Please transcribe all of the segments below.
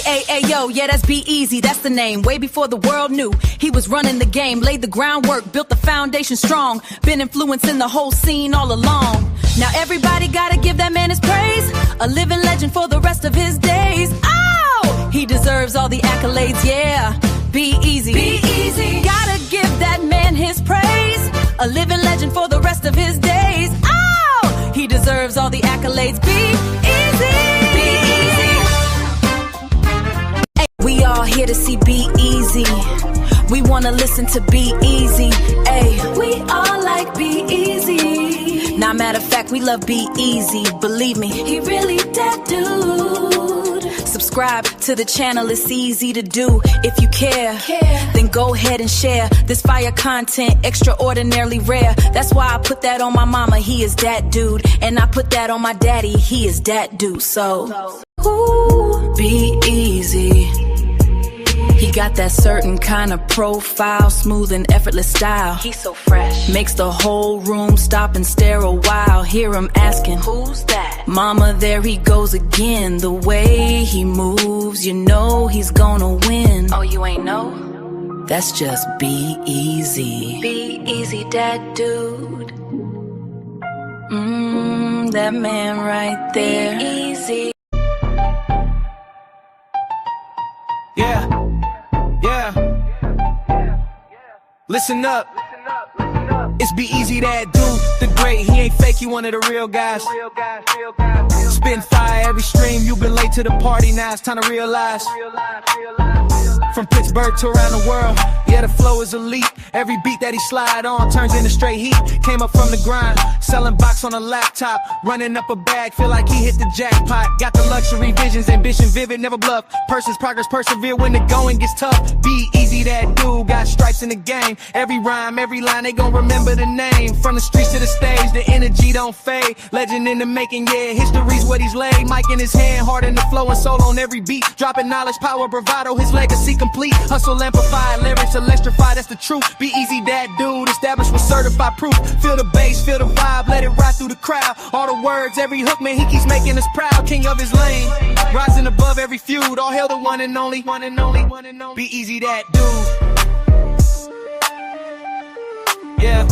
Yo, yeah, that's B-Eazy, that's the name. Way before the world knew he was running the game. Laid the groundwork, built the foundation strong. Been influencing the whole scene all along. Now everybody gotta give that man his praise. A living legend for the rest of his days. Oh, he deserves all the accolades, yeah. B-Eazy, B-Eazy, gotta give that man his praise. A living legend for the rest of his days. Oh, he deserves all the accolades. B-Eazy, B-Eazy. We all here to see B-Eazy. We wanna listen to B-Eazy. Ayy, we all like B-Eazy. Nah, matter of fact, we love B-Eazy. Believe me, he really that dude. Subscribe to the channel, it's easy to do. If you care, then go ahead and share this fire content, extraordinarily rare. That's why I put that on my mama, he is that dude. And I put that on my daddy, he is that dude. So, ooh, Be-Eazy. He got that certain kind of profile, smooth and effortless style. He's so fresh, makes the whole room stop and stare a while. Hear him asking, who's that? Mama, there he goes again. The way he moves, you know he's gonna win. Oh, you ain't know? That's just B-Eazy. B-Eazy Dat Dude. That man right there. Be-Eazy. Yeah. Listen up. It's B-Eazy Dat Dude, the great. He ain't fake, he one of the real guys. Spin fire every stream, you been late to the party, now it's time to realize. From Pittsburgh to around the world, yeah, the flow is elite. Every beat that he slide on turns into straight heat. Came up from the grind, selling box on a laptop, running up a bag, feel like he hit the jackpot. Got the luxury visions, ambition vivid, never bluff. Person's progress, persevere when the going gets tough. B-Eazy Dat Dude, got stripes in the game. Every rhyme, every line, they gon' remember the name. From the streets to the stage, the energy don't fade. Legend in the making, yeah, history's what he's laid. Mic in his hand, heart in the flow and soul on every beat. Dropping knowledge, power, bravado, his legacy complete. Hustle amplified, lyrics electrified, that's the truth. B-Eazy Dat Dude, established with certified proof. Feel the bass, feel the vibe, let it ride through the crowd. All the words, every hook, man, he keeps making us proud. King of his lane, rising above every feud. All hail the one and only, B-Eazy Dat Dude. Yeah.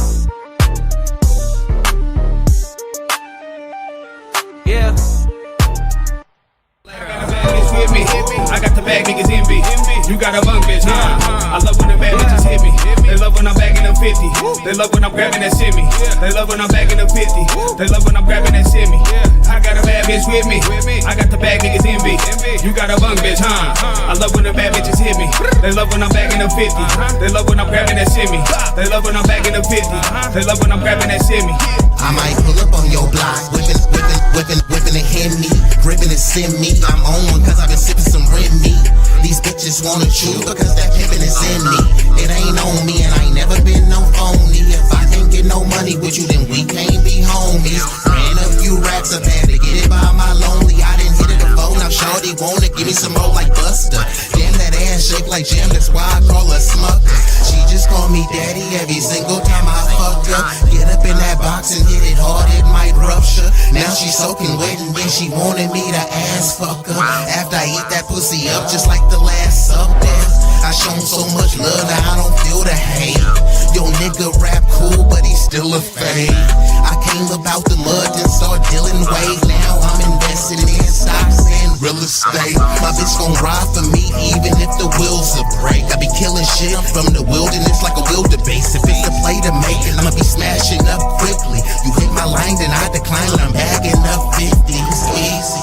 With me. I got the bag, niggas envy. You got a bunk bitch, huh? I love when the bad bitches hit me. They love when I'm bagging them 50. They love when I'm grabbing that semi. They love when I'm bagging them 50. They love when I'm grabbing that semi. I got a bad bitch with me. I got the bag, niggas envy. You got a bunk bitch, huh? I love when the bad bitches hit me. They love when I'm bagging them 50. They love when I'm grabbing that semi. They love when I'm bagging them 50. They love when I'm grabbing that semi. I might pull up on your block, whipping and hand me, gripping and send me. I'm on one cause I've been sipping some Remy. These bitches wanna chew because that pimpin' is in me. It ain't on me and I ain't never been no phony. If I can't get no money with you, then we can't be homies. Ran a few racks up, had to get it by my lonely. I didn't hit it before, now shorty wanna give me some more like Buster. Damn, that ass shake like jam, that's why I call her Smucker. She just call me daddy every single time I fuck her. Get up in that box and hit it hard, it might rupture. Now she soaking wet and then she wanted me to ass fuck her. After I eat that pussy up just like the last supper. I shown so much love now I don't feel the hate. Yo nigga rap cool but he's still a fake. I came about the mud and start dealing weight. Now I'm investing in stocks and real estate. My bitch gon' ride for me even if the wheels are break. I be killing shit from the wilderness like a wildebeest. If it's a play to make it, I'ma be smashing up quickly. You hit my line then I decline when I'm bagging up 50s. Easy.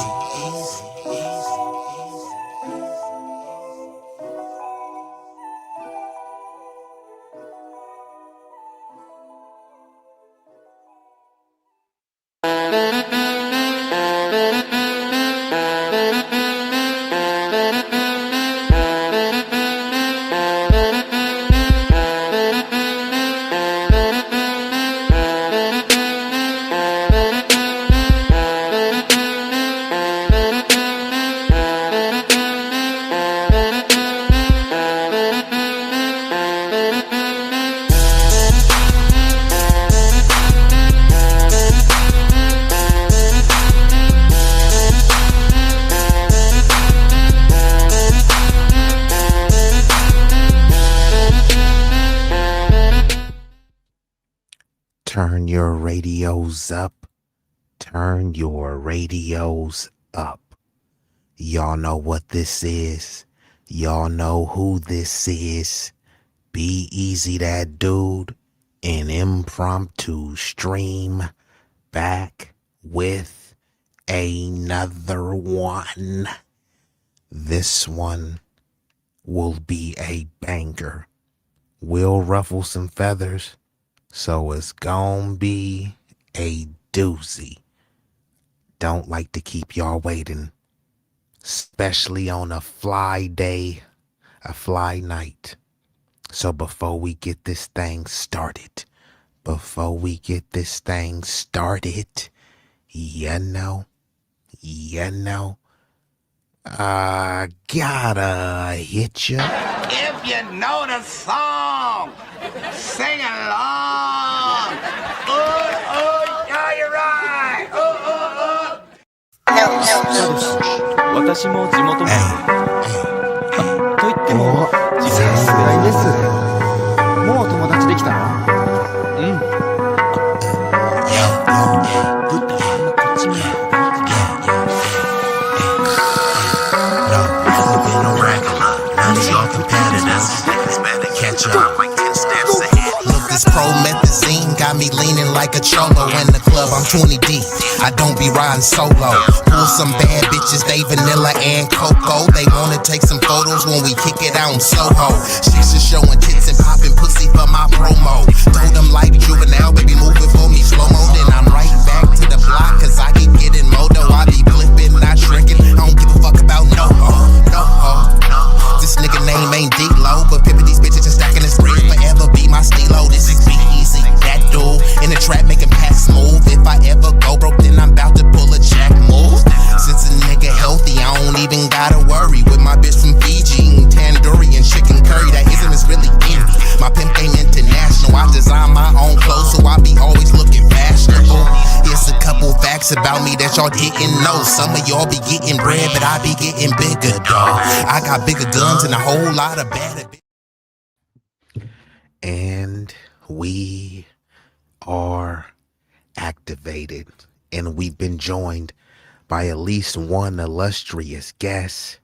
turn your radios up. Turn your radios up. Y'all know what this is. Y'all know who this is. B-Eazy Dat Dude, an impromptu stream back with another one. This one will be a banger. Will ruffle some feathers, so it's gon' be a doozy. Don't like to keep y'all waiting, especially on a fly day, a fly night. So before we get this thing started, I gotta hit ya. If you know the song, sing along. Yeah, you're right. 私も地元もと言ってもさすがにです。もう友達できたの？Look, this promethazine got me leaning like a cholo in the club. I'm 20 deep. I don't be riding solo. Pull some bad bitches, they vanilla and cocoa. They wanna take some photos when we kick it out in Soho. Chicks are showing tits and popping pussy for my promo. Told them like juvenile, baby, move it for me slow mo. Then I'm right back to the block, cause I keep getting moto. I be flipping, not shrinking. I don't give a fuck about no This nigga name ain't D-Lo, but pimpin' these bitches and stacking this bread forever be my stilo. This is B-Eazy Dat Dude in the trap making pass smooth. If I ever go broke, then I'm about to pull a jack move. Since a nigga healthy, I don't even gotta worry. With my bitch from Fiji eating tandoori and chicken curry, that ism is really in me. My pimp game international. I design my own clothes, so I be always looking fashionable. Here's a couple facts about me that y'all didn't know. Some of y'all be getting bread, but I be getting bigger, dawg. I got bigger guns and a whole lot of bad. And we are activated, and we've been joined by at least one illustrious guest,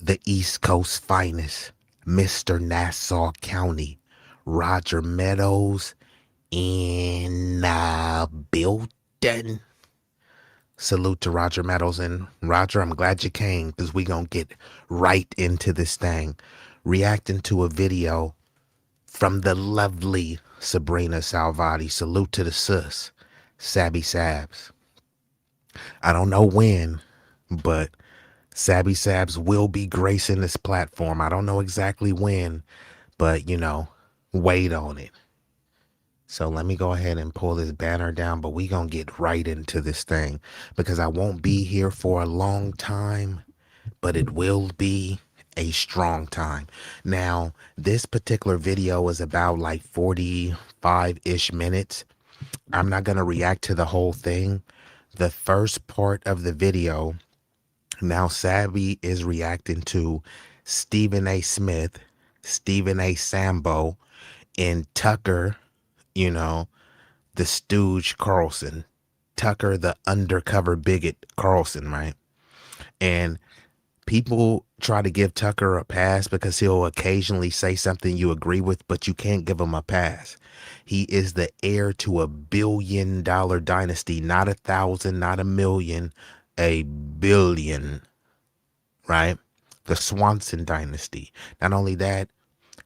the East Coast finest, Mr. Nassau County, Roger Meadows in the building. Salute to Roger Meadows. And Roger, I'm glad you came, because we gonna get right into this thing, reacting to a video from the lovely Sabrina Salvati. Salute to the sis, Sabby Sabs. I don't know when, but Sabby Sabs will be gracing this platform. I don't know exactly when, but, you know, wait on it. So let me go ahead and pull this banner down, but we gonna get right into this thing, because I won't be here for a long time, but it will be a strong time. Now, this particular video is about like 45-ish minutes. I'm not gonna react to the whole thing. The first part of the video, now Sabby is reacting to Stephen A. Smith, Stephen A. Sambo, and Tucker, you know, the stooge Carlson, Tucker, the undercover bigot Carlson, right? And people try to give Tucker a pass because he'll occasionally say something you agree with, but you can't give him a pass. He is the heir to $1 billion dynasty, not 1,000, not 1,000,000, 1 billion, right? The Swanson dynasty. Not only that,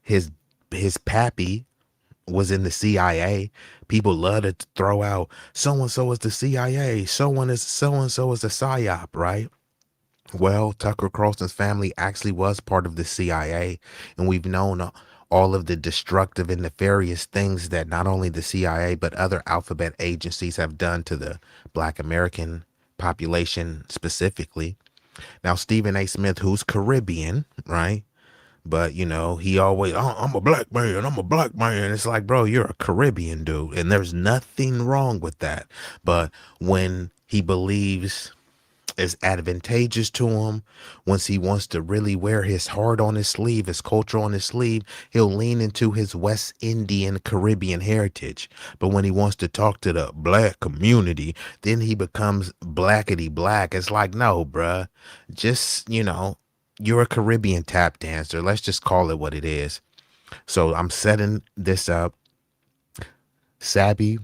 his pappy was in the CIA. People love to throw out so-and-so is the CIA, so-and-so is the PSYOP, right? Well, Tucker Carlson's family actually was part of the CIA, and we've known all of the destructive and nefarious things that not only the CIA but other alphabet agencies have done to the Black American population specifically. Now, Stephen A. Smith, who's Caribbean, right? But, you know, he always, oh, I'm a black man. It's like, bro, you're a Caribbean dude, and there's nothing wrong with that. But when he believes is advantageous to him. Once he wants to really wear his heart on his sleeve, his culture on his sleeve, he'll lean into his West Indian Caribbean heritage. But when he wants to talk to the black community, then he becomes blackety black. It's like, no, bruh, just, you're a Caribbean tap dancer. Let's just call it what it is. So I'm setting this up. Sabby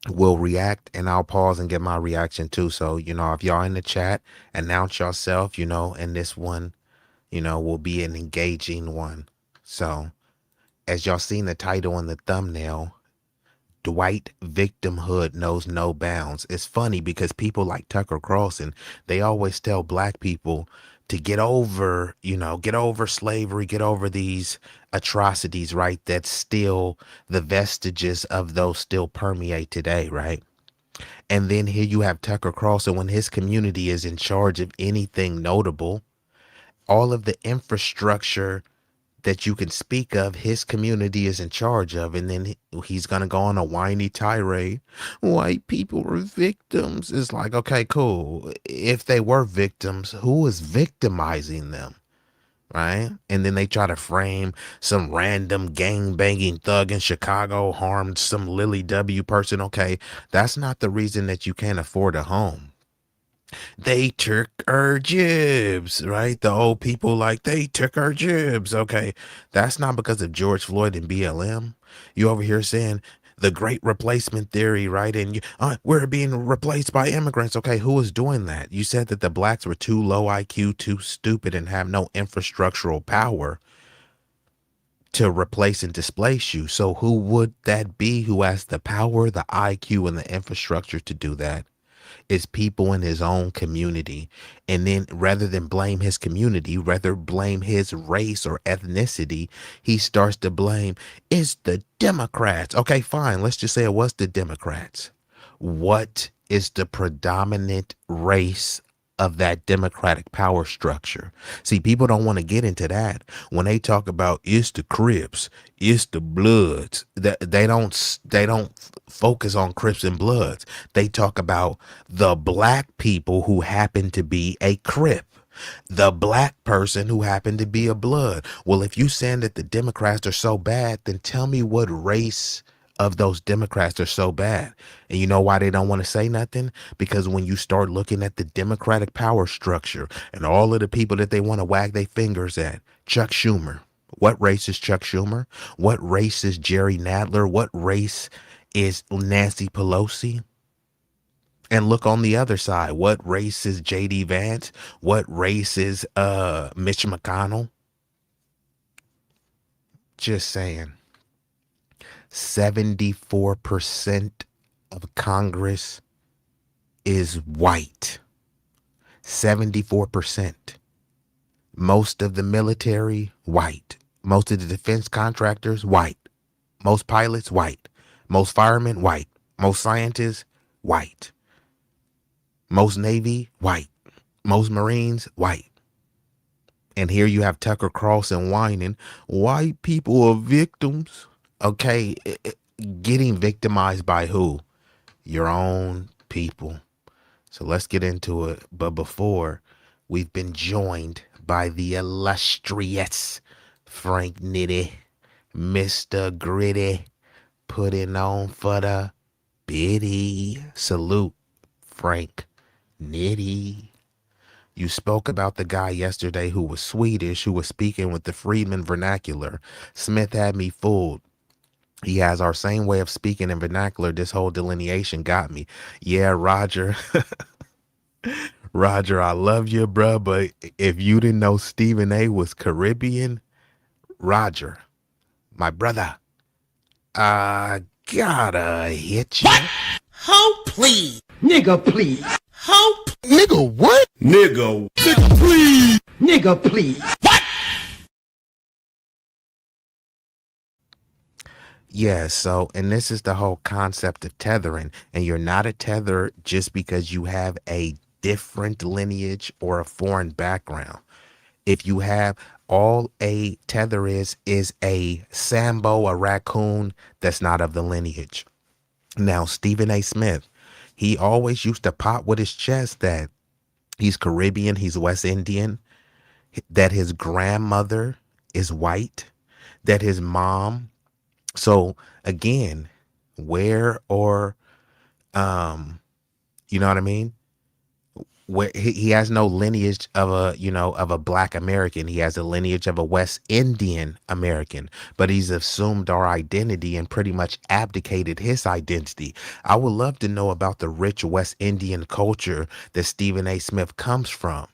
will react, and I'll pause and get my reaction too. So, if y'all in the chat, announce yourself, and this one, will be an engaging one. So, as y'all seen the title and the thumbnail, Dwight Victimhood Knows No Bounds. It's funny because people like Tucker Carlson, they always tell black people to get over, get over slavery, get over these atrocities, right? That's still the vestiges of those still permeate today, right? And then here you have Tucker Carlson, when his community is in charge of anything notable, all of the infrastructure that you can speak of, his community is in charge of. And then he's going to go on a whiny tirade. White people were victims. It's like, okay, cool. If they were victims, who is victimizing them? Right? And then they try to frame some random gang banging thug in Chicago harmed some Lily W person. Okay, that's not the reason that you can't afford a home. They took our jibs, right? The old people they took our jibs. Okay, that's not because of George Floyd and BLM. You over here saying the great replacement theory, right? And we're being replaced by immigrants. Okay, who is doing that? You said that the blacks were too low IQ, too stupid, and have no infrastructural power to replace and displace you. So who would that be who has the power, the IQ, and the infrastructure to do that? Is people in his own community. And then rather than blame his community, rather blame his race or ethnicity, he starts to blame, it's the Democrats. Okay, fine. Let's just say it was the Democrats. What is the predominant race of that Democratic power structure? See, people don't want to get into that. When they talk about it's the Crips, it's the Bloods, that they don't focus on Crips and Bloods. They talk about the black people who happen to be a Crip, the black person who happened to be a Blood. Well, if you saying that the Democrats are so bad, then tell me what race of those Democrats are so bad. And you know why they don't want to say nothing? Because when you start looking at the Democratic power structure and all of the people that they want to wag their fingers at, Chuck Schumer. What race is Chuck Schumer? What race is Jerry Nadler? What race is Nancy Pelosi? And look on the other side. What race is JD Vance? What race is Mitch McConnell? Just saying. 74% of Congress is white. 74%. Most of the military, white. Most of the defense contractors, white. Most pilots, white. Most firemen, white. Most scientists, white. Most Navy, white. Most Marines, white. And here you have Tucker Carlson whining, white people are victims. Okay, getting victimized by who? Your own people. So let's get into it. But before, we've been joined by the illustrious Frank Nitty, Mr. Gritty, putting on for the biddy. Salute, Frank Nitty. You spoke about the guy yesterday who was Swedish, who was speaking with the Freedman vernacular. Smith had me fooled. He has our same way of speaking in vernacular. This whole delineation got me. Yeah, Roger. Roger, I love you, bro. But if you didn't know Stephen A was Caribbean, Roger, my brother, I gotta hit you. What? Hope, please. Nigga, please. Hope. Nigga, what? Nigga. Nigga, please. Nigga, please. What? Yeah, so, and this is the whole concept of tethering. And you're not a tether just because you have a different lineage or a foreign background. If you have, all a tether is a Sambo, a raccoon that's not of the lineage. Now, Stephen A. Smith, he always used to pop with his chest that He's Caribbean, he's West Indian, that his grandmother is white, that his mom. So again, where or you know what I mean? Where he has no lineage of a, you know, of a black American. He has a lineage of a West Indian American, but he's assumed our identity and pretty much abdicated his identity. I would love to know about the rich West Indian culture that Stephen A. Smith comes from,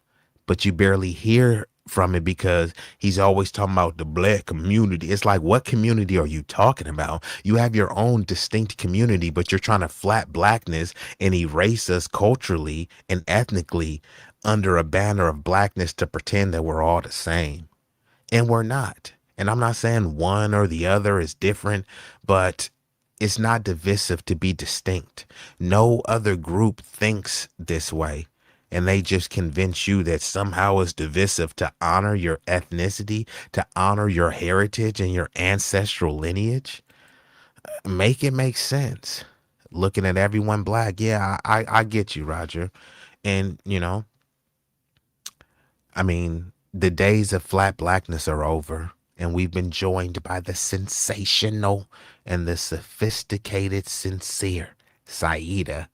but you barely hear from it because he's always talking about the black community. It's like, what community are you talking about? You have your own distinct community, but you're trying to flat blackness and erase us culturally and ethnically under a banner of blackness to pretend that we're all the same. And we're not. And I'm not saying one or the other is different, but it's not divisive to be distinct. No other group thinks this way. And they just convince you that somehow it's divisive to honor your ethnicity, to honor your heritage and your ancestral lineage. Make it make sense. Looking at everyone black. Yeah, I get you, Roger. And, you know, I mean, the days of flat blackness are over, and we've been joined by the sensational and the sophisticated Sincere Saida.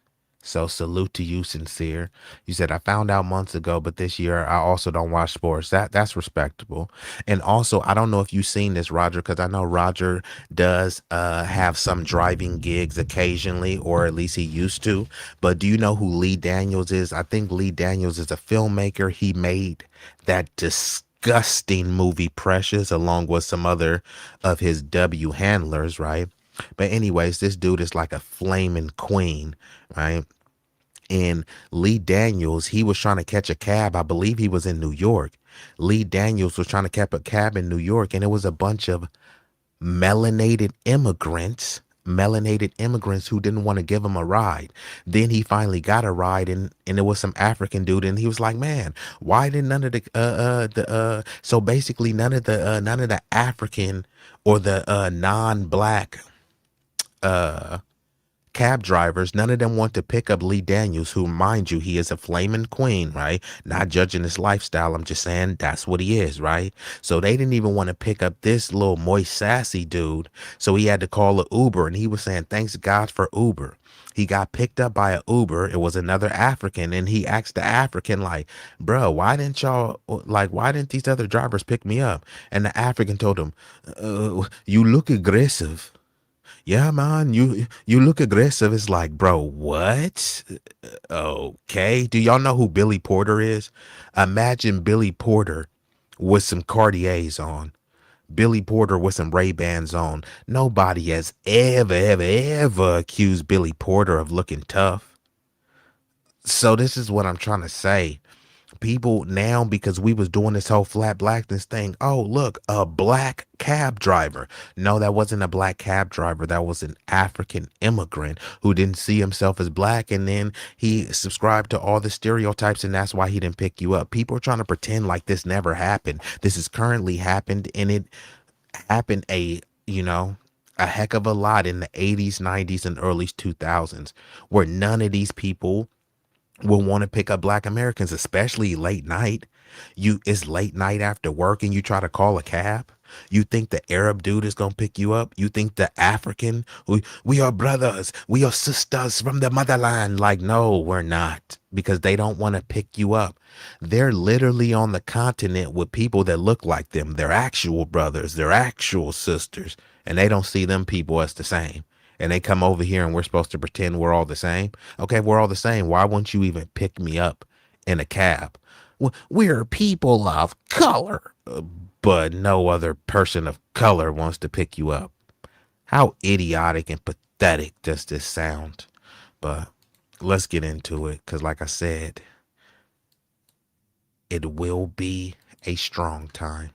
So salute to you, Sincere. You said, I found out months ago, but this year I also don't watch sports. That's respectable. And also, I don't know if you've seen this, Roger, because I know Roger does have some driving gigs occasionally, or at least he used to. But do you know who Lee Daniels is? I think Lee Daniels is a filmmaker. He made that disgusting movie Precious along with some other of his W handlers, right? But anyways, this dude is like a flaming queen, right? And Lee Daniels, he was trying to catch a cab. I believe he was in New York. Lee Daniels was trying to catch a cab in New York, and it was a bunch of melanated immigrants who didn't want to give him a ride. Then he finally got a ride, and it was some African dude, and he was like, man, why did none of the so basically none of the African or the non-black cab drivers, none of them want to pick up Lee Daniels, who, mind you, he is a flaming queen, right? Not judging his lifestyle. I'm just saying that's what he is, right? So they didn't even want to pick up this little moist, sassy dude. So he had to call an Uber, and he was saying, thanks God for Uber. He got picked up by an Uber. It was another African, and he asked the African, like, bro, why didn't these other drivers pick me up? And the African told him, you look aggressive. Yeah, man, you look aggressive. It's like, bro, what? Okay. Do y'all know who Billy Porter is? Imagine Billy Porter with some Cartiers on. Billy Porter with some Ray-Bans on. Nobody has ever accused Billy Porter of looking tough. So this is what I'm trying to say. People now, because we was doing this whole flat blackness thing, oh look, a black cab driver. No, that wasn't a black cab driver. That was an African immigrant who didn't see himself as black, and then he subscribed to all the stereotypes, and that's why he didn't pick you up. People are trying to pretend like this never happened. This has currently happened, and it happened a heck of a lot in the 80s, 90s, and early 2000s, where none of these people will want to pick up black Americans, especially late night. It's late night after work and you try to call a cab. You think the Arab dude is gonna pick you up? You think the African, we are brothers, we are sisters from the motherland? Like, no, we're not, because they don't want to pick you up. They're literally on the continent with people that look like them. They're actual brothers, they're actual sisters, and they don't see them people as the same. And they come over here and we're supposed to pretend we're all the same. Okay, if we're all the same, why won't you even pick me up in a cab? We're people of color, but no other person of color wants to pick you up. How idiotic and pathetic does this sound? But let's get into it, because like I said, it will be a strong time.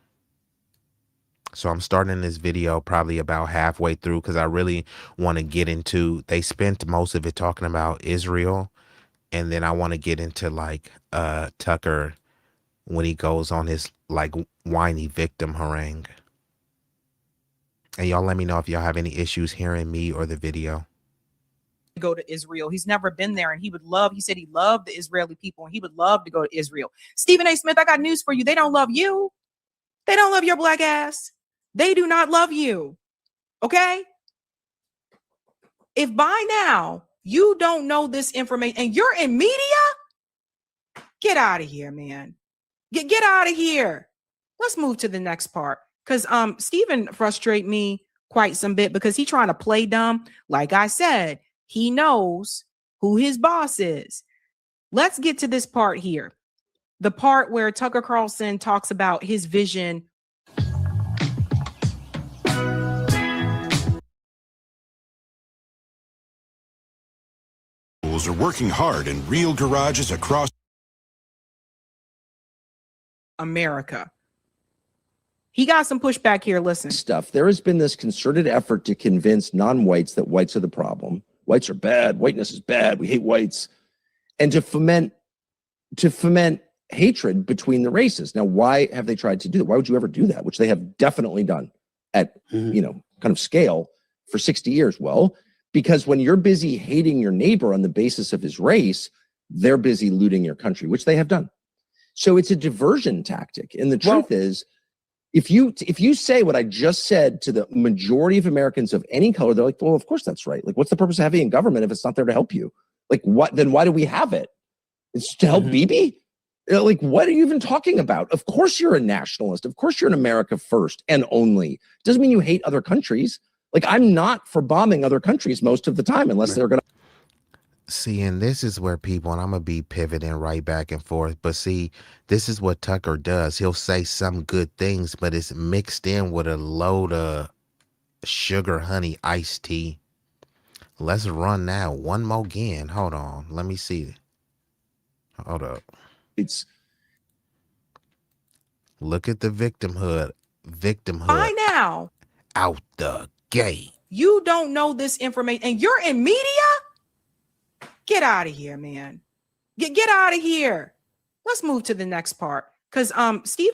So I'm starting this video probably about halfway through, because I really want to get into, they spent most of it talking about Israel, and then I want to get into like Tucker when he goes on his like whiny victim harangue. And y'all let me know if y'all have any issues hearing me or the video. go to Israel. He's never been there, and he said he loved the Israeli people and he would love to go to Israel. Stephen A. Smith, I got news for you. They don't love you. They don't love your black ass. They do not love you. Okay? If by now you don't know this information and you're in media, get out of here, man. Get out of here. Let's move to the next part. Because Stephen frustrates me quite some bit because he's trying to play dumb. Like I said, he knows who his boss is. Let's get to this part here. The part where Tucker Carlson talks about his vision. Are working hard in real garages across America. He got some pushback here. Listen. Stuff. There has been this concerted effort to convince non-whites that whites are the problem. Whites are bad. Whiteness is bad. We hate whites. And to foment hatred between the races. Now, why have they tried to do that? Why would you ever do that? Which they have definitely done at, kind of scale for 60 years. Well, because when you're busy hating your neighbor on the basis of his race, they're busy looting your country, which they have done. So it's a diversion tactic. And the truth is, if you say what I just said to the majority of Americans of any color, they're like, well, of course that's right. Like, what's the purpose of having a government if it's not there to help you? Like, what? Then why do we have it? It's to help Bibi? Like, what are you even talking about? Of course you're a nationalist. Of course you're an America first and only. Doesn't mean you hate other countries. Like, I'm not for bombing other countries most of the time unless they're going to. See, and this is where people, and I'm going to be pivoting right back and forth, but see, this is what Tucker does. He'll say some good things, but it's mixed in with a load of sugar, honey, iced tea. Let's run now. One more again. Hold on. Let me see. Hold up. Look at the victimhood. By now. Out the gate. You don't know this information and you're in media? Get out of here, man. Get out of here. Let's move to the next part. Because Steve.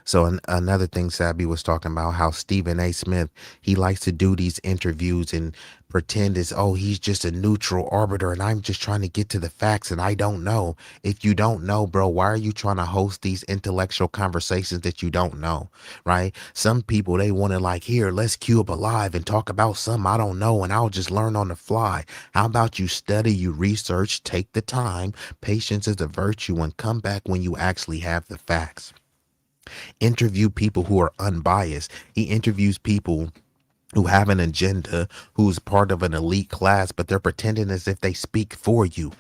So another thing Sabby was talking about, how Stephen A. Smith, he likes to do these interviews and pretend as, oh, he's just a neutral arbiter and I'm just trying to get to the facts and I don't know. If you don't know, bro, why are you trying to host these intellectual conversations that you don't know, right? Some people, they want to like, here, let's cue up a live and talk about something I don't know and I'll just learn on the fly. How about you study, you research, take the time, patience is a virtue, and come back when you actually have the facts. Interview people who are unbiased. He interviews people who have an agenda, who's part of an elite class, but they're pretending as if they speak for you.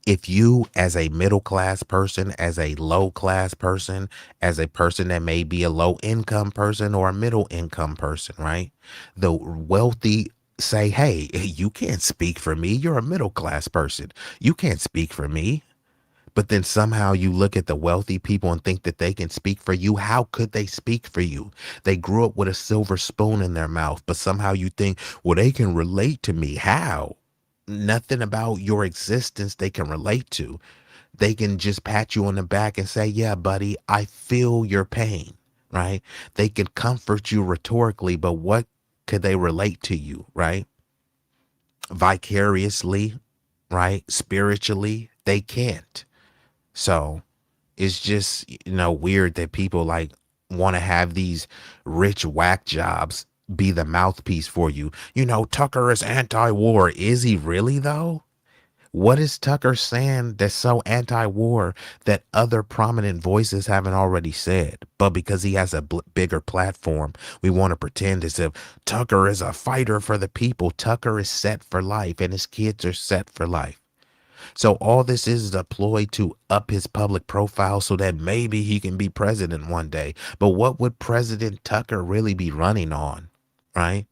If you, as a middle class person, as a low class person, as a person that may be a low income person or a middle income person, right? The wealthy say, hey, you can't speak for me. You're a middle class person. You can't speak for me. But then somehow you look at the wealthy people and think that they can speak for you. How could they speak for you? They grew up with a silver spoon in their mouth, but somehow you think, well, they can relate to me. How? Nothing about your existence they can relate to. They can just pat you on the back and say, yeah, buddy, I feel your pain, right? They can comfort you rhetorically, but what could they relate to you, right? Vicariously, right? Spiritually, they can't. So it's just, weird that people like want to have these rich whack jobs be the mouthpiece for you. Tucker is anti-war. Is he really though? What is Tucker saying that's so anti-war that other prominent voices haven't already said? But because he has a bigger platform, we want to pretend as if Tucker is a fighter for the people. Tucker is set for life and his kids are set for life. So all this is a ploy to up his public profile so that maybe he can be president one day. But what would President Tucker really be running on, right?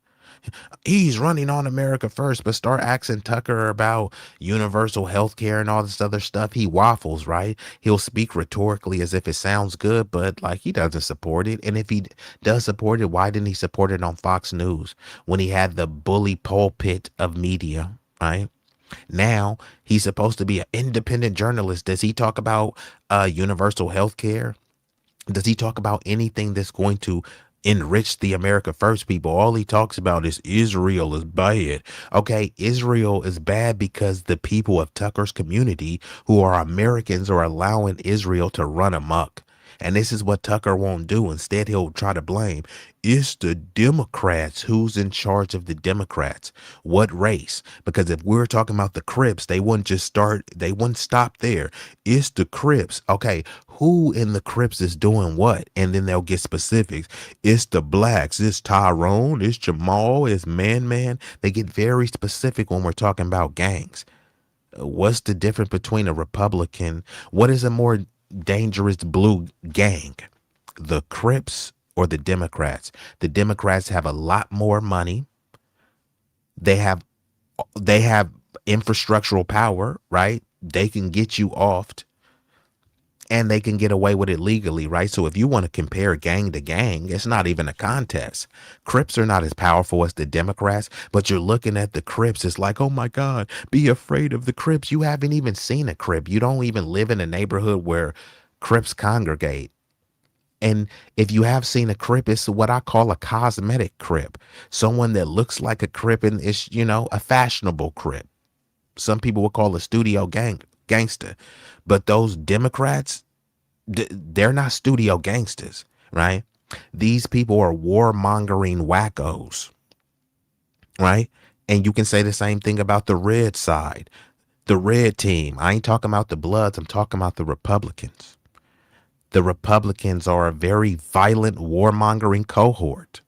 He's running on America first, but start asking Tucker about universal health care and all this other stuff. He waffles, right? He'll speak rhetorically as if it sounds good, but like he doesn't support it. And if he does support it, why didn't he support it on Fox News when he had the bully pulpit of media, right? Now he's supposed to be an independent journalist. Does he talk about universal health care? Does he talk about anything that's going to enrich the America First people. All he talks about is Israel is bad. Okay, Israel is bad because the people of Tucker's community, who are Americans, are allowing Israel to run amok. And this is what Tucker won't do. Instead, he'll try to blame. It's the Democrats. Who's in charge of the Democrats? What race? Because if we were talking about the Crips, they wouldn't stop there. It's the Crips. Okay, who in the Crips is doing what? And then they'll get specifics. It's the blacks. It's Tyrone. It's Jamal. It's Man. They get very specific when we're talking about gangs. What's the difference between a Republican? What is a more dangerous blue gang? The Crips or the Democrats? The Democrats have a lot more money. They have infrastructural power, right? They can get you offed and they can get away with it legally, right? So if you want to compare gang to gang, it's not even a contest. Crips are not as powerful as the Democrats, but you're looking at the Crips. It's like, oh my God, be afraid of the Crips. You haven't even seen a Crip. You don't even live in a neighborhood where Crips congregate. And if you have seen a Crip, it's what I call a cosmetic Crip. Someone that looks like a Crip and is, a fashionable Crip. Some people would call a studio gangster. But those Democrats, they're not studio gangsters, right? These people are warmongering wackos, right? And you can say the same thing about the red side, the red team. I ain't talking about the Bloods. I'm talking about the Republicans. The Republicans are a very violent warmongering cohort.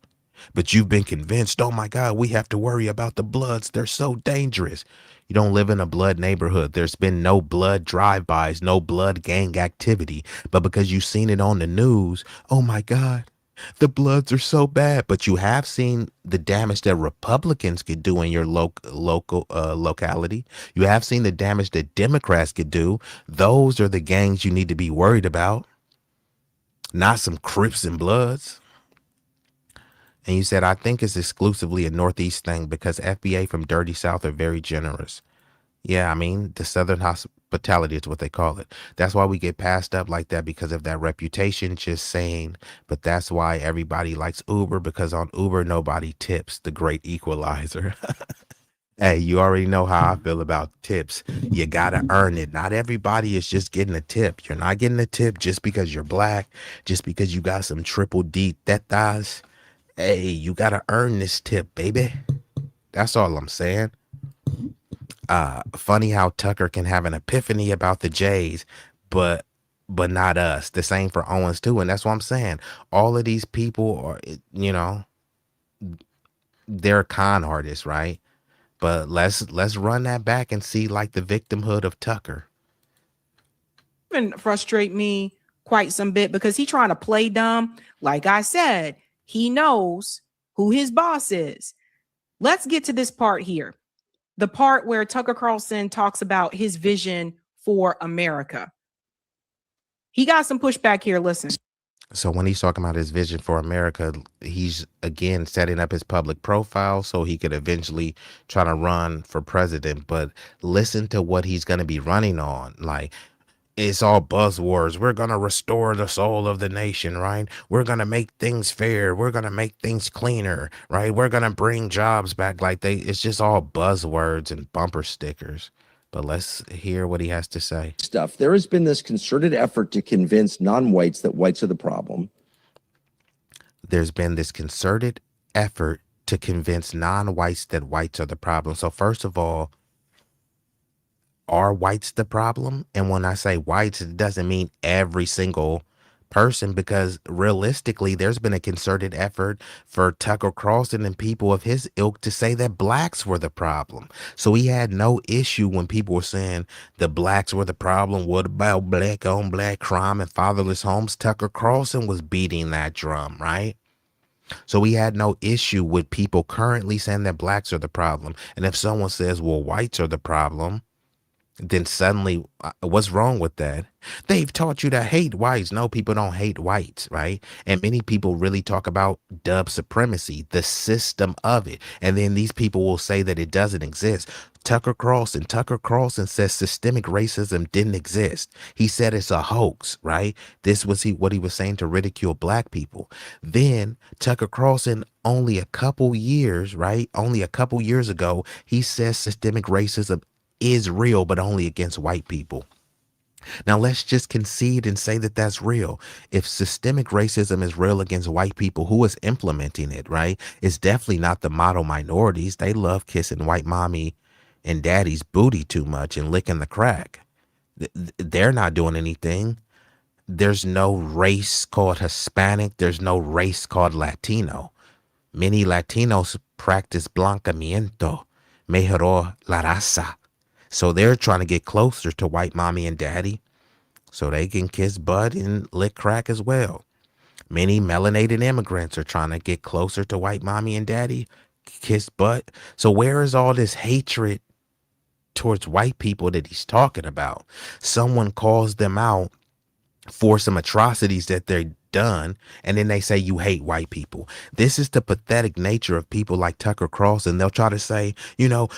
But you've been convinced, oh my God, we have to worry about the Bloods. They're so dangerous. You don't live in a blood neighborhood. There's been no blood drive-bys, no blood gang activity. But because you've seen it on the news, oh my God, the Bloods are so bad. But you have seen the damage that Republicans could do in your locality. You have seen the damage that Democrats could do. Those are the gangs you need to be worried about, not some Crips and Bloods. And you said, I think it's exclusively a Northeast thing because FBA from Dirty South are very generous. Yeah, I mean, the Southern hospitality is what they call it. That's why we get passed up like that, because of that reputation, just saying. But that's why everybody likes Uber, because on Uber, nobody tips. The great equalizer. Hey, you already know how I feel about tips. You got to earn it. Not everybody is just getting a tip. You're not getting a tip just because you're black, just because you got some triple D tetas. Hey, you got to earn this tip, baby. That's all I'm saying. Funny how Tucker can have an epiphany about the Jays, but not us. The same for Owens too. And that's what I'm saying. All of these people are, they're con artists, right? But let's run that back and see like the victimhood of Tucker. Even frustrate me quite some bit because he's trying to play dumb. Like I said, he knows who his boss is. Let's get to this part here. The part where Tucker Carlson talks about his vision for America. He got some pushback here. Listen. So when he's talking about his vision for America, he's again setting up his public profile so he could eventually try to run for president. But listen to what he's going to be running on. Like, it's all buzzwords. We're going to restore the soul of the nation, right? We're going to make things fair. We're going to make things cleaner, right? We're going to bring jobs back. It's just all buzzwords and bumper stickers. But let's hear what he has to say. There has been this concerted effort to convince non-whites that whites are the problem. There's been this concerted effort to convince non-whites that whites are the problem. So first of all, are whites the problem? And when I say whites, it doesn't mean every single person, because realistically, there's been a concerted effort for Tucker Carlson and people of his ilk to say that blacks were the problem. So he had no issue when people were saying the blacks were the problem. What about black on black crime and fatherless homes? Tucker Carlson was beating that drum, right? So we had no issue with people currently saying that blacks are the problem. And if someone says, well, whites are the problem, Then suddenly, what's wrong with that? They've taught you to hate whites. No, people don't hate whites, right? And many people really talk about dub supremacy, the system of it. And then these people will say that it doesn't exist. Tucker Carlson says systemic racism didn't exist. He said it's a hoax, right? This was what he was saying to ridicule black people. Then Tucker Carlson, only a couple years, right? Only a couple years ago, he says systemic racism is real, but only against white people. Now, let's just concede and say that that's real. If systemic racism is real against white people, who is implementing it, right? It's definitely not the model minorities. They love kissing white mommy and daddy's booty too much and licking the crack. They're not doing anything. There's no race called Hispanic. There's no race called Latino. Many Latinos practice blancamiento, mejoró la raza. So they're trying to get closer to white mommy and daddy so they can kiss butt and lick crack as well. Many melanated immigrants are trying to get closer to white mommy and daddy, kiss butt. So where is all this hatred towards white people that he's talking about? Someone calls them out for some atrocities that they're done, and then they say you hate white people. This is the pathetic nature of people like Tucker Carlson. They'll try to say,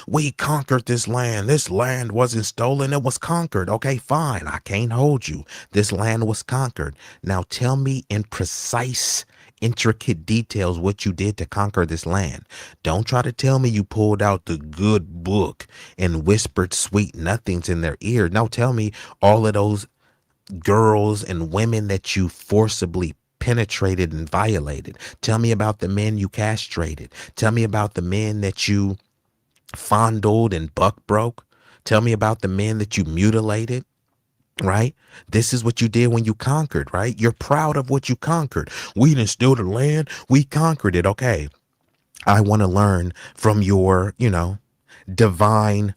we conquered this land. This land wasn't stolen, it was conquered. Okay, fine, I can't hold you. This land was conquered. Now tell me in precise, intricate details what you did to conquer this land. Don't try to tell me you pulled out the good book and whispered sweet nothings in their ear. No, tell me all of those girls and women that you forcibly penetrated and violated. Tell me about the men you castrated. Tell me about the men that you fondled and buck broke. Tell me about the men that you mutilated, right? This is what you did when you conquered, right? You're proud of what you conquered. We didn't steal the land. We conquered it. Okay. I want to learn from your, divine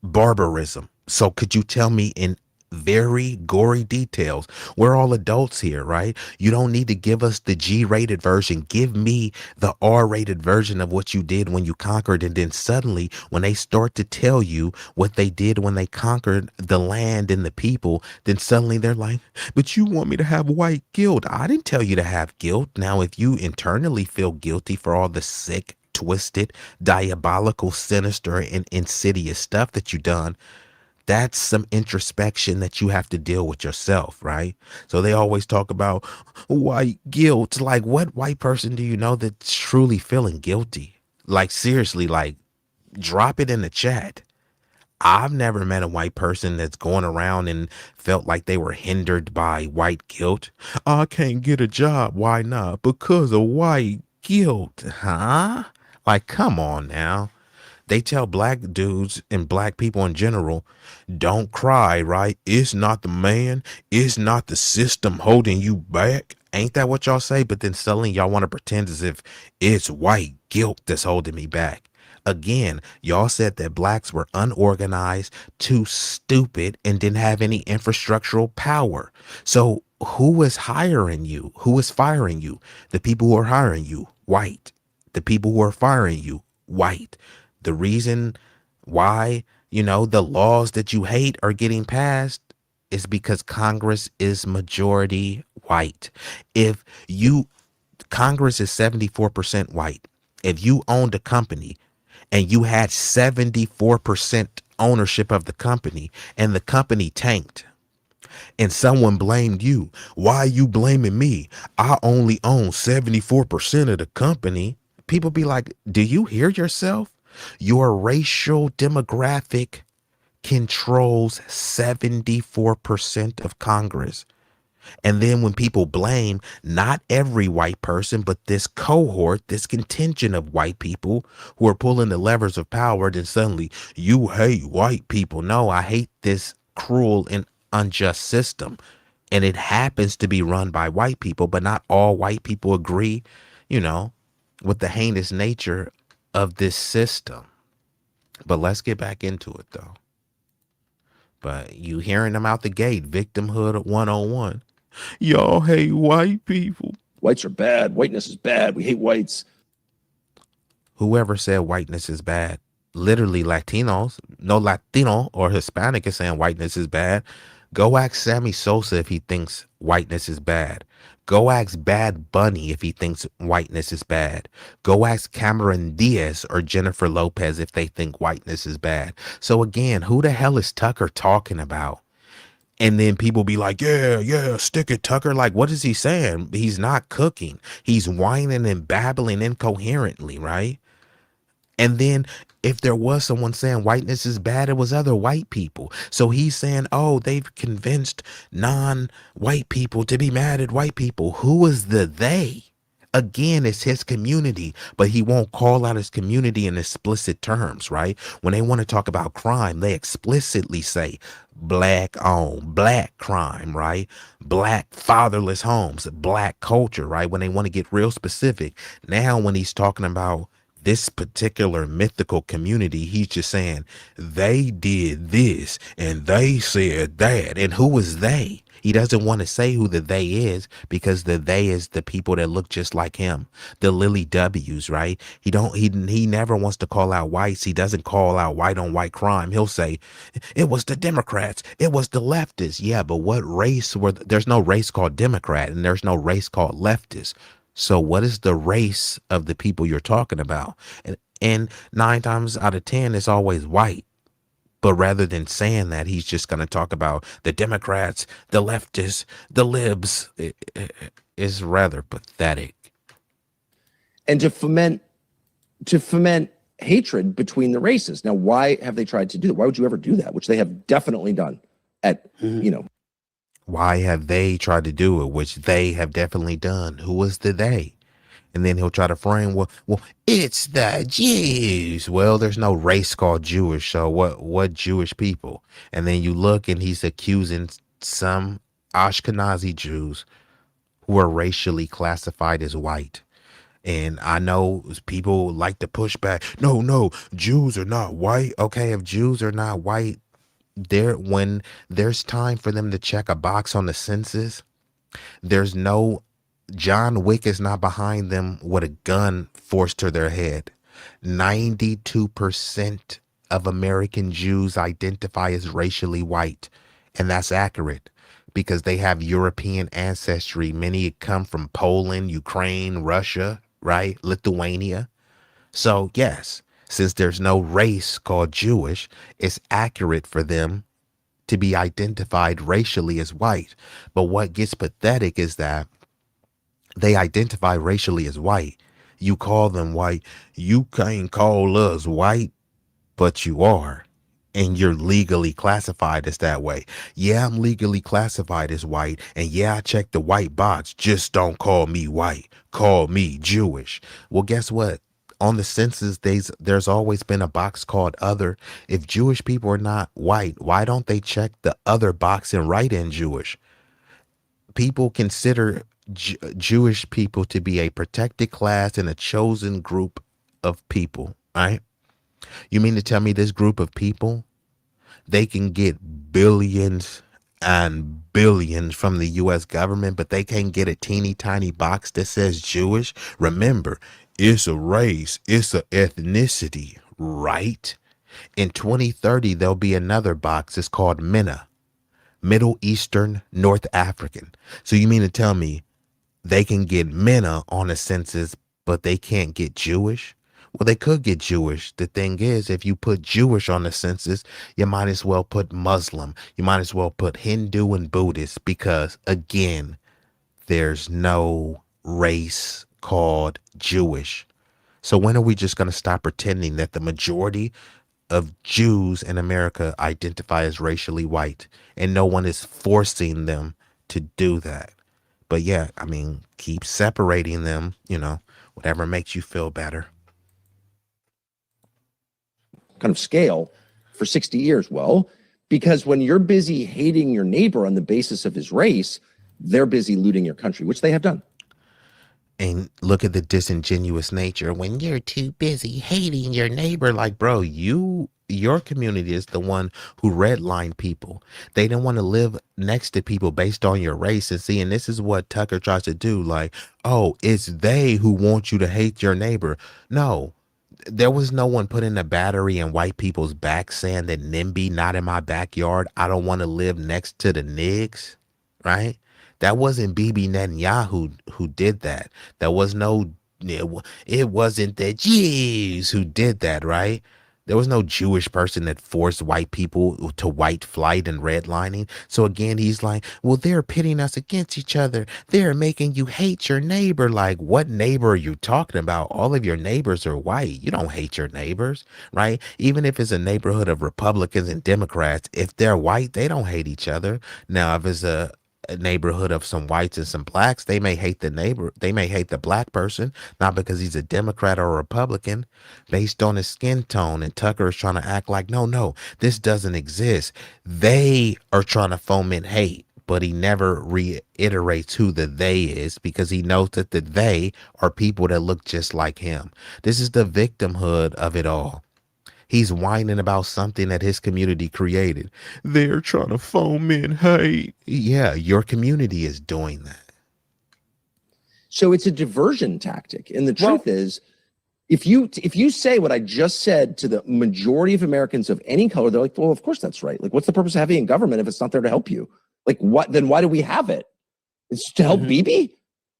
barbarism. So could you tell me in very gory details? We're all adults here, right? You don't need to give us the G-rated version. Give me the R-rated version of what you did when you conquered. And then suddenly when they start to tell you what they did when they conquered the land and the people, then suddenly they're like, but you want me to have white guilt. I didn't tell you to have guilt. Now, if you internally feel guilty for all the sick, twisted, diabolical, sinister, and insidious stuff that you've done, that's some introspection that you have to deal with yourself, right? So they always talk about white guilt. Like, what white person do you know that's truly feeling guilty? Like, seriously, like, drop it in the chat. I've never met a white person that's going around and felt like they were hindered by white guilt. I can't get a job. Why not? Because of white guilt. Huh? Like, come on now. They tell black dudes and black people in general, don't cry, right? It's not the man. It's not the system holding you back. Ain't that what y'all say? But then suddenly y'all want to pretend as if it's white guilt that's holding me back. Again, y'all said that blacks were unorganized, too stupid, and didn't have any infrastructural power. So who is hiring you? Who is firing you? The people who are hiring you, white. The people who are firing you, white. The reason why, the laws that you hate are getting passed is because Congress is majority white. If Congress is 74% white. If you owned a company and you had 74% ownership of the company and the company tanked and someone blamed you, why are you blaming me? I only own 74% of the company. People be like, do you hear yourself? Your racial demographic controls 74% of Congress. And then when people blame not every white person, but this cohort, this contingent of white people who are pulling the levers of power, then suddenly you hate white people. No, I hate this cruel and unjust system. And it happens to be run by white people, but not all white people agree, with the heinous nature of this system. But let's get back into it though. But you hearing them out the gate, victimhood 101. Y'all hate white people. Whites are bad. Whiteness is bad. We hate whites. Whoever said whiteness is bad, literally Latinos, no Latino or Hispanic is saying whiteness is bad. Go ask Sammy Sosa if he thinks whiteness is bad. Go ask Bad Bunny if he thinks whiteness is bad. Go ask Cameron Diaz or Jennifer Lopez if they think whiteness is bad. So again, who the hell is Tucker talking about? And then people be like, yeah, stick it, Tucker. Like, what is he saying? He's not cooking. He's whining and babbling incoherently, right? And then if there was someone saying whiteness is bad, it was other white people. So he's saying, oh, they've convinced non-white people to be mad at white people. Who is the they? Again, it's his community, but he won't call out his community in explicit terms, right? When they want to talk about crime, they explicitly say black owned, black crime, right? Black fatherless homes, black culture, right? When they want to get real specific. Now, when he's talking about this particular mythical community, he's just saying they did this and they said that. And who is they? He doesn't want to say who the they is, because the they is the people that look just like him, the Lily W's, right? He never wants to call out whites. He doesn't call out white on white crime. He'll say it was the Democrats, it was the leftists. Yeah, but what race there's no race called Democrat and there's no race called leftist. So what is the race of the people you're talking about? And 9 times out of 10, it's always white. But rather than saying that, he's just going to talk about the Democrats, the leftists, the libs. It's rather pathetic. And to foment hatred between the races. Now, why have they tried to do that? Why would you ever do that? Which they have definitely done at, Why have they tried to do it? Which they have definitely done. Who was the they? And then he'll try to frame, well, it's the Jews. Well, there's no race called Jewish. So what Jewish people? And then you look and he's accusing some Ashkenazi Jews who are racially classified as white. And I know people like to push back. No, Jews are not white. Okay, if Jews are not white, when there's time for them to check a box on the census, there's no John Wick is not behind them with a gun forced to their head. 92% of American Jews identify as racially white. And that's accurate because they have European ancestry. Many come from Poland, Ukraine, Russia, right? Lithuania. So yes, since there's no race called Jewish, it's accurate for them to be identified racially as white. But what gets pathetic is that they identify racially as white. You call them white. You can't call us white, but you are. And you're legally classified as that way. Yeah, I'm legally classified as white. And yeah, I check the white box. Just don't call me white. Call me Jewish. Well, guess what? On the census, there's always been a box called other. If Jewish people are not white, why don't they check the other box and write in Jewish? People consider Jewish people to be a protected class and a chosen group of people, right? You mean to tell me this group of people, they can get billions and billions from the U.S. government, but they can't get a teeny tiny box that says Jewish? Remember, it's a race, it's an ethnicity, right? In 2030, there'll be another box. It's called MENA, Middle Eastern North African. So you mean to tell me they can get MENA on a census, but they can't get Jewish? Well, they could get Jewish. The thing is, if you put Jewish on the census, you might as well put Muslim. You might as well put Hindu and Buddhist because, again, there's no race called Jewish. So when are we just going to stop pretending that the majority of Jews in America identify as racially white and no one is forcing them to do that? But yeah, I mean, keep separating them, whatever makes you feel better. Kind of scale for 60 years. Well, because when you're busy hating your neighbor on the basis of his race, they're busy looting your country, which they have done. And look at the disingenuous nature. When you're too busy hating your neighbor, like, bro, your community is the one who redlined people. They don't want to live next to people based on your race. And see, and this is what Tucker tries to do. Like, oh, it's they who want you to hate your neighbor. No, there was no one putting a battery in white people's back saying that NIMBY not in my backyard. I don't want to live next to the nigs, right? That wasn't Bibi Netanyahu who did that. There was no, it wasn't the Jews who did that, right? There was no Jewish person that forced white people to white flight and redlining. So again, he's like, well, they're pitting us against each other. They're making you hate your neighbor. Like, what neighbor are you talking about? All of your neighbors are white. You don't hate your neighbors, right? Even if it's a neighborhood of Republicans and Democrats, if they're white, they don't hate each other. Now, if it's a neighborhood of some whites and some blacks, they may hate the neighbor, they may hate the black person, not because he's a Democrat or a Republican, based on his skin tone. And Tucker is trying to act like, no, this doesn't exist. They are trying to foment hate, but he never reiterates who the they is, because he knows that the they are people that look just like him. This is the victimhood of it all. He's whining about something that his community created. They're trying to foment hate. Yeah, your community is doing that. So it's a diversion tactic. And the truth is, if you say what I just said to the majority of Americans of any color, they're like, well, of course that's right. Like, what's the purpose of having a government if it's not there to help you? Like, what? Then why do we have it? It's to help Bibi?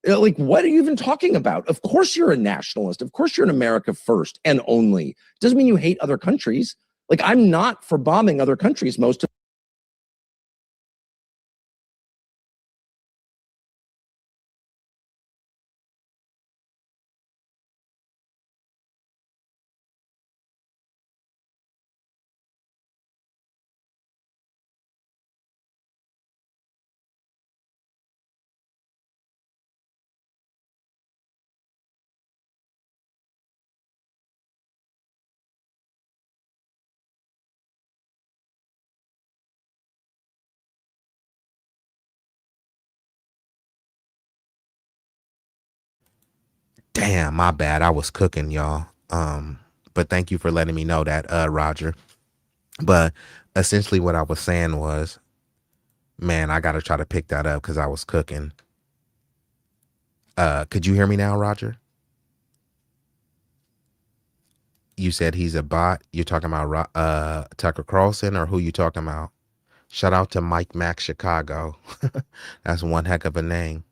Like, what are you even talking about? Of course you're a nationalist. Of course you're an America first and only. Doesn't mean you hate other countries. Like, I'm not for bombing other countries most of Damn, my bad. I was cooking, y'all. But thank you for letting me know that, Roger. But essentially what I was saying was, man, I gotta try to pick that up because I was cooking. Could you hear me now, Roger? You said he's a bot. You're talking about Tucker Carlson, or who you talking about? Shout out to Mike Mack Chicago. That's one heck of a name.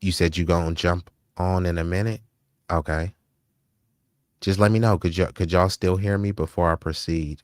You said you gonna jump on in a minute? Okay. Just let me know. Could y'all still hear me before I proceed?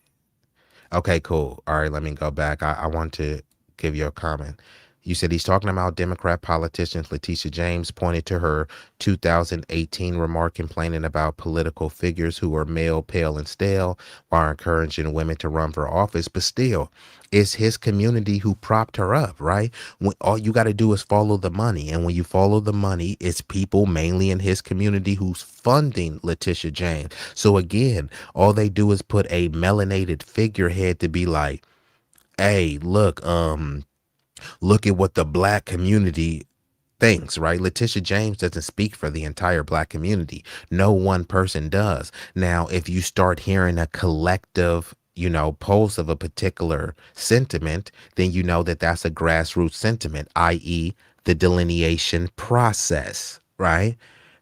Okay, cool. All right, let me go back. I want to give you a comment. You said he's talking about Democrat politicians. Letitia James pointed to her 2018 remark complaining about political figures who are male, pale, and stale while encouraging women to run for office. But still, it's his community who propped her up, right? When all you got to do is follow the money. And when you follow the money, it's people mainly in his community who's funding Letitia James. So again, all they do is put a melanated figurehead to be like, hey, look at what the black community thinks, right? Letitia James doesn't speak for the entire black community. No one person does. Now, if you start hearing a collective, pulse of a particular sentiment, then you know that that's a grassroots sentiment, i.e. the delineation process, right?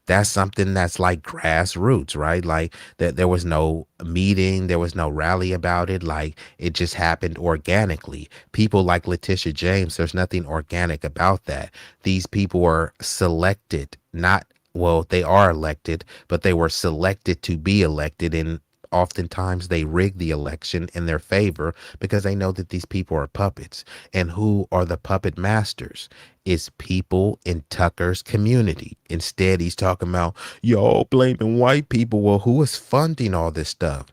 That's something that's like grassroots, right? Like that there was no meeting, there was no rally about it. Like it just happened organically. People like Letitia James, there's nothing organic about that. These people were selected, they are elected, but they were selected to be elected, and oftentimes they rig the election in their favor because they know that these people are puppets. And who are the puppet masters? It's people in Tucker's community. Instead, he's talking about, y'all blaming white people. Well, who is funding all this stuff?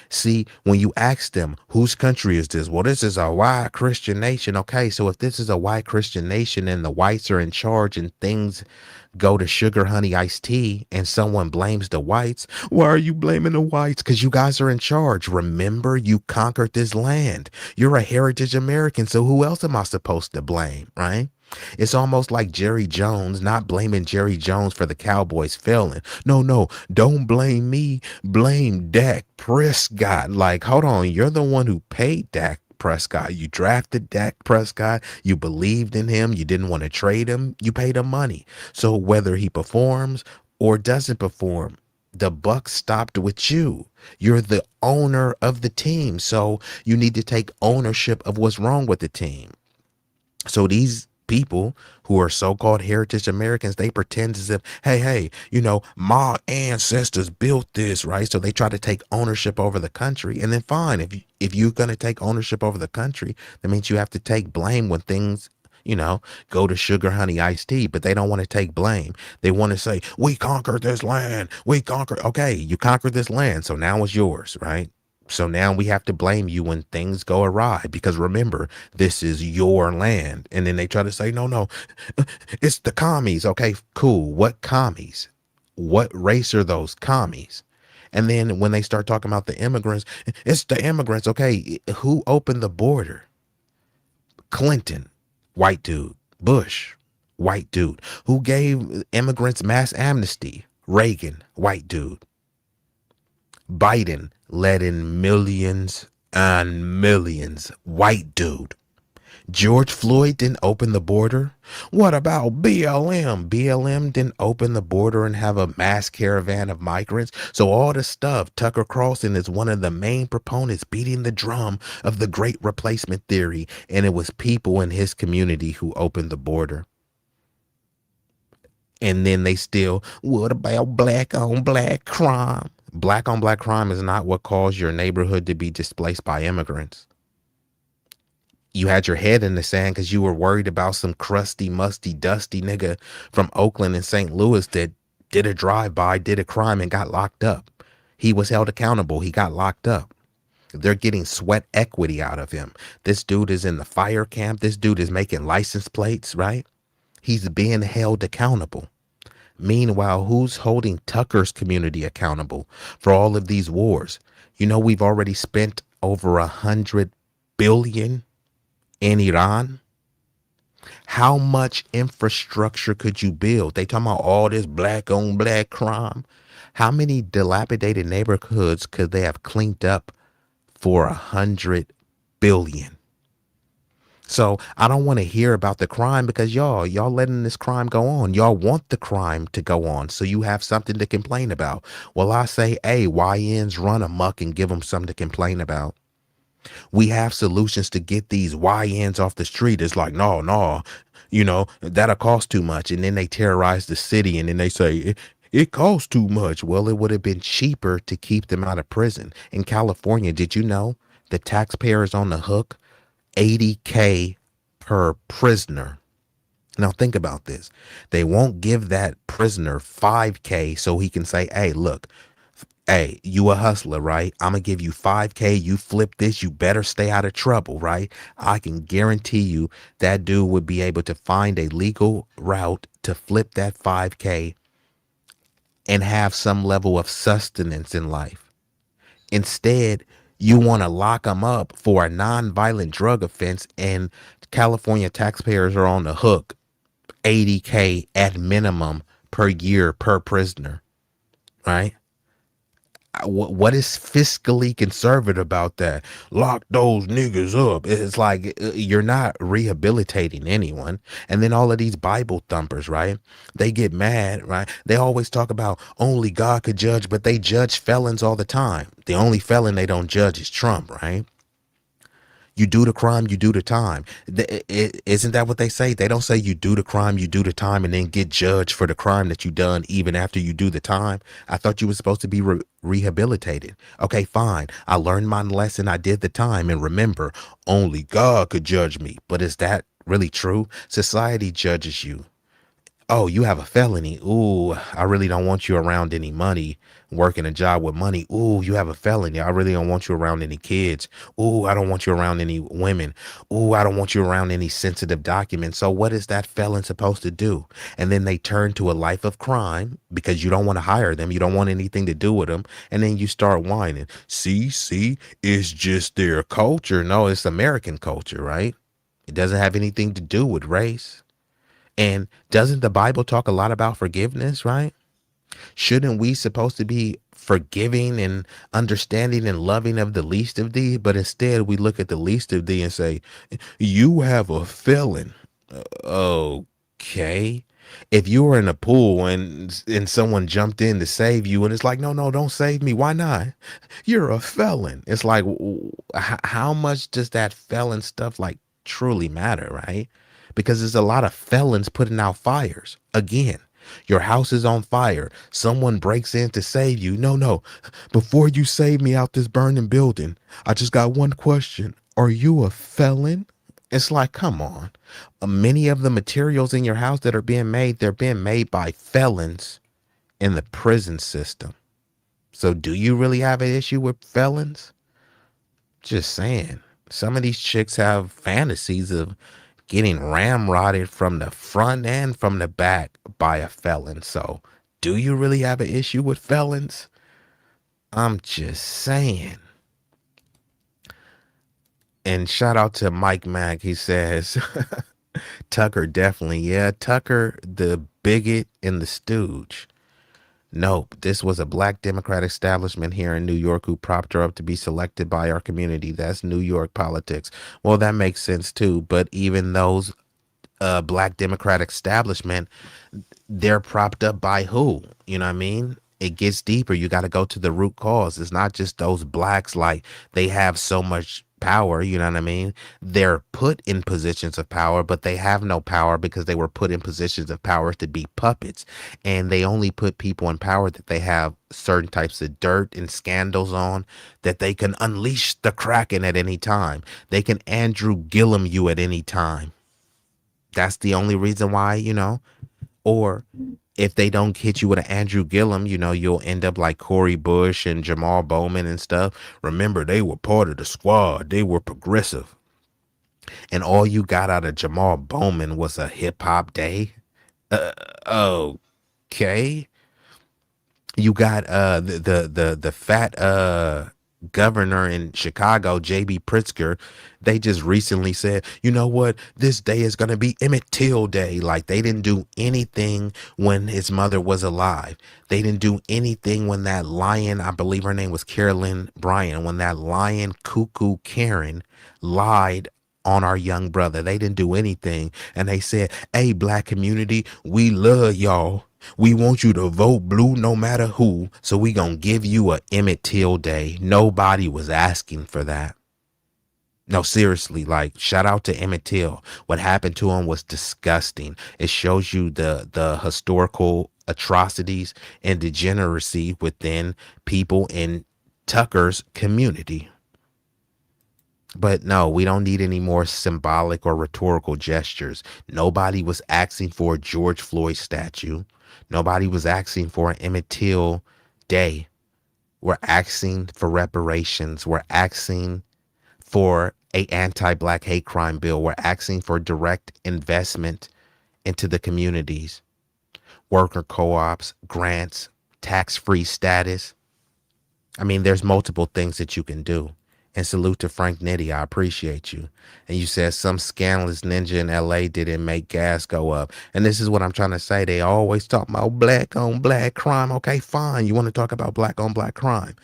See, when you ask them, whose country is this? Well, this is a white Christian nation. Okay, so if this is a white Christian nation and the whites are in charge and things go to sugar honey iced tea and someone blames the whites, why are you blaming the whites? Because you guys are in charge. Remember, you conquered this land. You're a heritage American, so who else am I supposed to blame, right? It's almost like Jerry Jones, not blaming Jerry Jones for the Cowboys failing. No, don't blame me. Blame Dak Prescott. Like, hold on, you're the one who paid Dak Prescott. You drafted Dak Prescott. You believed in him. You didn't want to trade him. You paid him money. So whether he performs or doesn't perform, The buck stopped with you. You're the owner of the team. So you need to take ownership of what's wrong with the team. So these people who are so-called heritage Americans, they pretend as if, hey, my ancestors built this, right? So they try to take ownership over the country. And then fine, if you're going to take ownership over the country, that means you have to take blame when things, go to sugar, honey, iced tea, but they don't want to take blame. They want to say, we conquered this land. Okay, you conquered this land. So now it's yours, right? So now we have to blame you when things go awry, because remember, this is your land. And then they try to say, no, it's the commies. Okay, cool. What commies? What race are those commies? And then when they start talking about the immigrants, it's the immigrants. Okay, who opened the border? Clinton, white dude. Bush, white dude. Who gave immigrants mass amnesty? Reagan, white dude. Biden let in millions and millions, white dude. George Floyd didn't open the border. What about BLM? BLM didn't open the border and have a mass caravan of migrants. So all the stuff, Tucker Carlson is one of the main proponents beating the drum of the great replacement theory. And it was people in his community who opened the border. And then they still, what about black on black crime? Black on black crime is not what caused your neighborhood to be displaced by immigrants. You had your head in the sand because you were worried about some crusty, musty, dusty nigga from Oakland and St. Louis that did a drive-by, did a crime, and got locked up. He was held accountable. He got locked up. They're getting sweat equity out of him. This dude is in the fire camp. This dude is making license plates, right? He's being held accountable. Meanwhile, who's holding Tucker's community accountable for all of these wars? We've already spent over $100 billion in Iran. How much infrastructure could you build? They talking about all this black on black crime. How many dilapidated neighborhoods could they have cleaned up for $100 billion? So I don't want to hear about the crime because y'all letting this crime go on. Y'all want the crime to go on. So you have something to complain about. Well, I say, hey, YNs run amok and give them something to complain about. We have solutions to get these YNs off the street. It's like, no, that'll cost too much. And then they terrorize the city and then they say, it costs too much. Well, it would have been cheaper to keep them out of prison. In California, did you know the taxpayer is on the hook? $80K per prisoner. Now think about this. They won't give that prisoner $5K so he can say, hey, look, hey, you a hustler, right? I'm going to give you $5K. You flip this, you better stay out of trouble, right? I can guarantee you that dude would be able to find a legal route to flip that $5K and have some level of sustenance in life. Instead, you want to lock them up for a non-violent drug offense, and California taxpayers are on the hook. $80K at minimum per year per prisoner, right? What is fiscally conservative about that? Lock those niggas up. It's like you're not rehabilitating anyone. And then all of these Bible thumpers, right? They get mad, right? They always talk about only God could judge, but they judge felons all the time. The only felon they don't judge is Trump, right? You do the crime, you do the time. Isn't that what they say? They don't say you do the crime, you do the time, and then get judged for the crime that you done even after you do the time. I thought you were supposed to be rehabilitated. Okay, fine. I learned my lesson. I did the time. And remember, only God could judge me. But is that really true? Society judges you. Oh, you have a felony. Ooh, I really don't want you around any money, working a job with money. Ooh, you have a felony. I really don't want you around any kids. Ooh, I don't want you around any women. Ooh, I don't want you around any sensitive documents. So what is that felon supposed to do? And then they turn to a life of crime because you don't want to hire them. You don't want anything to do with them. And then you start whining. See, it's just their culture. No, it's American culture, right? It doesn't have anything to do with race. And doesn't the Bible talk a lot about forgiveness, right? Shouldn't we supposed to be forgiving and understanding and loving of the least of thee? But instead we look at the least of thee and say, you have a felon. Okay. If you were in a pool and someone jumped in to save you and it's like, no, no, don't save me. Why not? You're a felon. It's like, how much does that felon stuff like truly matter, right? Because there's a lot of felons putting out fires. Again, your house is on fire. Someone breaks in to save you. No, no. Before you save me out this burning building, I just got one question. Are you a felon? It's like, come on. Many of the materials in your house that are being made, they're being made by felons in the prison system. So do you really have an issue with felons? Just saying. Some of these chicks have fantasies of getting ramrodded from the front and from the back by a felon. So do you really have an issue with felons? I'm just saying. And shout out to Mike Mack. He says, Tucker definitely. Yeah, Tucker, the bigot and the stooge. Nope, this was a black Democrat establishment here in New York who propped her up to be selected by our community. That's New York politics. Well, that makes sense too. But even those black Democratic establishment, they're propped up by who? You know what I mean? It gets deeper. You got to go to the root cause. It's not just those blacks, like they have so much power, you know what I mean? They're put in positions of power, but they have no power because they were put in positions of power to be puppets. And they only put people in power that they have certain types of dirt and scandals on, that they can unleash the Kraken at any time. They can Andrew Gillum you at any time. That's the only reason why, you know. Or if they don't hit you with an Andrew Gillum, you know, you'll end up like Corey Bush and Jamal Bowman and stuff. Remember, they were part of the squad. They were progressive. And all you got out of Jamal Bowman was a hip hop day. Okay. You got the fat governor in Chicago, J.B. Pritzker. They just recently said, you know what, this day is going to be Emmett Till Day. Like, they didn't do anything when his mother was alive. They didn't do anything when that lion, I believe her name was Carolyn Bryan, when that lion cuckoo Karen lied on our young brother. They didn't do anything. And they said, hey, black community, we love y'all. We want you to vote blue no matter who. So we gonna give you a Emmett Till Day. Nobody was asking for that. No, seriously, like, shout out to Emmett Till. What happened to him was disgusting. It shows you the historical atrocities and degeneracy within people in Tucker's community. But no, we don't need any more symbolic or rhetorical gestures. Nobody was asking for a George Floyd statue. Nobody was asking for an Emmett Till Day. We're asking for reparations. We're asking for a anti-black hate crime bill. We're asking for direct investment into the communities. Worker co-ops, grants, tax-free status. I mean, there's multiple things that you can do. And salute to Frank Nitty. I appreciate you. And you said some scandalous ninja in LA didn't make gas go up. And this is what I'm trying to say. They always talk about black on black crime. Okay, fine. You want to talk about black on black crime.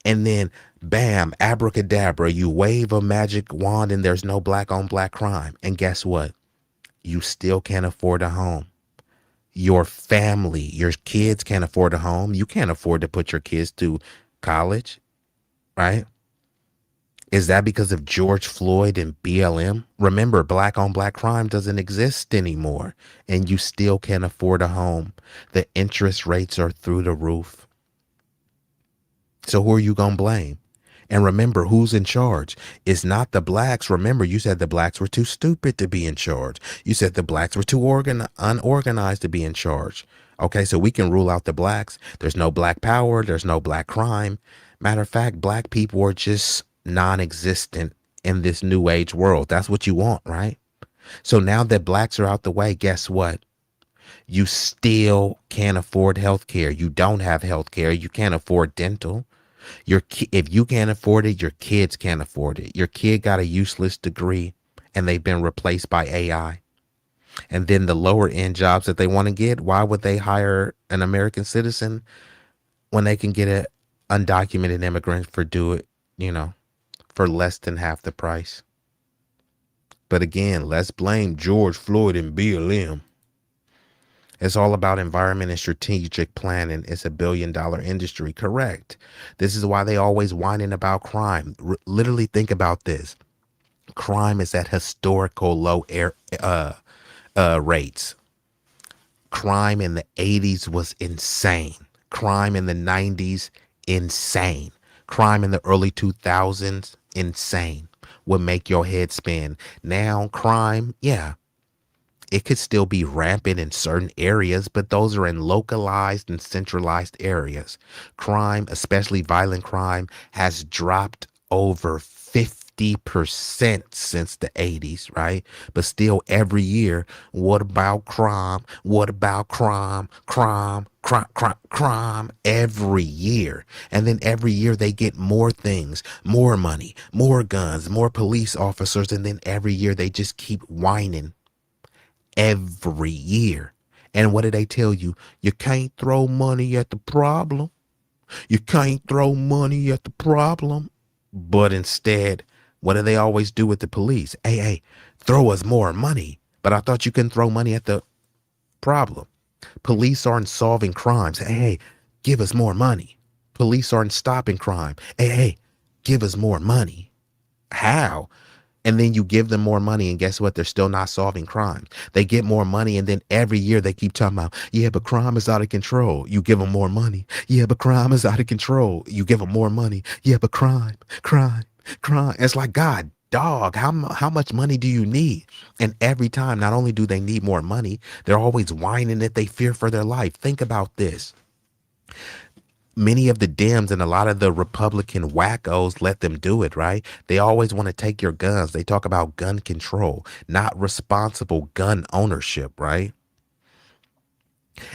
And then, bam, abracadabra, you wave a magic wand and there's no black on black crime. And guess what? You still can't afford a home. Your family, your kids can't afford a home. You can't afford to put your kids to college, right? Is that because of George Floyd and BLM? Remember, black on black crime doesn't exist anymore, and you still can't afford a home. The interest rates are through the roof. So who are you going to blame? And remember, who's in charge? It's not the blacks. Remember, you said the blacks were too stupid to be in charge. You said the blacks were too unorganized to be in charge. Okay, so we can rule out the blacks. There's no black power. There's no black crime. Matter of fact, black people are just non-existent in this new age world. That's what you want, right? So now that blacks are out the way, guess what? You still can't afford health care. You don't have health care. You can't afford dental. If you can't afford it, your kids can't afford it. Your kid got a useless degree and they've been replaced by AI. And then the lower end jobs that they want to get, why would they hire an American citizen when they can get an undocumented immigrant for less than half the price? But again, let's blame George Floyd and BLM. It's all about environment and strategic planning. It's a billion-dollar industry. Correct. This is why they always whining about crime. Literally think about this. Crime is at historical low rates. Crime in the 80s was insane. Crime in the 90s, insane. Crime in the early 2000s, insane. Would make your head spin. Now, crime, yeah, it could still be rampant in certain areas, but those are in localized and centralized areas. Crime, especially violent crime, has dropped over 50% since the 80s, right? But still every year, what about crime? What about crime? Crime every year. And then every year they get more things, more money, more guns, more police officers. And then every year they just keep whining every year. And what do they tell you? You can't throw money at the problem. You can't throw money at the problem. But instead, what do they always do with the police? Hey, throw us more money. But I thought you couldn't throw money at the problem. Police aren't solving crimes. Hey, give us more money. Police aren't stopping crime. Hey, give us more money. How? And then you give them more money, and guess what? They're still not solving crime. They get more money, and then every year they keep talking about, yeah, but crime is out of control. You give them more money. Yeah, but crime is out of control. You give them more money. Yeah, but crime. It's like, God, dog, how much money do you need? And every time, not only do they need more money, they're always whining that they fear for their life. Think about this. Many of the Dems and a lot of the Republican wackos let them do it, right? They always want to take your guns. They talk about gun control, not responsible gun ownership, right?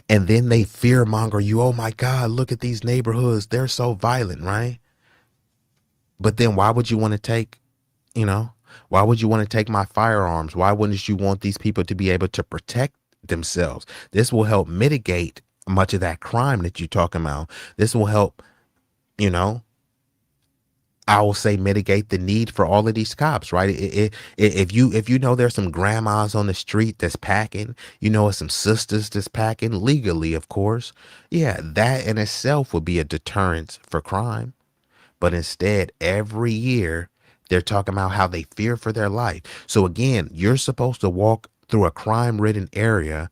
And then they fear monger you. Oh my God, look at these neighborhoods. They're so violent, right? But then why would you want to take, why would you want to take my firearms? Why wouldn't you want these people to be able to protect themselves? This will help mitigate much of that crime that you're talking about. This will help, I will say mitigate the need for all of these cops, right? If you know there's some grandmas on the street that's packing, some sisters that's packing legally, of course. Yeah, that in itself would be a deterrent for crime. But instead, every year they're talking about how they fear for their life. So again, you're supposed to walk through a crime-ridden area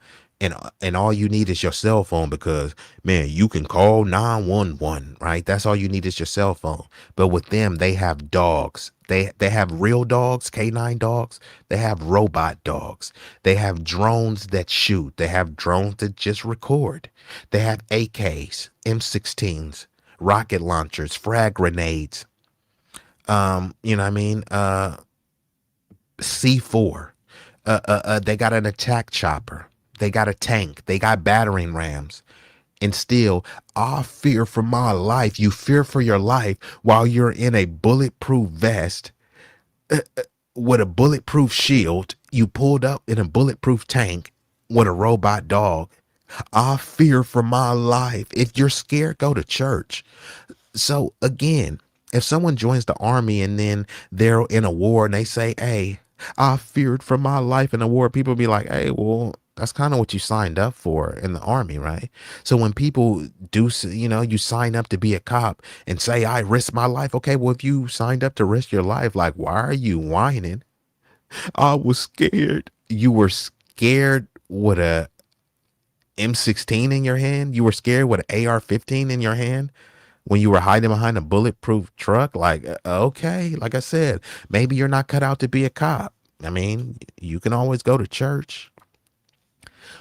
and all you need is your cell phone because, man, you can call 911, right? That's all you need is your cell phone. But with them, they have dogs. They have real dogs, canine dogs. They have robot dogs. They have drones that shoot. They have drones that just record. They have AKs, M16s, rocket launchers, frag grenades. C4. They got an attack chopper. They got a tank. They got battering rams. And still, I fear for my life. You fear for your life while you're in a bulletproof vest with a bulletproof shield. You pulled up in a bulletproof tank with a robot dog. I fear for my life. If you're scared, go to church. So again, if someone joins the army and then they're in a war and they say, hey, I feared for my life in a war, people be like, hey, well, that's kind of what you signed up for in the army, right? So when people do, you sign up to be a cop and say, I risk my life. Okay, well, if you signed up to risk your life, like, why are you whining? I was scared. You were scared with a M16 in your hand? You were scared with an AR-15 in your hand? When you were hiding behind a bulletproof truck? Like, okay, like I said, maybe you're not cut out to be a cop. I mean, you can always go to church.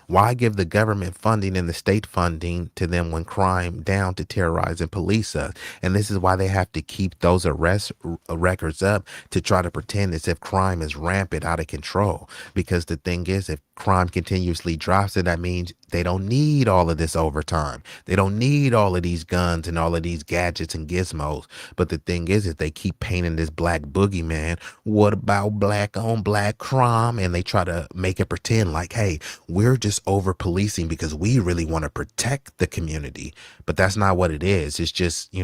Why give the government funding and the state funding to them when crime down to terrorize and police us? And this is why they have to keep those arrest records up to try to pretend as if crime is rampant out of control. Because the thing is, if crime continuously drops, then that means they don't need all of this overtime. They don't need all of these guns and all of these gadgets and gizmos. But the thing is, if they keep painting this black boogeyman, what about black on black crime? And they try to make it pretend like, hey, we're just over policing because we really want to protect the community. But that's not what it is. It's just,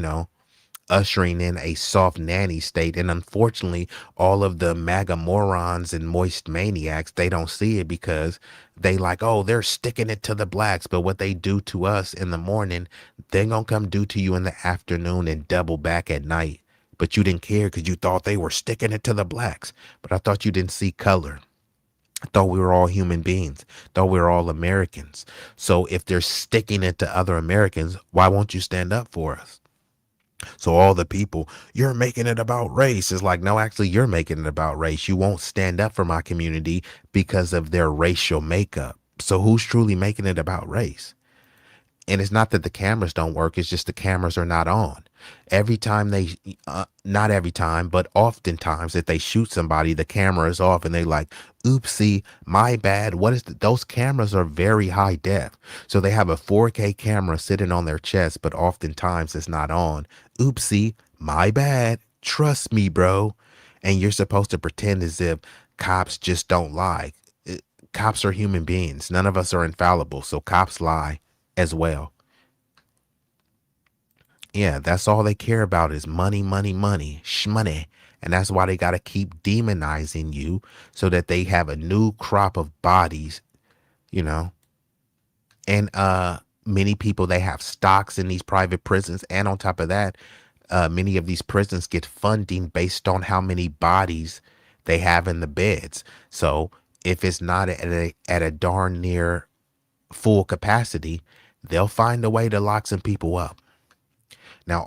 ushering in a soft nanny state. And unfortunately, all of the MAGA morons and moist maniacs, they don't see it because they like, oh, they're sticking it to the blacks, but what they do to us in the morning, they're gonna come do to you in the afternoon and double back at night. But you didn't care because you thought they were sticking it to the blacks. But I thought you didn't see color. I thought we were all human beings. Thought we were all Americans. So if they're sticking it to other Americans, why won't you stand up for us? So all the people, you're making it about race. Is like, no, actually, you're making it about race. You won't stand up for my community because of their racial makeup. So who's truly making it about race? And it's not that the cameras don't work. It's just the cameras are not on. Every time they, not every time, but oftentimes if they shoot somebody, the camera is off and they like, oopsie, my bad. What is those cameras are very high def. So they have a 4K camera sitting on their chest, but oftentimes it's not on. Oopsie, my bad. Trust me, bro. And you're supposed to pretend as if cops just don't lie. Cops are human beings. None of us are infallible. So cops lie as well. Yeah, that's all they care about is money, money, money, shmoney. And that's why they got to keep demonizing you so that they have a new crop of bodies, you know. And many people, they have stocks in these private prisons. And on top of that, many of these prisons get funding based on how many bodies they have in the beds. So if it's not at a darn near full capacity, they'll find a way to lock some people up. Now,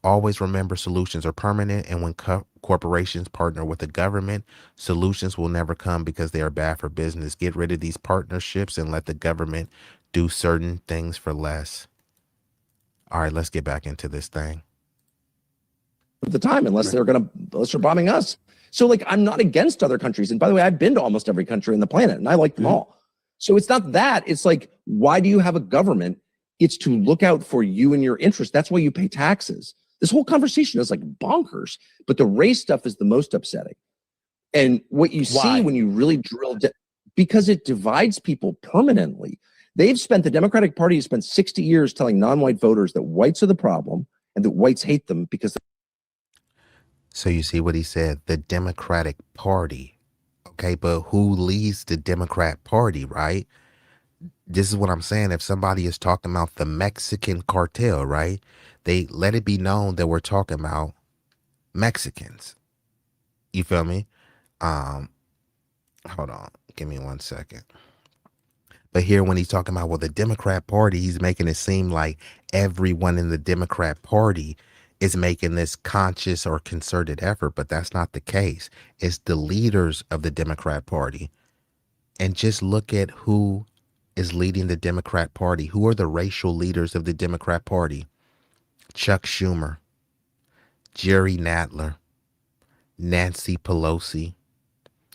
always remember, solutions are permanent, and when corporations partner with the government, solutions will never come because they are bad for business. Get rid of these partnerships and let the government do certain things for less. All right, let's get back into this thing. At the time, unless they're bombing us. So, like, I'm not against other countries. And by the way, I've been to almost every country on the planet, and I like them all. So it's not that. It's like, why do you have a government? It's to look out for you and your interest. That's why you pay taxes. This whole conversation is like bonkers, but the race stuff is the most upsetting. And what you see when you really drill down, because it divides people permanently. The Democratic Party has spent 60 years telling non-white voters that whites are the problem and that whites hate them because. So you see what he said, the Democratic Party. Okay, but who leads the Democrat Party, right? This is what I'm saying. If somebody is talking about the Mexican cartel, right? They let it be known that we're talking about Mexicans. You feel me? Hold on. Give me 1 second. But here when he's talking about, well, the Democrat Party, he's making it seem like everyone in the Democrat Party is making this conscious or concerted effort, but that's not the case. It's the leaders of the Democrat Party. And just look at who is leading the Democrat Party. Who are the racial leaders of the Democrat Party? Chuck Schumer, Jerry Nadler, Nancy Pelosi.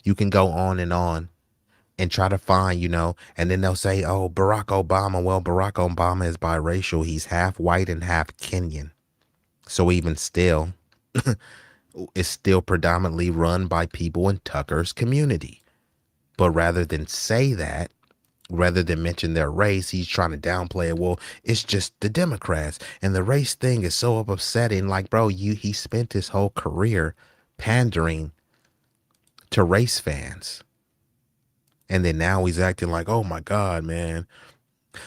You can go on and try to find, and then they'll say, oh, Barack Obama. Well, Barack Obama is biracial. He's half white and half Kenyan. So even still, it's still predominantly run by people in Tucker's community. But rather than say that, rather than mention their race, he's trying to downplay it. Well, it's just the Democrats, and the race thing is so upsetting. Like, bro, he spent his whole career pandering to race fans. And then now he's acting like, oh my God, man,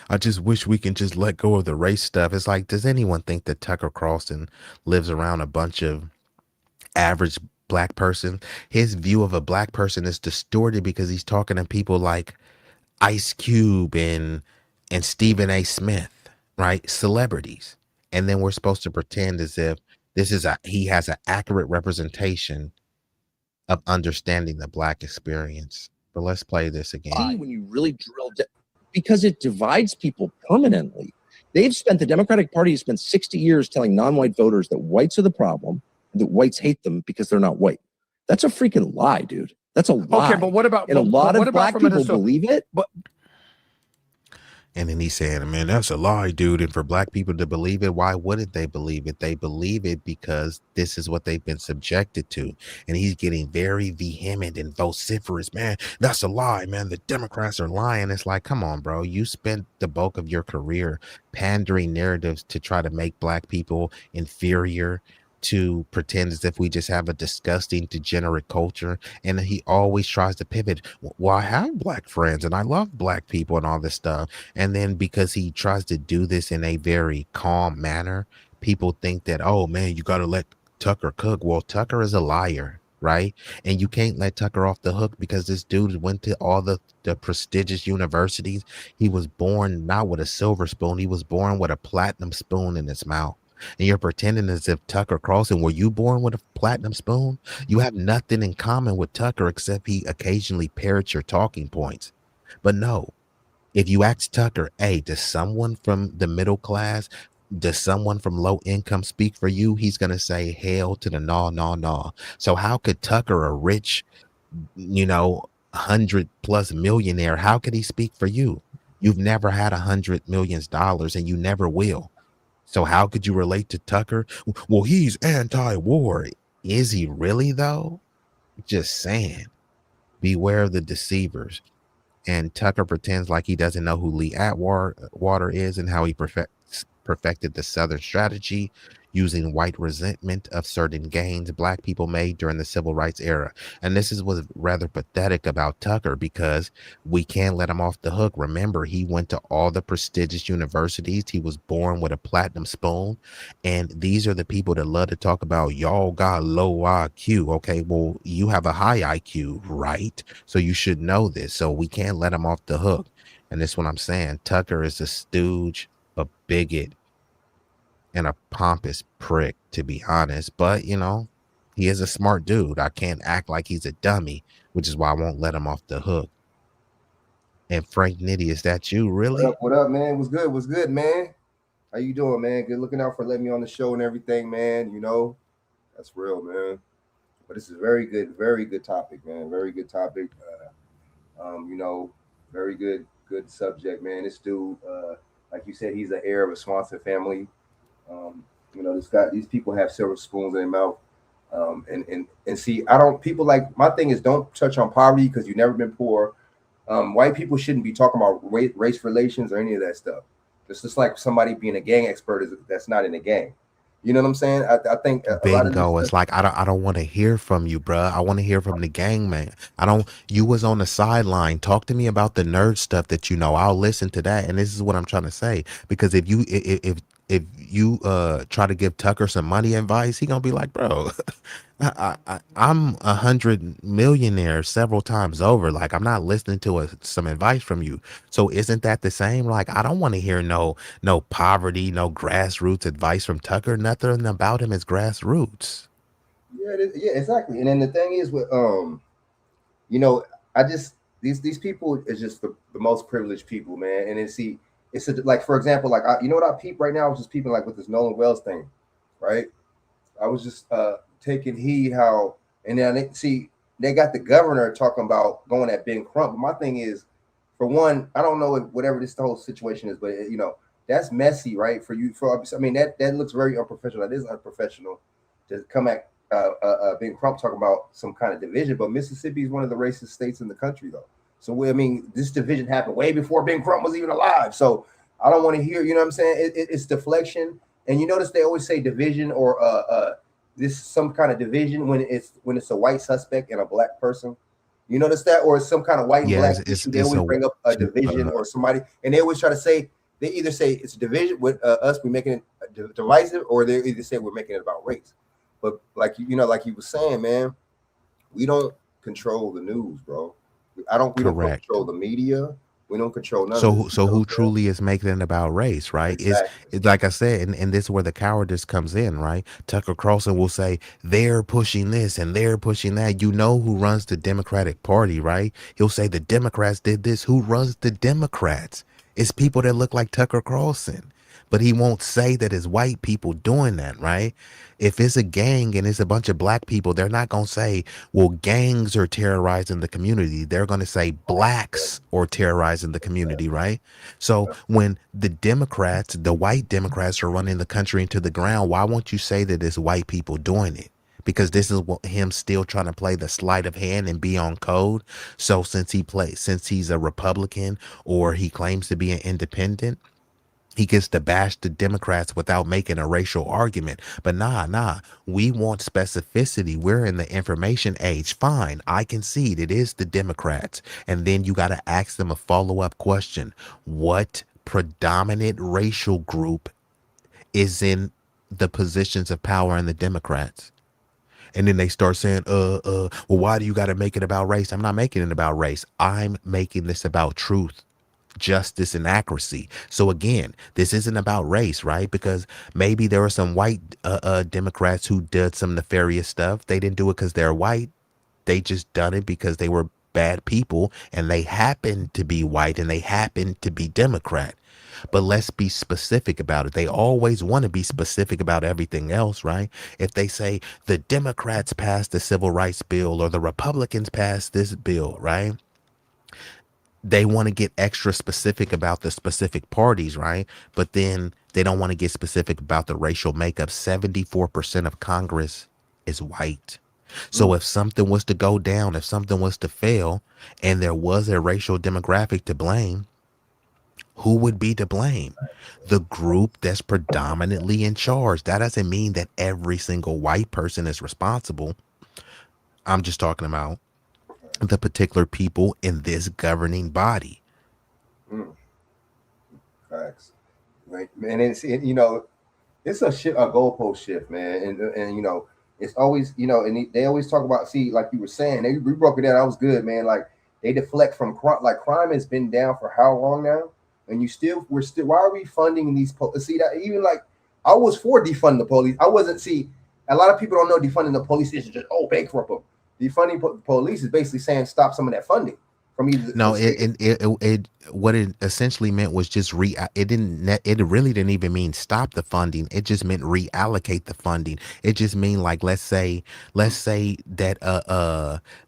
I just wish we can just let go of the race stuff. It's like, does anyone think that Tucker Carlson lives around a bunch of average black person? His view of a black person is distorted because he's talking to people like Ice Cube and Stephen A. Smith, right? Celebrities. And then we're supposed to pretend as if he has an accurate representation of understanding the black experience. But let's play this again. When you really drill down, because it divides people permanently. The Democratic Party has spent 60 years telling non-white voters that whites are the problem and that whites hate them because they're not white. That's a freaking lie, dude. That's a lie. Okay, but what about, and a lot of black people believe it? And then he's saying, man, that's a lie, dude. And for black people to believe it, why wouldn't they believe it? They believe it because this is what they've been subjected to. And he's getting very vehement and vociferous. Man, that's a lie, man. The Democrats are lying. It's like, come on, bro. You spent the bulk of your career pandering narratives to try to make black people inferior, to pretend as if we just have a disgusting, degenerate culture. And he always tries to pivot. Well, I have black friends and I love black people and all this stuff. And then because he tries to do this in a very calm manner, people think that, oh man, you got to let Tucker cook. Well, Tucker is a liar, right? And you can't let Tucker off the hook because this dude went to all the prestigious universities. He was born not with a silver spoon. He was born with a platinum spoon in his mouth. And you're pretending as if Tucker Carlson, were you born with a platinum spoon? You have nothing in common with Tucker except he occasionally parrots your talking points. But no, if you ask Tucker, hey, does someone from the middle class, does someone from low income speak for you? He's going to say, hell to the no, no, no. So how could Tucker, a rich, 100+ millionaire, how could he speak for you? You've never had $100 million and you never will. So how could you relate to Tucker? Well, he's anti-war. Is he really though? Just saying. Beware of the deceivers. And Tucker pretends like he doesn't know who Lee Atwater is and how he perfected the Southern strategy using white resentment of certain gains black people made during the civil rights era. And this is what's rather pathetic about Tucker, because we can't let him off the hook. Remember, he went to all the prestigious universities. He was born with a platinum spoon. And these are the people that love to talk about y'all got low IQ. Okay, well, you have a high IQ, right? So you should know this. So we can't let him off the hook. And this is what I'm saying. Tucker is a stooge, a bigot, and a pompous prick, to be honest. But he is a smart dude. I can't act like he's a dummy, which is why I won't let him off the hook. And Frank Nitty, is that you, really? What up, man? What's good, man? How you doing, man? Good looking out for letting me on the show and everything, man. That's real, man. But this is very good topic, man. Very good topic. Very good subject, man. This dude, like you said, he's the heir of a Swanson family. These people have silver spoons in their mouth. And see, my thing is, don't touch on poverty because you've never been poor. White people shouldn't be talking about race relations or any of that stuff. It's just like somebody being a gang expert that's not in a gang. You know what I'm saying? I think bingo. It's like I don't want to hear from you, bro. I want to hear from the gang, man. You was on the sideline. Talk to me about the nerd stuff that you know. I'll listen to that. And this is what I'm trying to say. Because if you try to give Tucker some money advice, he gonna be like, bro, I'm 100 millionaire several times over. Like, I'm not listening to some advice from you. So isn't that the same? Like, I don't want to hear no poverty, no grassroots advice from Tucker. Nothing about him is grassroots. Yeah, exactly. And then the thing is with these people is just the most privileged people, man. And then see, like, for example, like what I peep right now? I was just peeping like with this Nolan Wells thing, right? I was just taking heed how, and then they got the governor talking about going at Ben Crump. But my thing is, for one, I don't know if whatever the whole situation is, but that's messy, right? That looks very unprofessional. That is unprofessional to come at Ben Crump talking about some kind of division. But Mississippi is one of the racist states in the country, though. So this division happened way before Ben Crump was even alive. So I don't want to hear, you know what I'm saying? It's deflection. And you notice they always say division or this some kind of division when it's a white suspect and a black person. You notice that? Or it's some kind of white and black issue. They always bring up a division or somebody, and they always try to say, they either say it's a division with us, we're making it divisive, or they either say we're making it about race. But like you was saying, man, we don't control the news, bro. We don't control the media. We don't control nothing. So who truly is making it about race, right? Exactly. It's like I said, and this is where the cowardice comes in, right? Tucker Carlson will say they're pushing this and they're pushing that. You know who runs the Democratic Party, right? He'll say the Democrats did this. Who runs the Democrats? It's people that look like Tucker Carlson. But he won't say that it's white people doing that, right? If it's a gang and it's a bunch of black people, they're not going to say, well, gangs are terrorizing the community. They're going to say blacks are terrorizing the community, right? So when the Democrats, the white Democrats are running the country into the ground, why won't you say that it's white people doing it? Because this is him still trying to play the sleight of hand and be on code. So since he's a Republican or he claims to be an independent, He gets to bash the Democrats without making a racial argument. But nah, we want specificity. We're in the information age. Fine, I concede it is the Democrats. And then you got to ask them a follow-up question. What predominant racial group is in the positions of power in the Democrats? And then they start saying, well, why do you got to make it about race? I'm not making it about race. I'm making this about truth, justice, and accuracy. So again, this isn't about race, right? Because maybe there were some white Democrats who did some nefarious stuff. They didn't do it because they're white. They just done it because they were bad people and they happened to be white and they happened to be Democrat. But let's be specific about it. They always want to be specific about everything else, right? If they say the Democrats passed the civil rights bill or the Republicans passed this bill, right? They want to get extra specific about the specific parties, right? But then they don't want to get specific about the racial makeup. 74% of Congress is white. So if something was to go down, if something was to fail, and there was a racial demographic to blame, who would be to blame? The group that's predominantly in charge. That doesn't mean that every single white person is responsible. I'm just talking about the particular people in this governing body. Facts. Like, and it's it's a goalpost shift, man, and it's always and they always talk about, see, like you were saying, we broke it down. That was good, man. Like they deflect from crime. Like crime has been down for how long now? And we're still. Why are we funding these? See that even like I was for defunding the police. I wasn't. See, a lot of people don't know defunding the police is just bankrupt them. Defunding the police is basically saying stop some of that funding. No, it what it essentially meant was just it really didn't even mean stop the funding. It just meant reallocate the funding. It just mean like let's say that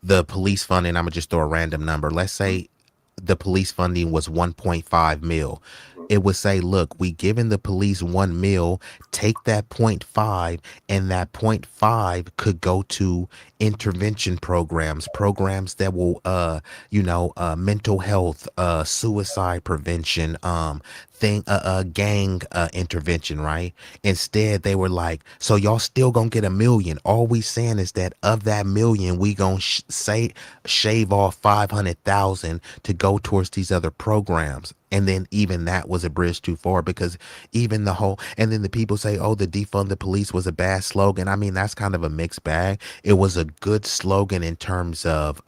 the police funding, I'm gonna just throw a random number. Let's say the police funding was 1.5 mil. It would say, look, we giving the police 1 mil, take that 0.5, and that 0.5 could go to intervention programs that will mental health, suicide prevention, gang intervention, right? Instead they were like, so y'all still gonna get 1 million. All we saying is that of that 1 million we gonna shave off 500,000 to go towards these other programs. And then even that was a bridge too far, because even and then the people say, oh, the defund the police was a bad slogan. I mean, that's kind of a mixed bag. It was a good slogan in terms of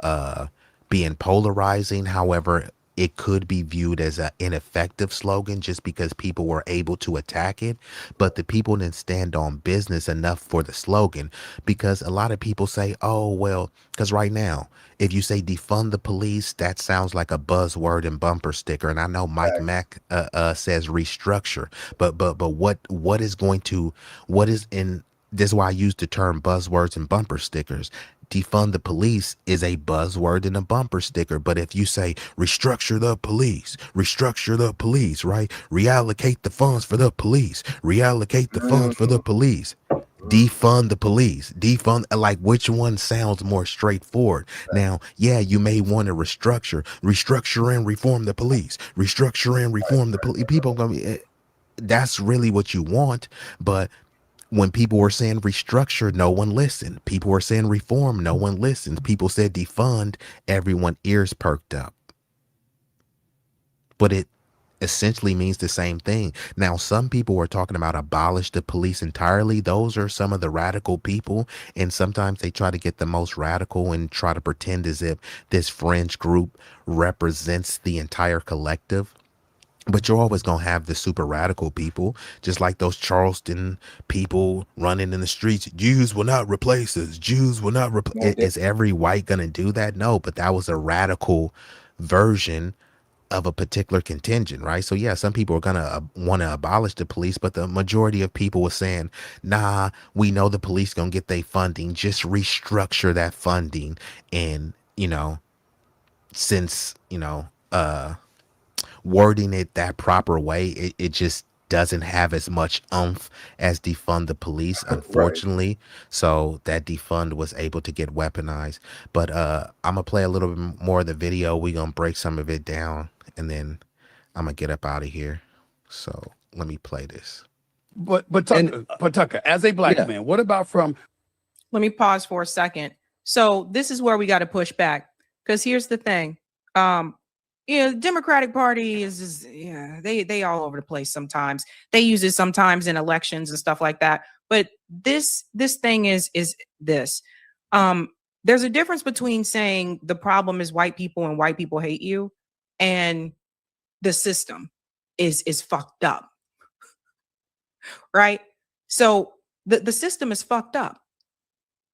being polarizing. However, it could be viewed as an ineffective slogan just because people were able to attack it. But the people didn't stand on business enough for the slogan, because a lot of people say, oh, well, because right now, if you say defund the police, that sounds like a buzzword and bumper sticker. And I know Mike Mack says restructure, but what is in this is why I use the term buzzwords and bumper stickers. Defund the police is a buzzword and a bumper sticker. But if you say restructure the police, right? Reallocate the funds for the police, reallocate the funds for the police, defund the police, defund, like which one sounds more straightforward? Now, yeah, you may want to restructure and reform the police, restructure and reform the police. People are gonna be, that's really what you want. But when people were saying restructure, no one listened. People were saying reform, no one listened. People said defund, everyone ears perked up. But it essentially means the same thing. Now, some people were talking about abolish the police entirely. Those are some of the radical people. And sometimes they try to get the most radical and try to pretend as if this fringe group represents the entire collective. But you're always going to have the super radical people, just like those Charleston people running in the streets. Jews will not replace us. Jews will not replace. Is every white going to do that? No, but that was a radical version of a particular contingent, right? So yeah, some people are going to want to abolish the police, but the majority of people were saying, nah, we know the police going to get their funding. Just restructure that funding. And, since, wording it that proper way, it just doesn't have as much oomph as defund the police, unfortunately. Right. So that defund was able to get weaponized. But I'm gonna play a little bit more of the video. We're gonna break some of it down, and then I'm gonna get up out of here. So Let me play this. But Tucker, as a black man, what about from? Let me pause for a second. So this is where we got to push back, because here's the thing. Democratic Party is they all over the place sometimes. They use it sometimes in elections and stuff like that. But this thing is this. There's a difference between saying the problem is white people and white people hate you, and the system is fucked up. Right? So the system is fucked up.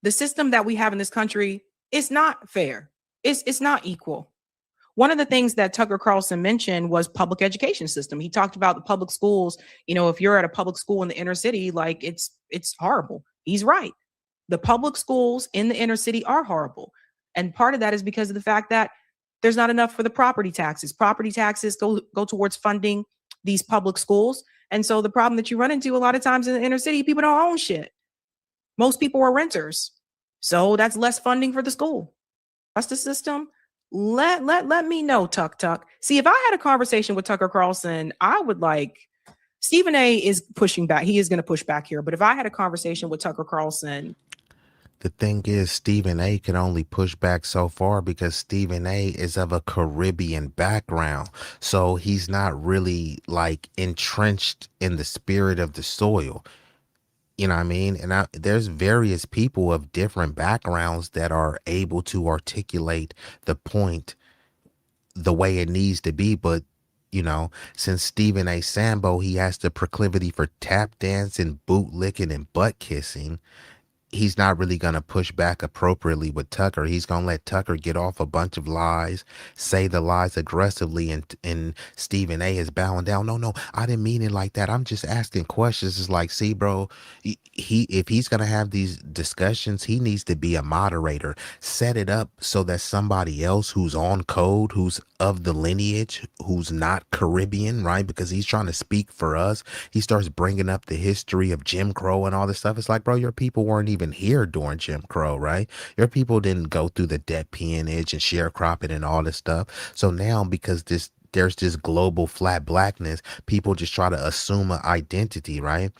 The system that we have in this country is not fair. It's not equal. One of the things that Tucker Carlson mentioned was public education system. He talked about the public schools. If you're at a public school in the inner city, like it's horrible. He's right. The public schools in the inner city are horrible. And part of that is because of the fact that there's not enough for the property taxes. Property taxes go towards funding these public schools. And so the problem that you run into a lot of times in the inner city, people don't own shit. Most people are renters. So that's less funding for the school. That's the system. Let me know, Tuck. See, if I had a conversation with Tucker Carlson, I would Stephen A is pushing back. He is going to push back here. But if I had a conversation with Tucker Carlson. The thing is, Stephen A can only push back so far because Stephen A is of a Caribbean background. So he's not really entrenched in the spirit of the soil. You know what I mean? And there's various people of different backgrounds that are able to articulate the point the way it needs to be. But, since Stephen A. Sambo, he has the proclivity for tap dancing, boot licking, and butt kissing. He's not really going to push back appropriately with Tucker. He's going to let Tucker get off a bunch of lies, say the lies aggressively, and Stephen A is bowing down. No, I didn't mean it like that. I'm just asking questions. It's like, see, bro, if he's going to have these discussions, he needs to be a moderator. Set it up so that somebody else who's on code, who's of the lineage, who's not Caribbean, right? Because he's trying to speak for us. He starts bringing up the history of Jim Crow and all this stuff. It's like, bro, your people weren't even here during Jim Crow, right? Your people didn't go through the debt peonage and sharecropping and all this stuff. So now, because there's this global flat blackness, people just try to assume an identity, right?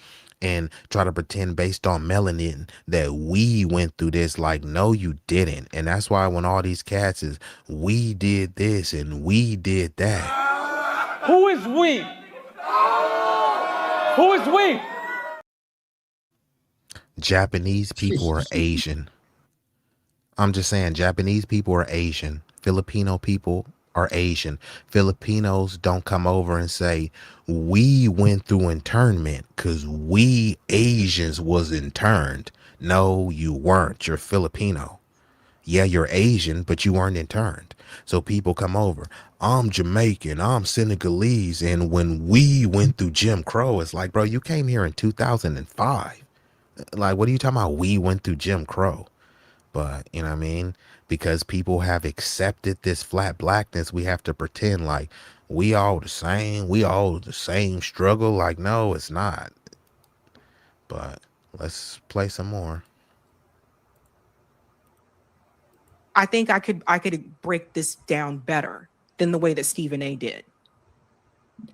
And try to pretend based on melanin that we went through this. Like, no, you didn't. And that's why when all these cats is, we did this and we did that. Who is we? Who is we? Japanese people are Asian. I'm just saying, Japanese people are Asian. Filipino people are Asian. Filipinos don't come over and say, we went through internment because we Asians was interned. No, you weren't. You're Filipino. Yeah, you're Asian, but you weren't interned. So people come over. I'm Jamaican. I'm Senegalese. And when we went through Jim Crow, it's like, bro, you came here in 2005. Like, what are you talking about? We went through Jim Crow. But, you know what I mean? Because people have accepted this flat blackness, we have to pretend like we all the same. We all the same struggle. Like, no, it's not. But let's play some more. I think I could break this down better than the way that Stephen A did.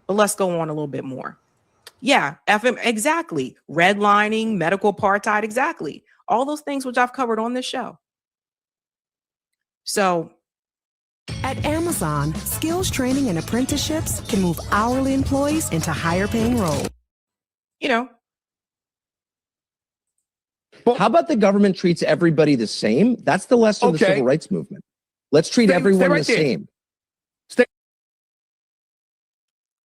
But let's go on a little bit more. Yeah, FM, exactly. Redlining, medical apartheid, exactly. All those things which I've covered on this show. So at Amazon, skills training and apprenticeships can move hourly employees into higher paying roles. How about the government treats everybody the same? That's the lesson of the civil rights movement. Let's treat everyone the same.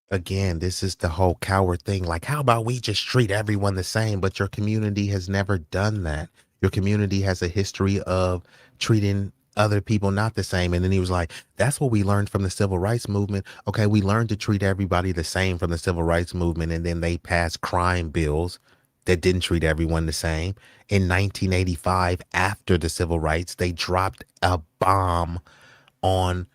Again, this is the whole coward thing. Like, how about we just treat everyone the same? But your community has never done that. Your community has a history of treating other people not the same. And then he was like, that's what we learned from the civil rights movement. Okay, we learned to treat everybody the same from the civil rights movement. And then they passed crime bills that didn't treat everyone the same. In 1985, after the civil rights, they dropped a bomb on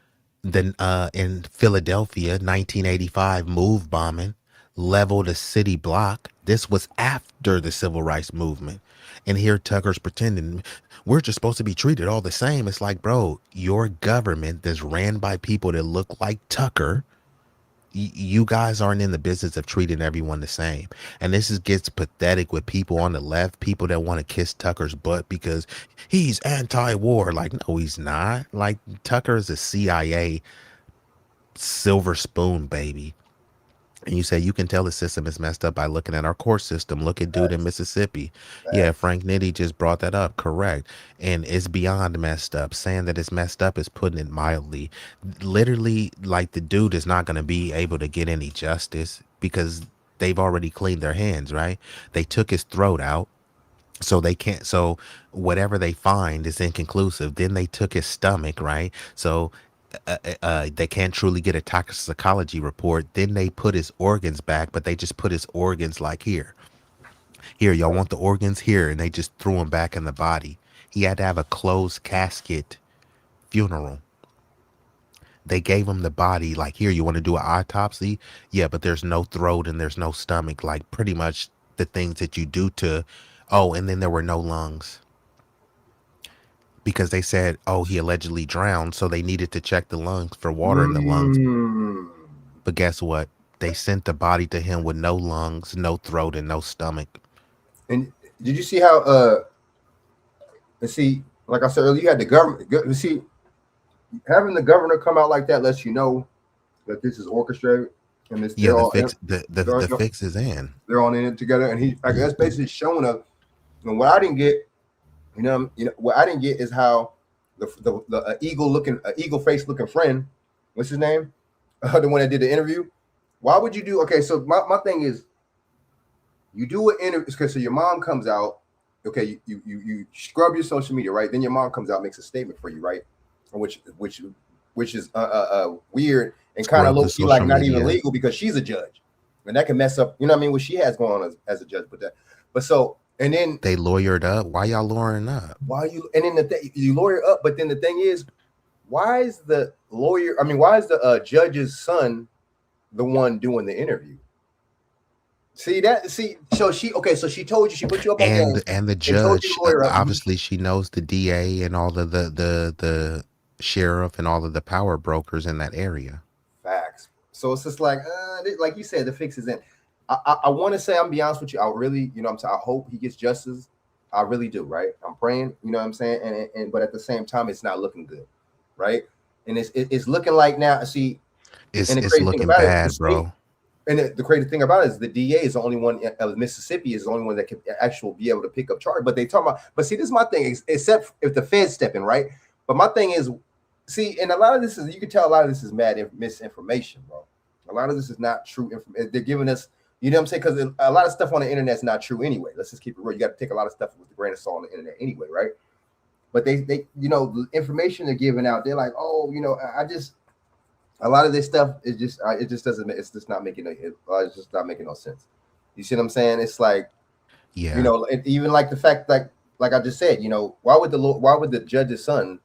in Philadelphia, 1985 move bombing, leveled a city block. This was after the civil rights movement. And here Tucker's pretending we're just supposed to be treated all the same. It's like, bro, your government that's ran by people that look like Tucker, you guys aren't in the business of treating everyone the same. And gets pathetic with people on the left, people that want to kiss Tucker's butt because he's anti-war. Like, no, he's not. Like, Tucker is a CIA silver spoon baby. And you say you can tell the system is messed up by looking at our court system. Look at dude in Mississippi. Yeah, Frank Nitty just brought that up. Correct. And it's beyond messed up. Saying that it's messed up is putting it mildly. Literally, like, the dude is not going to be able to get any justice because they've already cleaned their hands, right? They took his throat out. So they can't, so whatever they find is inconclusive. Then they took his stomach, right? So they can't truly get a toxicology report. Then they put his organs back, but they just put his organs like here. Y'all want the organs here, and they just threw him back in the body. He had to have a closed casket funeral. They gave him the body like, here, you want to do an autopsy? Yeah, but there's no throat and there's no stomach, like pretty much the things that you do to, oh, and then there were no lungs. Because they said, oh, he allegedly drowned, so they needed to check the lungs for water in the lungs. But guess what? They sent the body to him with no lungs, no throat, and no stomach. And did you see how? And see, like I said earlier, you had the government. You see, having the governor come out like that lets you know that this is orchestrated, and this the fix is in. They're all in it together, and I guess basically showing us. And what I didn't get. You know, what I didn't get is how the eagle face looking friend, what's his name, the one that did the interview. Why would you do? Okay, so my thing is, you do an interview because so your mom comes out. Okay, you scrub your social media, right? Then your mom comes out, makes a statement for you, right? Which is weird and kind of low key like not even legal because she's a judge, and that can mess up. You know what I mean? What she has going on as a judge, but so. And then they lawyered up. Why y'all lawyering up? Why you? And then you lawyer up, but then the thing is, why is the lawyer? I mean, why is the judge's son the one doing the interview? See that? See, so she so she told you, she put you up on and the judge obviously she knows the DA and all of the sheriff and all of the power brokers in that area. Facts. So it's just like you said, the fix is in. I want to say, I'm be honest with you, I really, you know what I'm saying, I hope he gets justice. I really do, right? I'm praying, you know what I'm saying? And but at the same time, it's not looking good, right? And it's looking like now, see, it's looking bad, bro. And the crazy thing about it is the DA is the only one of Mississippi is the only one that can actually be able to pick up charge. But they talk about, but see, this is my thing, except if the Feds step in, right? But my thing is, see, and a lot of this is, you can tell a lot of this is misinformation, bro. A lot of this is not true information. They're giving us, you know what I'm saying? Because a lot of stuff on the internet is not true anyway. Let's just keep it real. You got to take a lot of stuff with a grain of salt on the internet anyway, right? But they, you know, the information they're giving out, they're like, oh, you know, a lot of this stuff is just, it just doesn't, it's just not making it's just not making no sense. You see what I'm saying? It's like, yeah, you know, even like the fact that, like I just said, you know, why would the judge's son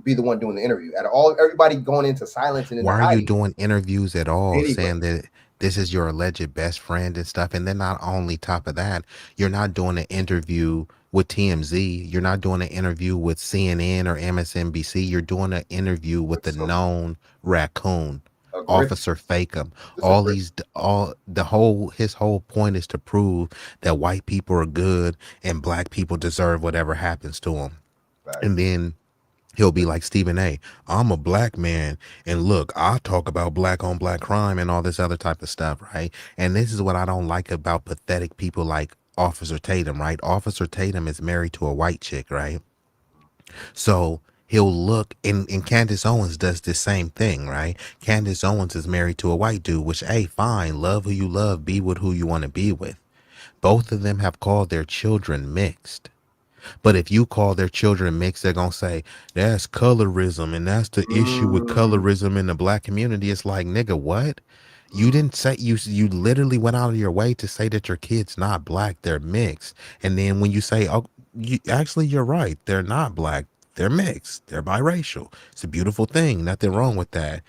be the one doing the interview at all? Everybody going into silence and why are you doing interviews at all, anyway, saying that this is your alleged best friend and stuff? And then not only top of that, you're not doing an interview with TMZ. You're not doing an interview with CNN or MSNBC. You're doing an interview with the known raccoon, Officer Fakem. His whole point is to prove that white people are good and black people deserve whatever happens to them. Right. And then he'll be like, Stephen A., I'm a black man, and look, I talk about black on black crime and all this other type of stuff, right? And this is what I don't like about pathetic people like Officer Tatum, right? Officer Tatum is married to a white chick, right? So he'll look, and Candace Owens does the same thing, right? Candace Owens is married to a white dude, which, hey, fine, love who you love, be with who you want to be with. Both of them have called their children mixed. But if you call their children mixed, they're going to say, that's colorism, and that's the issue with colorism in the black community. It's like, nigga, what? You didn't say, you literally went out of your way to say that your kid's not black, they're mixed. And then when you say, oh, you're right, they're not black, they're mixed, they're biracial. It's a beautiful thing, nothing wrong with that.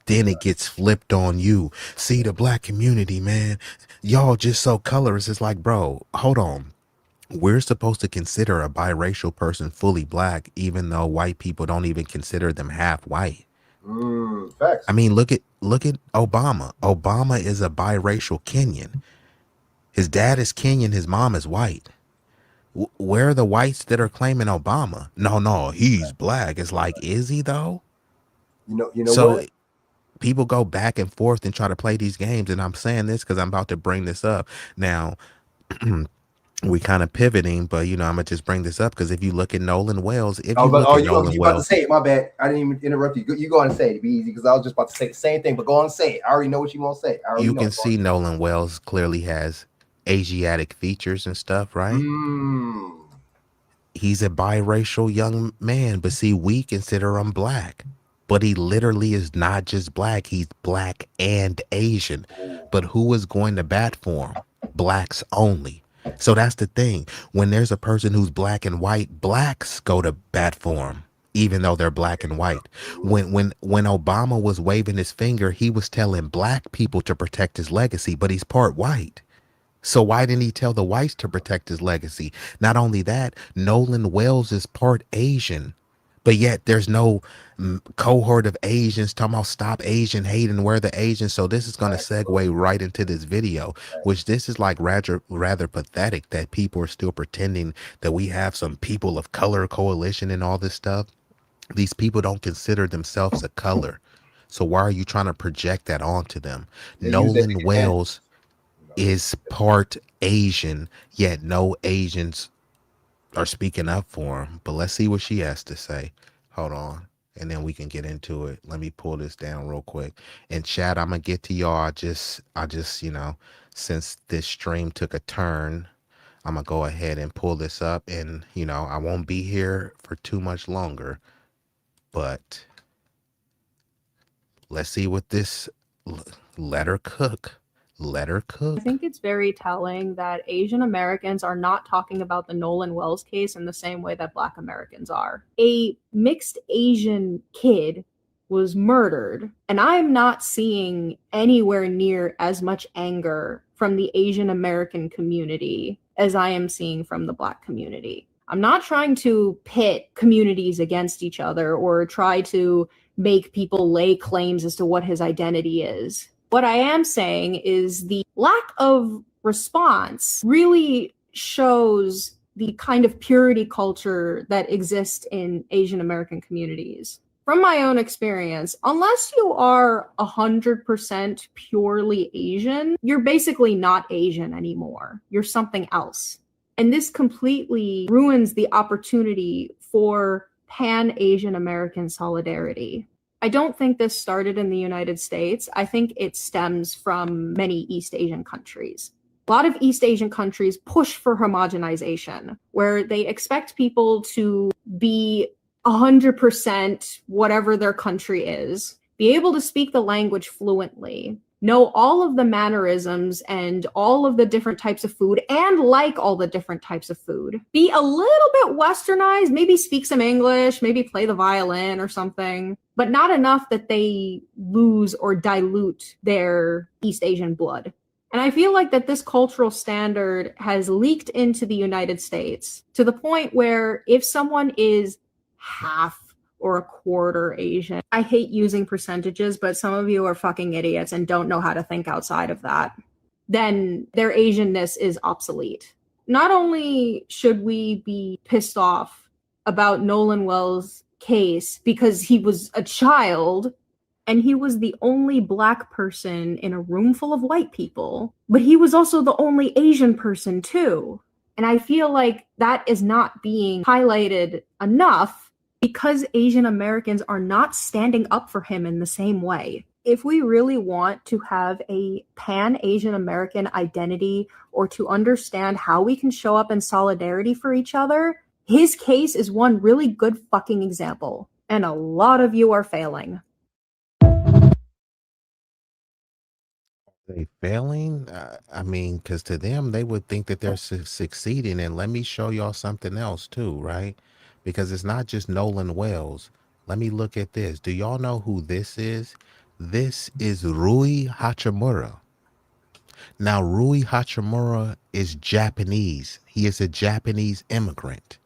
Then it gets flipped on you. See, the black community, man, y'all just so colorist. It's like, bro, hold on. We're supposed to consider a biracial person fully black, even though white people don't even consider them half white. Facts. I mean, look at Obama. Obama is a biracial Kenyan. His dad is Kenyan, his mom is white. Where are the whites that are claiming Obama? No, he's black. It's like, is he though? You know So what? people go back and forth and try to play these games, and I'm saying this because I'm about to bring this up now. We kind of pivoting, but I'm gonna just bring this up because if you look at Nolan Wells, You about to say it? My bad. I didn't even interrupt you. You go on and say it. Be easy, because I was just about to say the same thing. But go on and say it. I already know what you want to say. You can see Nolan Wells clearly has Asiatic features and stuff, right? He's a biracial young man, but see, we consider him black. But he literally is not just black, he's black and Asian. But who is going to bat for him? Blacks only. So that's the thing. When there's a person who's black and white, blacks go to bat for him, even though they're black and white. When Obama was waving his finger, he was telling black people to protect his legacy, but he's part white. So why didn't he tell the whites to protect his legacy? Not only that, Nolan Wells is part Asian, but yet there's no cohort of Asians talking about stop Asian hate and we're the Asians. So this is going to segue right into this video, which this is like rather pathetic that people are still pretending that we have some people of color coalition and all this stuff. These people don't consider themselves a color. So why are you trying to project that onto them? Nolan Wells is part Asian, yet no Asians are speaking up for him. But let's see what she has to say. Hold on, and then we can get into it. Let me pull this down real quick. And chat, I'm gonna get to y'all. I just since this stream took a turn, I'm gonna go ahead and pull this up, and I won't be here for too much longer, but let's see what this let her cook. I think it's very telling that Asian Americans are not talking about the Nolan Wells case in the same way that Black Americans are. A mixed Asian kid was murdered, and I'm not seeing anywhere near as much anger from the Asian American community as I am seeing from the Black community. I'm not trying to pit communities against each other or try to make people lay claims as to what his identity is. What I am saying is the lack of response really shows the kind of purity culture that exists in Asian American communities. From my own experience, unless you are 100% purely Asian, you're basically not Asian anymore. You're something else. And this completely ruins the opportunity for pan-Asian American solidarity. I don't think this started in the United States. I think it stems from many East Asian countries. A lot of East Asian countries push for homogenization, where they expect people to be 100% whatever their country is, be able to speak the language fluently, know all of the mannerisms and all of the different types of food, and like all the different types of food. Be a little bit westernized, maybe speak some English, maybe play the violin or something, but not enough that they lose or dilute their East Asian blood. And I feel like that this cultural standard has leaked into the United States to the point where if someone is half or a quarter Asian. I hate using percentages, but some of you are fucking idiots and don't know how to think outside of that. Then their Asianness is obsolete. Not only should we be pissed off about Nolan Wells' case because he was a child and he was the only Black person in a room full of white people, but he was also the only Asian person too. And I feel like that is not being highlighted enough because Asian Americans are not standing up for him in the same way. If we really want to have a pan-Asian American identity or to understand how we can show up in solidarity for each other, his case is one really good fucking example. And a lot of you are failing. They failing? I mean, because to them, they would think that they're succeeding. And let me show y'all something else too, right? Because it's not just Nolan Wells. Let me look at this. Do y'all know who this is? This is Rui Hachimura. Now, Rui Hachimura is Japanese. He is a Japanese immigrant.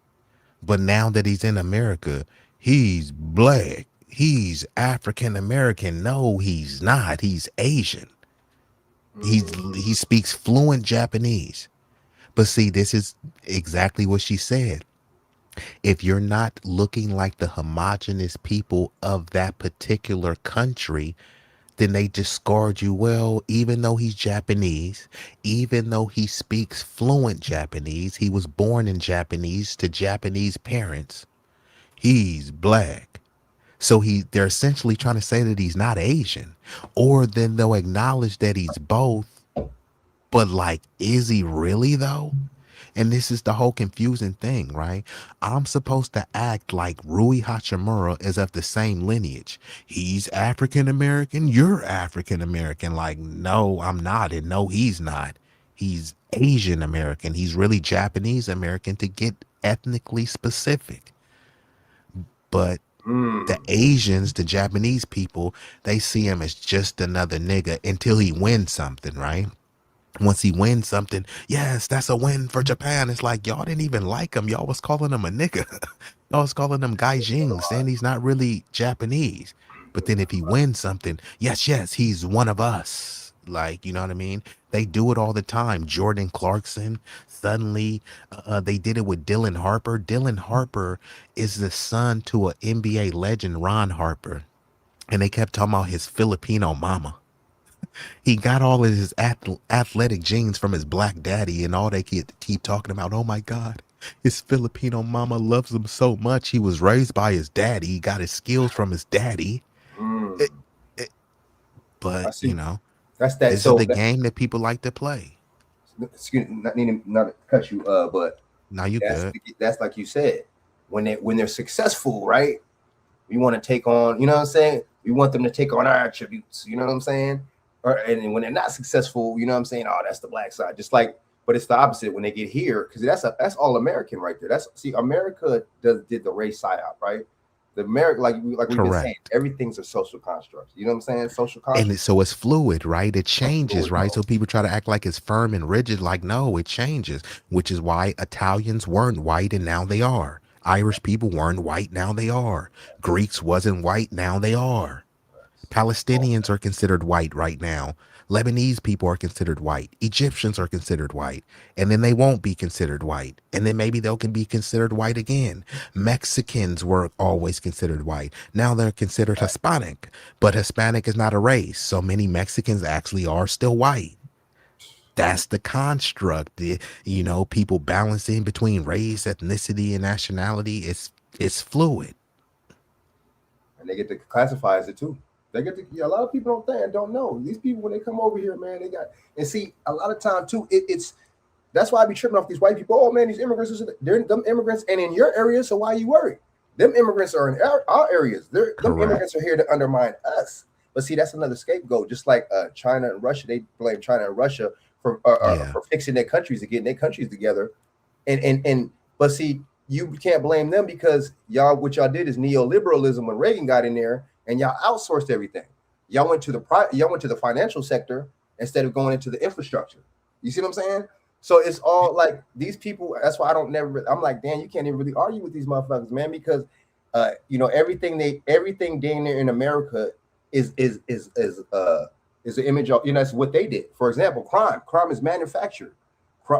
But now that he's in America, he's Black. he's African American. No, he's not. He's Asian. He speaks fluent Japanese. But see, this is exactly what she said. If you're not looking like the homogenous people of that particular country, then they discard you. Well, even though he's Japanese, even though he speaks fluent Japanese, he was born in Japanese to Japanese parents, he's black. So they're essentially trying to say that he's not Asian, or then they'll acknowledge that he's both. But like, is he really though? And this is the whole confusing thing, right? I'm supposed to act like Rui Hachimura is of the same lineage. He's African American, you're African American. Like, no, I'm not. And no, he's not. He's Asian American. He's really Japanese American, to get ethnically specific. But the Asians, the Japanese people, they see him as just another nigga until he wins something, right? Once he wins something, yes, that's a win for Japan. It's like, y'all didn't even like him. Y'all was calling him a nigga. Y'all was calling him Gaijin, saying he's not really Japanese. But then if he wins something, yes, he's one of us. Like, you know what I mean? They do it all the time. Jordan Clarkson, suddenly they did it with Dylan Harper. Dylan Harper is the son to an NBA legend, Ron Harper. And they kept talking about his Filipino mama. He got all of his athletic genes from his black daddy, and all they keep talking about, oh my God, his Filipino mama loves him so much. He was raised by his daddy. He got his skills from his daddy. But, you know, that's that. This is the game that people like to play. Excuse me, not to cut you, but now you good. That's like you said, when they're successful, right? We want to take on, you know what I'm saying? We want them to take on our attributes, you know what I'm saying? And when they're not successful, you know what I'm saying? Oh, that's the black side. Just like, but it's the opposite when they get here, because that's all American right there. America did the race psyop, right? The America, like we've been saying, everything's a social construct. You know what I'm saying? Social construct. And so it's fluid, right? It changes, right? So people try to act like it's firm and rigid. Like, no, it changes, which is why Italians weren't white and now they are. Irish people weren't white, now they are. Greeks wasn't white, now they are. Palestinians are considered white right now. Lebanese people are considered white. Egyptians are considered white. And then they won't be considered white. And then maybe they can be considered white again. Mexicans were always considered white. Now they're considered Hispanic. But Hispanic is not a race. So many Mexicans actually are still white. That's the construct. You know, people balancing between race, ethnicity, and nationality. It's fluid. And they get to classify as it too. They get to, a lot of people don't know. These people, when they come over here, man, and see, a lot of time too, it's that's why I be tripping off these white people. Oh man, these immigrants, they're them immigrants, and in your area, so why are you worried? Them immigrants are in our areas. Them immigrants are here to undermine us. But see, that's another scapegoat. Just like China and Russia, they blame China and Russia for fixing their countries and getting their countries together. But see, you can't blame them because what y'all did is neoliberalism when Reagan got in there. And y'all outsourced everything. Y'all went to the financial sector instead of going into the infrastructure. You see what I'm saying? So it's all like these people. That's why I'm like, damn, you can't even really argue with these motherfuckers, man, because everything damn near in America is an image of, it's what they did. For example, crime is manufactured,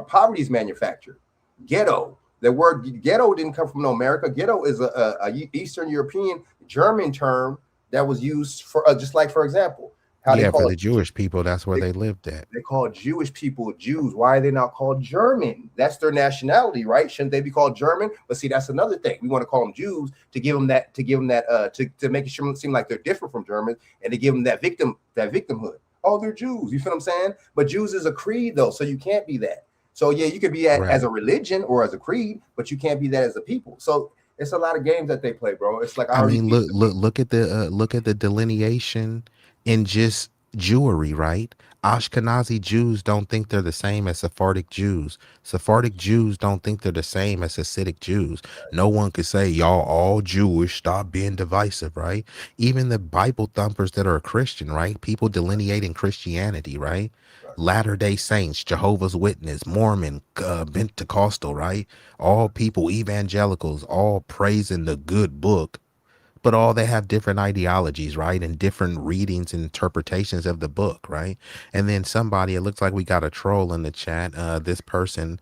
poverty is manufactured. Ghetto, the word ghetto didn't come from America. Ghetto is a Eastern European German term that was used for just like, for example, how they call the Jewish people, that's where they lived at. They call Jewish people Jews. Why are they not called German? That's their nationality, right? Shouldn't they be called German? But see, that's another thing. We want to call them Jews to give them that, to make it seem like they're different from Germans, and to give them that victimhood. Oh, they're Jews. You feel what I'm saying? But Jews is a creed though, so you can't be that. So yeah, you could be as a religion or as a creed, but you can't be that as a people. So it's a lot of games that they play, bro. It's like look at the delineation in just Jewry, right? Ashkenazi Jews don't think they're the same as Sephardic Jews. Sephardic Jews don't think they're the same as Hasidic Jews. No one could say y'all all Jewish, stop being divisive, right? Even the Bible thumpers that are Christian, right? People delineating Christianity, right? Latter-day Saints, Jehovah's Witness, Mormon, Pentecostal, right? All people, evangelicals, all praising the good book, but all they have different ideologies, right? And different readings and interpretations of the book, right? And then somebody, it looks like we got a troll in the chat. This person,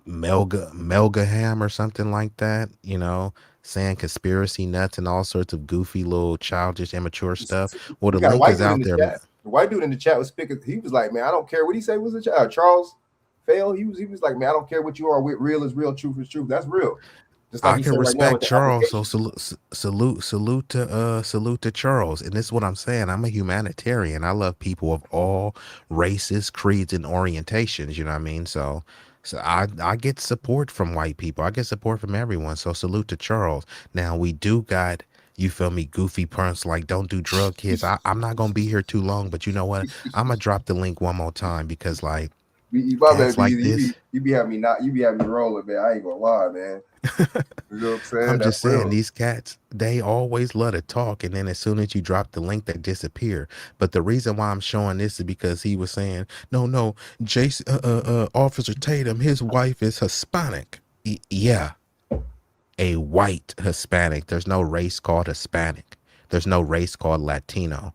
Melgaham or something like that, you know, saying conspiracy nuts and all sorts of goofy little childish, immature stuff. Well, the We got a link white is dude in out the there. chat. The white dude in the chat was speaking. He was like, "Man, I don't care what he say." Was it Charles Fail? He was like, "Man, I don't care what you are. Real is real. Truth is truth. That's real." Just like I he can said right now with respect the Charles, so application. salute to Charles. And this is what I'm saying. I'm a humanitarian. I love people of all races, creeds, and orientations. You know what I mean? So I get support from white people. I get support from everyone. So salute to Charles. Now we do got, you feel me, goofy punts like don't do drug kids. I'm not gonna be here too long, but you know what? I'm gonna drop the link one more time because like My cats like baby, this. you be having me rolling, man. I ain't gonna lie, man. You know what I'm saying? I'm That's just saying real. these cats, they always love to talk, and then as soon as you drop the link, they disappear. But the reason why I'm showing this is because he was saying, no, Jason, Officer Tatum, his wife is Hispanic. Yeah, a white Hispanic. There's no race called Hispanic. There's no race called Latino.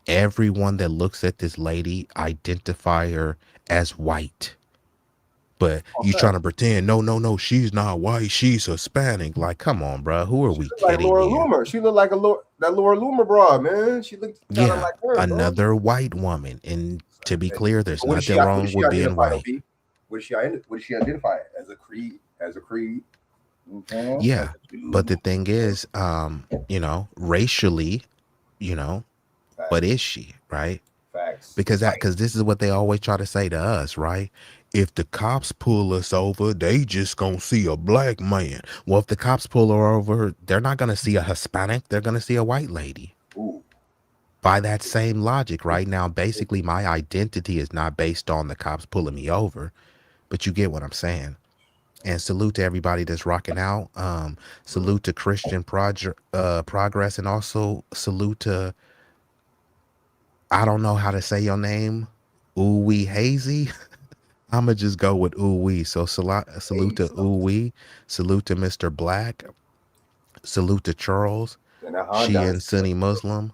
Everyone that looks at this lady identify her as white. But you trying to pretend, no, she's not white, she's Hispanic. Like, come on, bro. Who are we Look like kidding Laura here? Loomer. She looked like that Laura Loomer broad, man. She looked kind of Yeah, like her, bro. another white woman. And to be clear, there's What nothing does wrong she with being identify? white. What does she identify as a creed? As a creed? Okay. Yeah. But the thing is, you know, racially, you know, what is she, right? Facts. Because this is what they always try to say to us, right? If the cops pull us over, they just gonna see a black man. Well, if the cops pull her over, they're not gonna see a Hispanic, they're gonna see a white lady. Ooh. By that same logic, right? Now, basically my identity is not based on the cops pulling me over, but you get what I'm saying. And salute to everybody that's rocking out. Salute to Christian Progress, and also salute to, I don't know how to say your name, Ooey Hazy. I'ma just go with Ooey. So salute to Ooey, salute to Mr. Black, salute to Charles, And that Shia Honda. and Sunni Muslim.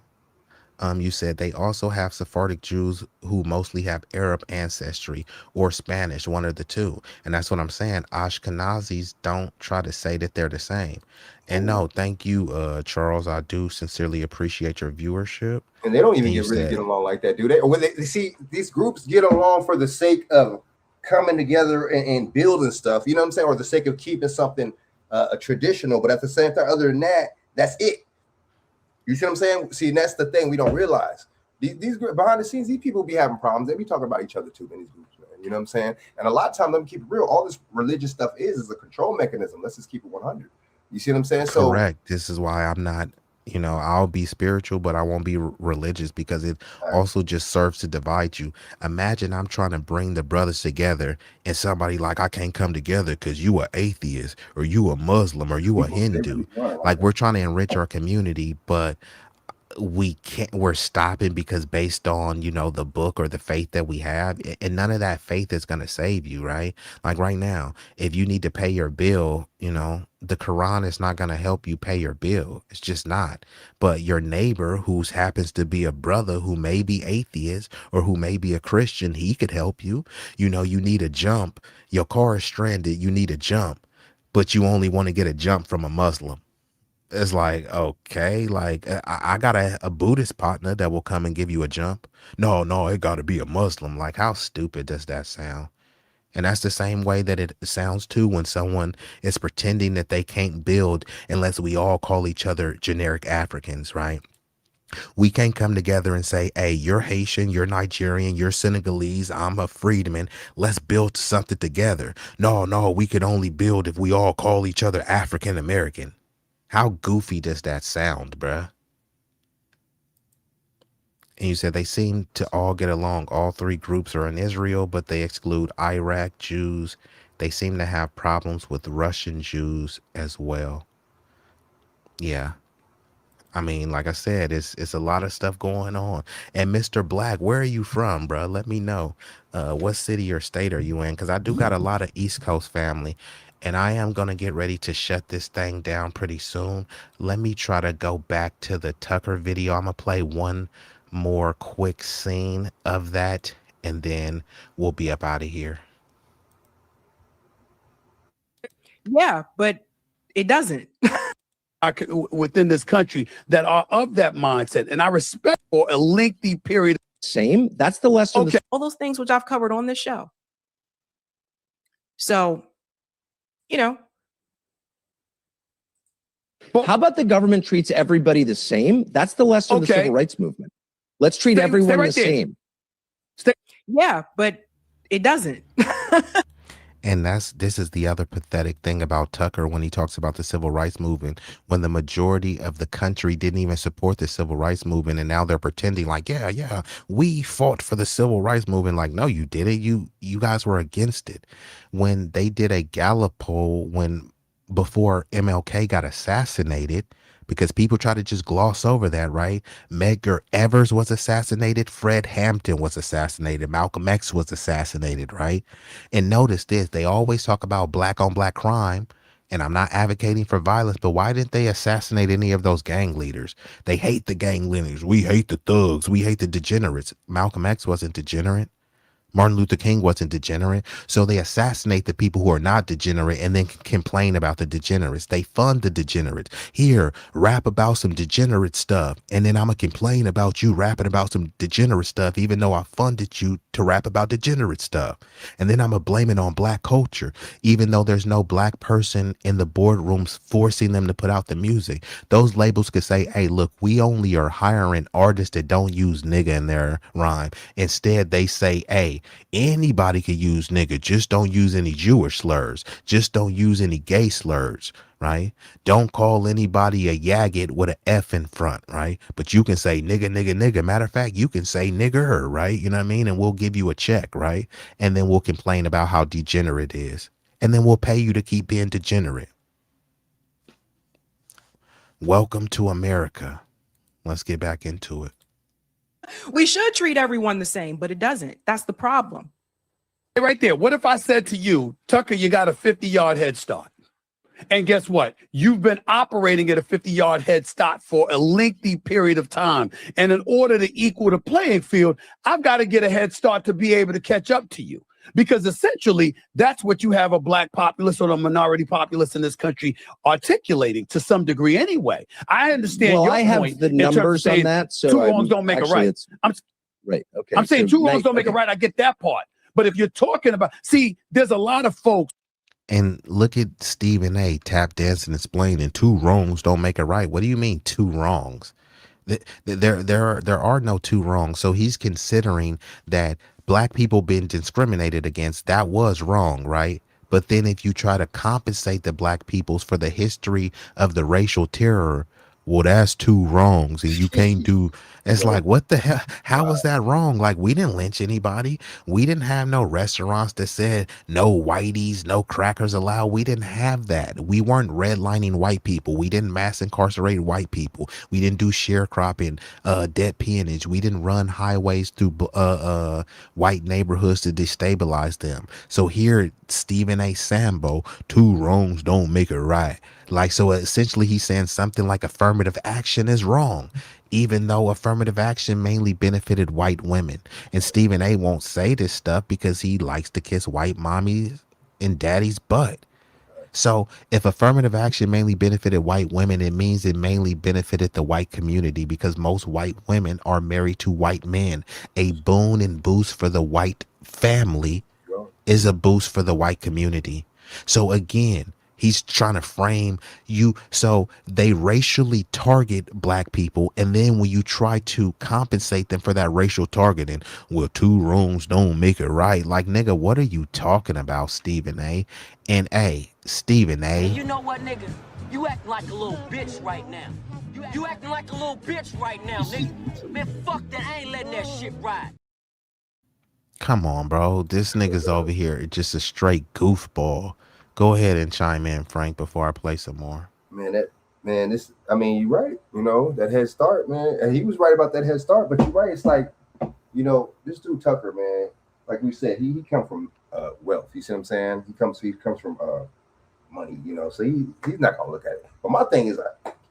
You said they also have Sephardic Jews who mostly have Arab ancestry or Spanish, one of the two. And that's what I'm saying. Ashkenazis don't try to say that they're the same. And no, thank you, Charles. I do sincerely appreciate your viewership. And they don't even And you really said, get along like that, do they? Or when they see these groups get along for the sake of coming together and building stuff, you know what I'm saying, or the sake of keeping something traditional, but at the same time, other than that, that's it. You see what I'm saying? See, and that's the thing we don't realize. These behind the scenes, these people be having problems. They be talking about each other too in these groups, man. You know what I'm saying? And a lot of times, let me keep it real. All this religious stuff is a control mechanism. Let's just keep it 100. You see what I'm saying? correct. This is why I'm not, you know, I'll be spiritual, but I won't be religious, because it also just serves to divide you. Imagine I'm trying to bring the brothers together and somebody like, I can't come together because you are atheist or you a Muslim or you a Hindu. Like, we're trying to enrich our community, but we're stopping because based on, you know, the book or the faith that we have, and none of that faith is going to save you, right? Like right now, if you need to pay your bill, you know, the Quran is not going to help you pay your bill. It's just not. But your neighbor who happens to be a brother who may be atheist or who may be a Christian, he could help you. You know, you need a jump, your car is stranded, you need a jump, but you only want to get a jump from a Muslim. It's like, okay, like I got a Buddhist partner that will come and give you a jump. No, it got to be a Muslim. Like, how stupid does that sound? And that's the same way that it sounds too when someone is pretending that they can't build unless we all call each other generic Africans, right? We can't come together and say, hey, you're Haitian, you're Nigerian, you're Senegalese, I'm a freedman. Let's build something together. No, we could only build if we all call each other African American. How goofy does that sound, bruh? And you said they seem to all get along. All three groups are in Israel, but they exclude Iraq Jews. They seem to have problems with Russian Jews as well. Yeah. I mean, like I said, it's a lot of stuff going on. And Mr. Black, where are you from, bro? Let me know. What city or state are you in? Because I do got a lot of East Coast family. and I am going to get ready to shut this thing down pretty soon. Let me try to go back to the Tucker video. I'm going to play one more quick scene of that, and then we'll be up out of here. Yeah, but it doesn't. Within this country that are of that mindset, and I respect for a lengthy period. Same. That's the lesson. Okay. All those things which I've covered on this show. So, you know. How about the government treats everybody the same? That's the lesson of the civil rights movement. Let's treat everyone the same. Yeah, but it doesn't. And this is the other pathetic thing about Tucker when he talks about the civil rights movement, when the majority of the country didn't even support the civil rights movement, and now they're pretending like, yeah, we fought for the civil rights movement. Like, no, you didn't. You guys were against it. When they did a Gallup poll before MLK got assassinated, because people try to just gloss over that, right? Medgar Evers was assassinated. Fred Hampton was assassinated. Malcolm X was assassinated, right? And notice this, they always talk about black on black crime, and I'm not advocating for violence, but why didn't they assassinate any of those gang leaders? They hate the gang leaders. We hate the thugs. We hate the degenerates. Malcolm X wasn't degenerate. Martin Luther King wasn't degenerate. So they assassinate the people who are not degenerate and then complain about the degenerates. They fund the degenerates. Here, rap about some degenerate stuff, and then I'm going to complain about you rapping about some degenerate stuff, even though I funded you to rap about degenerate stuff. And then I'm going to blame it on black culture, even though there's no black person in the boardrooms forcing them to put out the music. Those labels could say, hey, look, we only are hiring artists that don't use nigga in their rhyme. Instead, they say, hey, anybody can use nigga, just don't use any Jewish slurs, just don't use any gay slurs, right? Don't call anybody a yagget with an F in front, right? But you can say nigga, nigga, nigga. Matter of fact, you can say nigger, right? You know what I mean? And we'll give you a check, right? And then we'll complain about how degenerate it is. And then we'll pay you to keep being degenerate. Welcome to America. Let's get back into it. We should treat everyone the same, but it doesn't. That's the problem. Right there. What if I said to you, Tucker, you got a 50-yard head start? And guess what? You've been operating at a 50-yard head start for a lengthy period of time. And in order to equal the playing field, I've got to get a head start to be able to catch up to you. Because essentially, that's what you have a black populace or a minority populace in this country articulating to some degree anyway. I understand your I have point the numbers on that. So two wrongs don't make a right. Right. Okay. I'm saying two wrongs don't make a right. I get that part. But if you're talking about, see, there's a lot of folks. And look at Stephen A. tap dancing, explaining two wrongs don't make a right. What do you mean two wrongs? There are no two wrongs. So he's considering that black people being discriminated against, that was wrong, right? But then if you try to compensate the black peoples for the history of the racial terror, well, that's two wrongs, and you can't do. It's like, what the hell? How was that wrong? Like, we didn't lynch anybody. We didn't have no restaurants that said no whiteys, no crackers allowed. We didn't have that. We weren't redlining white people. We didn't mass incarcerate white people. We didn't do sharecropping, debt peonage. We didn't run highways through white neighborhoods to destabilize them. So here, Stephen A. Sambo, two wrongs don't make it right. Like, so essentially he's saying something like affirmative action is wrong, even though affirmative action mainly benefited white women. And Stephen A. won't say this stuff because he likes to kiss white mommies and daddy's butt. So if affirmative action mainly benefited white women, it means it mainly benefited the white community because most white women are married to white men. A boon and boost for the white family is a boost for the white community. So again, he's trying to frame you. So they racially target black people. And then when you try to compensate them for that racial targeting, well, two wrongs don't make it right. Like, nigga, what are you talking about, Stephen A? And Stephen A. You know what, nigga? You acting like a little bitch right now. You acting like a little bitch right now, nigga. Man, fuck that. I ain't letting that shit ride. Come on, bro. This nigga's over here just a straight goofball. Go ahead and chime in, Frank, before I play some more. This, I mean, you're right. You know, that head start, man. And he was right about that head start, but you're right. It's like, you know, this dude Tucker, man, like we said, he come from wealth. You see what I'm saying? He comes from money, you know. So he's not gonna look at it. But my thing is,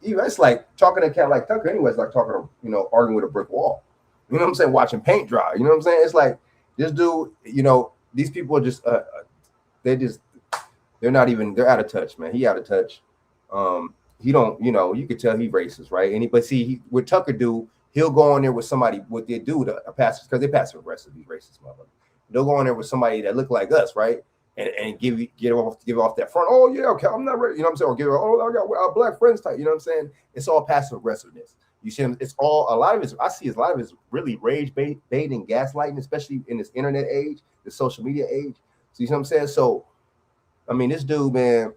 it's like talking to a cat like Tucker. Anyway, it's like talking to, you know, arguing with a brick wall. You know what I'm saying? Watching paint dry. You know what I'm saying? It's like this dude. You know, these people are just they're not even, they're out of touch, man. He out of touch. He don't, you know, you could tell he racist, right? But see, what Tucker do, he'll go on there with somebody, what they do, a passive, because they passive aggressive, these racist motherfuckers. They'll go on there with somebody that look like us, right? And give off that front. Oh yeah, okay, I'm not ready. You know what I'm saying? Or give I got black friends type. You know what I'm saying? It's all passive aggressiveness. You see him? It's all a lot of it. I see a lot of it's really rage baiting, gaslighting, especially in this internet age, the social media age. See what I'm saying? So, I mean, this dude, man.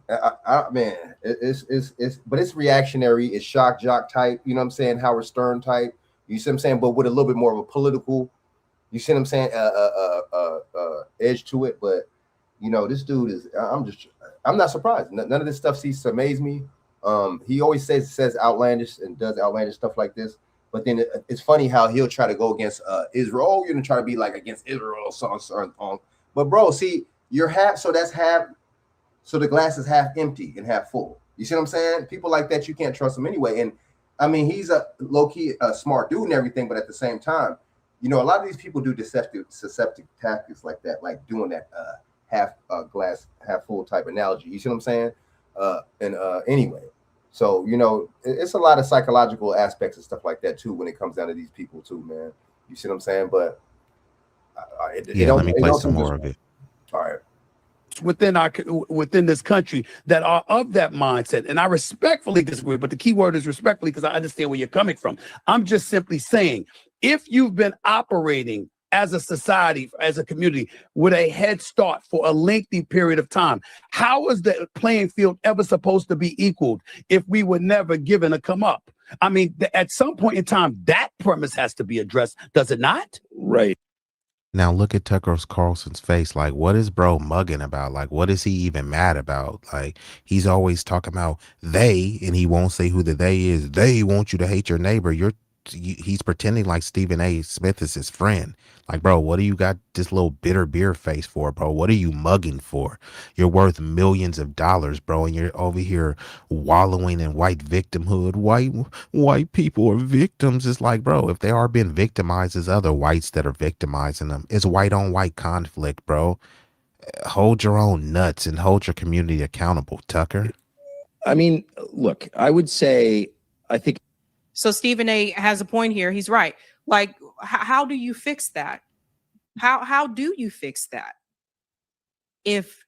But it's reactionary, it's shock jock type, you know what I'm saying, Howard Stern type, you see what I'm saying, but with a little bit more of a political, you see what I'm saying, edge to it. But you know, this dude is, I'm not surprised. None of this stuff seems to amaze me. He always says outlandish and does outlandish stuff like this, but then it's funny how he'll try to go against Israel. Oh, you're gonna try to be like against Israel or something. But bro, see, you're half, so that's half. So the glass is half empty and half full. You see what I'm saying? People like that, you can't trust them anyway. And I mean, he's a low-key smart dude and everything, but at the same time, you know, a lot of these people do deceptive tactics like that, like doing that half glass, half full type analogy. You see what I'm saying? Anyway, so, you know, it's a lot of psychological aspects and stuff like that too when it comes down to these people too, man. You see what I'm saying? But let me play some more of it. All right. Within this country that are of that mindset, and I respectfully disagree, but the key word is respectfully, because I understand where you're coming from. I'm just simply saying, if you've been operating as a society, as a community, with a head start for a lengthy period of time, how is the playing field ever supposed to be equaled if we were never given a come up? I mean, at some point in time, that premise has to be addressed, does it not? Right. Now look at Tucker Carlson's face. Like, what is bro mugging about? Like, what is he even mad about? Like, he's always talking about they, and he won't say who the they is. They want you to hate your neighbor. He's pretending like Stephen A. Smith is his friend. Like, bro, what do you got this little bitter beer face for, bro? What are you mugging for? You're worth millions of dollars, bro, and you're over here wallowing in white victimhood. White people are victims. It's like, bro, if they are being victimized, there's other whites that are victimizing them. It's white on white conflict, bro. Hold your own nuts and hold your community accountable, Tucker. I mean, look, I would say, I think. So Stephen A. has a point here. He's right. Like, how do you fix that? How do you fix that? If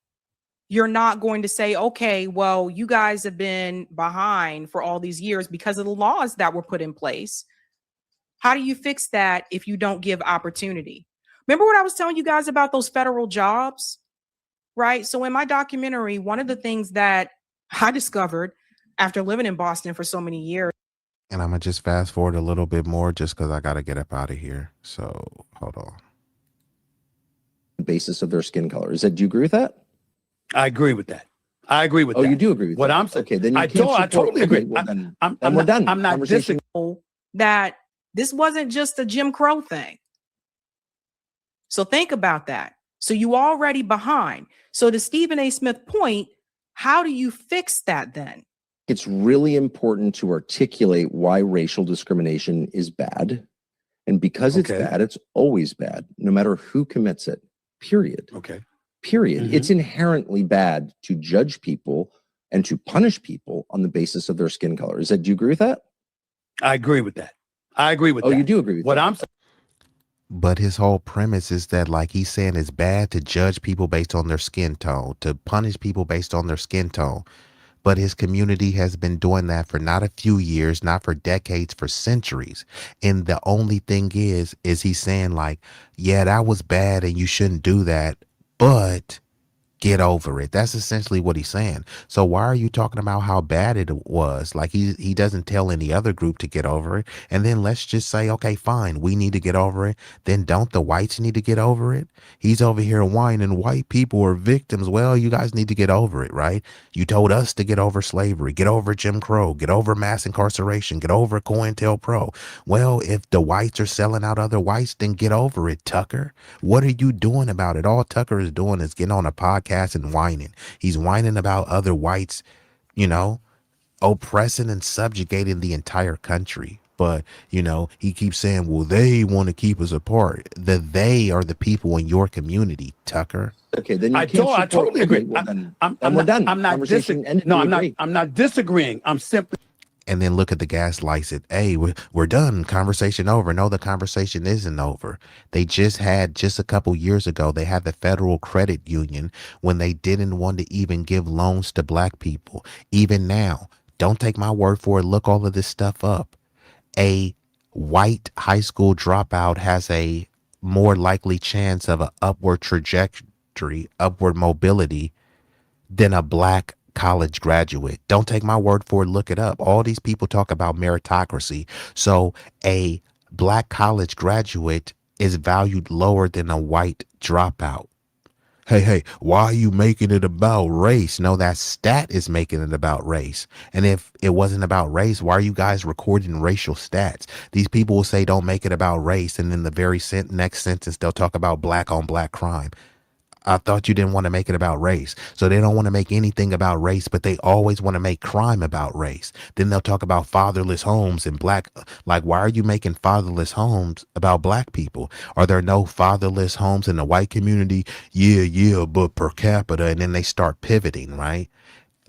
you're not going to say, okay, well, you guys have been behind for all these years because of the laws that were put in place. How do you fix that if you don't give opportunity? Remember what I was telling you guys about those federal jobs, right? So in my documentary, one of the things that I discovered after living in Boston for so many years. And I'm going to just fast forward a little bit more just because I got to get up out of here. So hold on. The basis of their skin color. Do you agree with that? I agree with that. I agree with that. Oh, you do agree with what that? I'm saying. Okay, then you I totally agree. Well, then, I'm we're done. I'm not disagreeing. That this wasn't just a Jim Crow thing. So think about that. So you already behind. So to Stephen A. Smith point, how do you fix that then? It's really important to articulate why racial discrimination is bad. And because it's bad, it's always bad, no matter who commits it, period. Okay. Period. Mm-hmm. It's inherently bad to judge people and to punish people on the basis of their skin color. Do you agree with that? I agree with that. I agree with that. Oh, you do agree with what that? I'm saying. But his whole premise is that, like he's saying, it's bad to judge people based on their skin tone, to punish people based on their skin tone. But his community has been doing that for not a few years, not for decades, for centuries. And the only thing is he's saying like, yeah, that was bad and you shouldn't do that, but get over it. That's essentially what he's saying. So why are you talking about how bad it was? Like he doesn't tell any other group to get over it. And then let's just say, okay, fine, we need to get over it. Then don't the whites need to get over it? He's over here whining white people are victims. Well, you guys need to get over it, right? You told us to get over slavery, get over Jim Crow, get over mass incarceration, get over COINTELPRO. Well, if the whites are selling out other whites, then get over it, Tucker. What are you doing about it? All Tucker is doing is getting on a podcast podcast and whining. He's whining about other whites, you know, oppressing and subjugating the entire country. But, you know, he keeps saying, well, they want to keep us apart. They are the people in your community, Tucker. Okay, then you I totally agree. Well, then we're done. I'm not Conversation ended. No, We I'm not disagreeing. I'm simply. And then look at the gaslights it. Hey, we're done. Conversation over. No, the conversation isn't over. They just a couple years ago, they had the Federal Credit Union when they didn't want to even give loans to black people. Even now, don't take my word for it. Look all of this stuff up. A white high school dropout has a more likely chance of an upward trajectory, upward mobility than a black college graduate. Don't take my word for it. Look it up. All these people talk about meritocracy. So a black college graduate is valued lower than a white dropout. Hey, why are you making it about race? No, that stat is making it about race. And if it wasn't about race, why are you guys recording racial stats? These people will say don't make it about race, and in the very next sentence they'll talk about black on black crime. I thought you didn't want to make it about race. So they don't want to make anything about race, but they always want to make crime about race. Then they'll talk about fatherless homes and black. Like, why are you making fatherless homes about black people? Are there no fatherless homes in the white community? Yeah, but per capita. And then they start pivoting, right?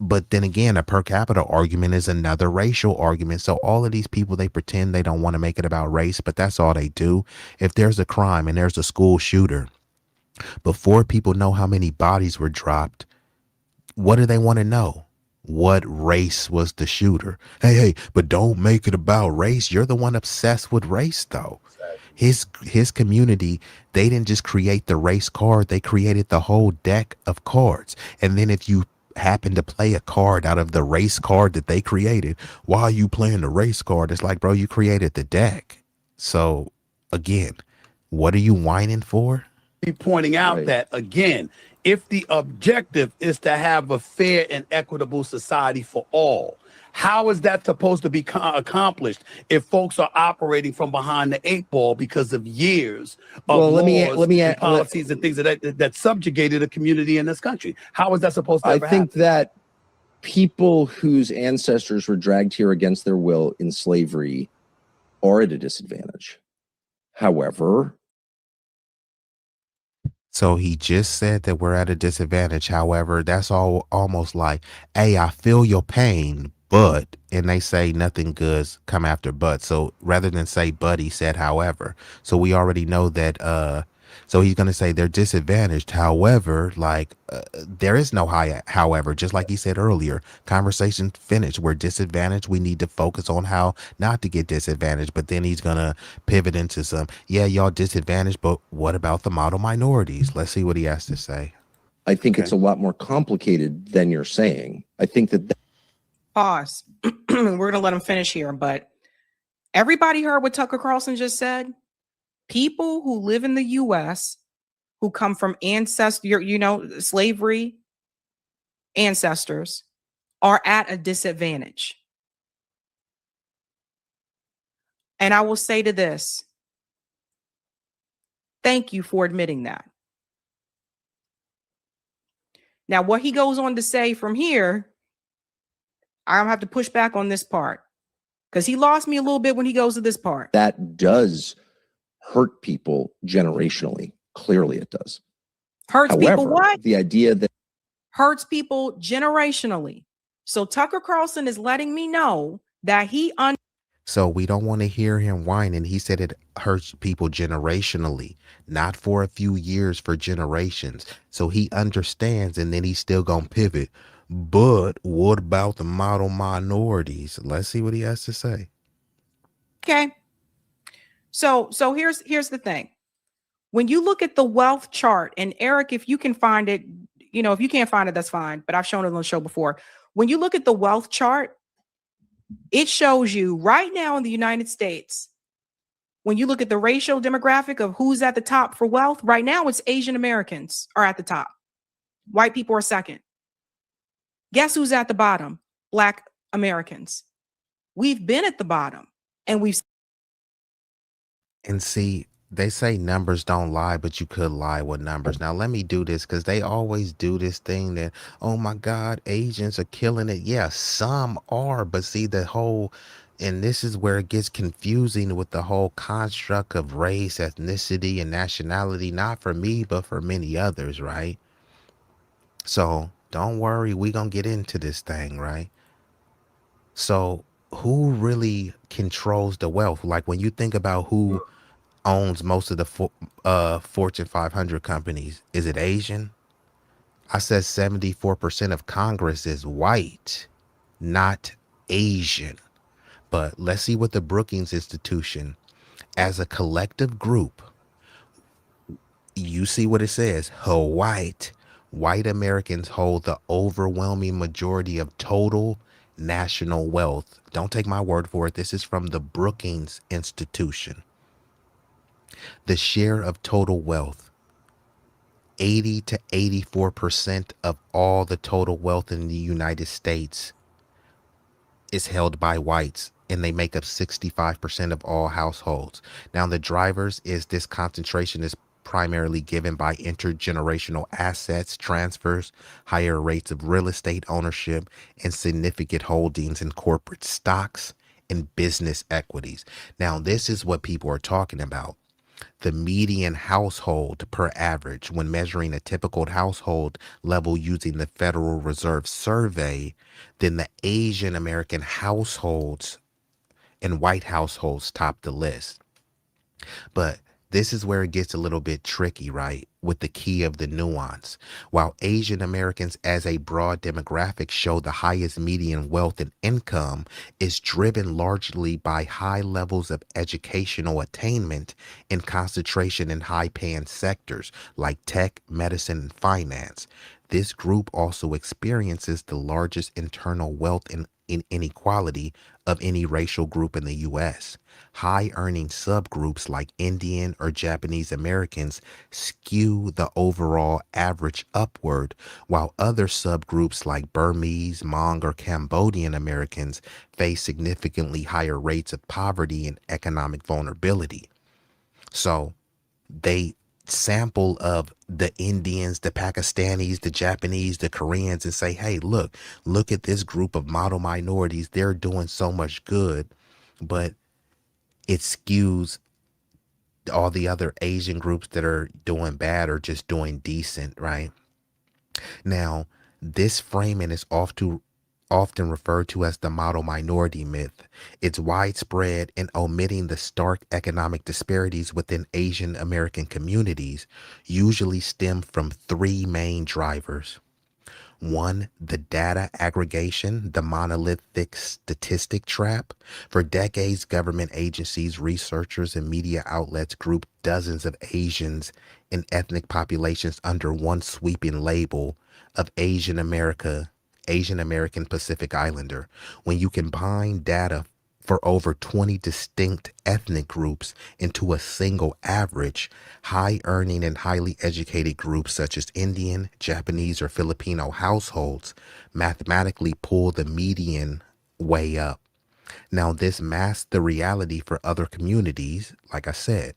But then again, a per capita argument is another racial argument. So all of these people, they pretend they don't want to make it about race, but that's all they do. If there's a crime and there's a school shooter, before people know how many bodies were dropped, what do they want to know? What race was the shooter? Hey, but don't make it about race. You're the one obsessed with race, though. His community, they didn't just create the race card. They created the whole deck of cards. And then if you happen to play a card out of the race card that they created, why are you playing the race card? It's like, bro, you created the deck. So again, what are you whining for? Be pointing out that, again, if the objective is to have a fair and equitable society for all, how is that supposed to be accomplished if folks are operating from behind the eight ball because of years of laws, policies and things that subjugated a community in this country? How is that supposed to happen? That people whose ancestors were dragged here against their will in slavery are at a disadvantage. However, so he just said that we're at a disadvantage. However, that's all almost like, hey, I feel your pain, but, and they say nothing good's come after but. So rather than say but, he said however. So we already know that, so he's going to say they're disadvantaged. However, like there is no however, just like he said earlier, conversation finished. We're disadvantaged. We need to focus on how not to get disadvantaged. But then he's going to pivot into some, yeah, y'all disadvantaged, but what about the model minorities? Let's see what he has to say. I think it's a lot more complicated than you're saying. I think that pause. We're going to let him finish here, but everybody heard what Tucker Carlson just said. People who live in the U.S. who come from slavery ancestors are at a disadvantage. And I will say to this, thank you for admitting that. Now, what he goes on to say from here, I don't have to push back on this part because he lost me a little bit when he goes to this part. That does hurt people generationally. Clearly it does. Hurts people what? The idea that hurts people generationally. So Tucker Carlson is letting me know that he So we don't want to hear him whining. He said it hurts people generationally, not for a few years, for generations. So he understands, and then he's still gonna pivot. But what about the model minorities? Let's see what he has to say. Okay. So here's the thing. When you look at the wealth chart, and Eric, if you can find it, if you can't find it, that's fine. But I've shown it on the show before. When you look at the wealth chart, it shows you right now in the United States, when you look at the racial demographic of who's at the top for wealth, right now it's Asian Americans are at the top. White people are second. Guess who's at the bottom? Black Americans. We've been at the bottom, and we've. And see, They say numbers don't lie, but you could lie with numbers. Now let me do this because they always do this thing that, oh my God, Asians are killing it. Yeah, some are, but see the whole, and this is where it gets confusing with the whole construct of race, ethnicity, and nationality. Not for me, but for many others, right? So don't worry, we gonna get into this thing, right? So who really controls the wealth? Like when you think about who owns most of the Fortune 500 companies, is it Asian? I said 74% of Congress is white, not Asian. But let's see what the Brookings Institution, as a collective group, you see what it says, white Americans hold the overwhelming majority of total national wealth. Don't take my word for it. This is from the Brookings Institution. The share of total wealth, 80 to 84% of all the total wealth in the United States is held by whites, and they make up 65% of all households. Now, the drivers is this concentration is primarily given by intergenerational assets transfers, higher rates of real estate ownership, and significant holdings in corporate stocks and business equities. Now, this is what people are talking about. The median household per average when measuring a typical household level using the Federal Reserve survey, then the Asian American households and white households top the list. But this is where it gets a little bit tricky, right? With the key of the nuance. While Asian Americans as a broad demographic show the highest median wealth and income, is driven largely by high levels of educational attainment and concentration in high-paying sectors like tech, medicine, and finance. This group also experiences the largest internal wealth and inequality of any racial group in the U.S. High earning subgroups like Indian or Japanese Americans skew the overall average upward, while other subgroups like Burmese, Hmong, or Cambodian Americans face significantly higher rates of poverty and economic vulnerability. So they sample of the Indians, the Pakistanis, the Japanese, the Koreans, and say, hey, look at this group of model minorities. They're doing so much good, but it skews all the other Asian groups that are doing bad or just doing decent, right? Now, this framing is often referred to as the model minority myth. It's widespread in omitting the stark economic disparities within Asian American communities, usually stem from three main drivers. One, the data aggregation, the monolithic statistic trap. For decades, government agencies, researchers, and media outlets grouped dozens of Asians and ethnic populations under one sweeping label of Asian American Pacific Islander. When you combine data for over 20 distinct ethnic groups into a single average, high earning and highly educated groups such as Indian, Japanese, or Filipino households mathematically pull the median way up. Now, this masks the reality for other communities, like I said.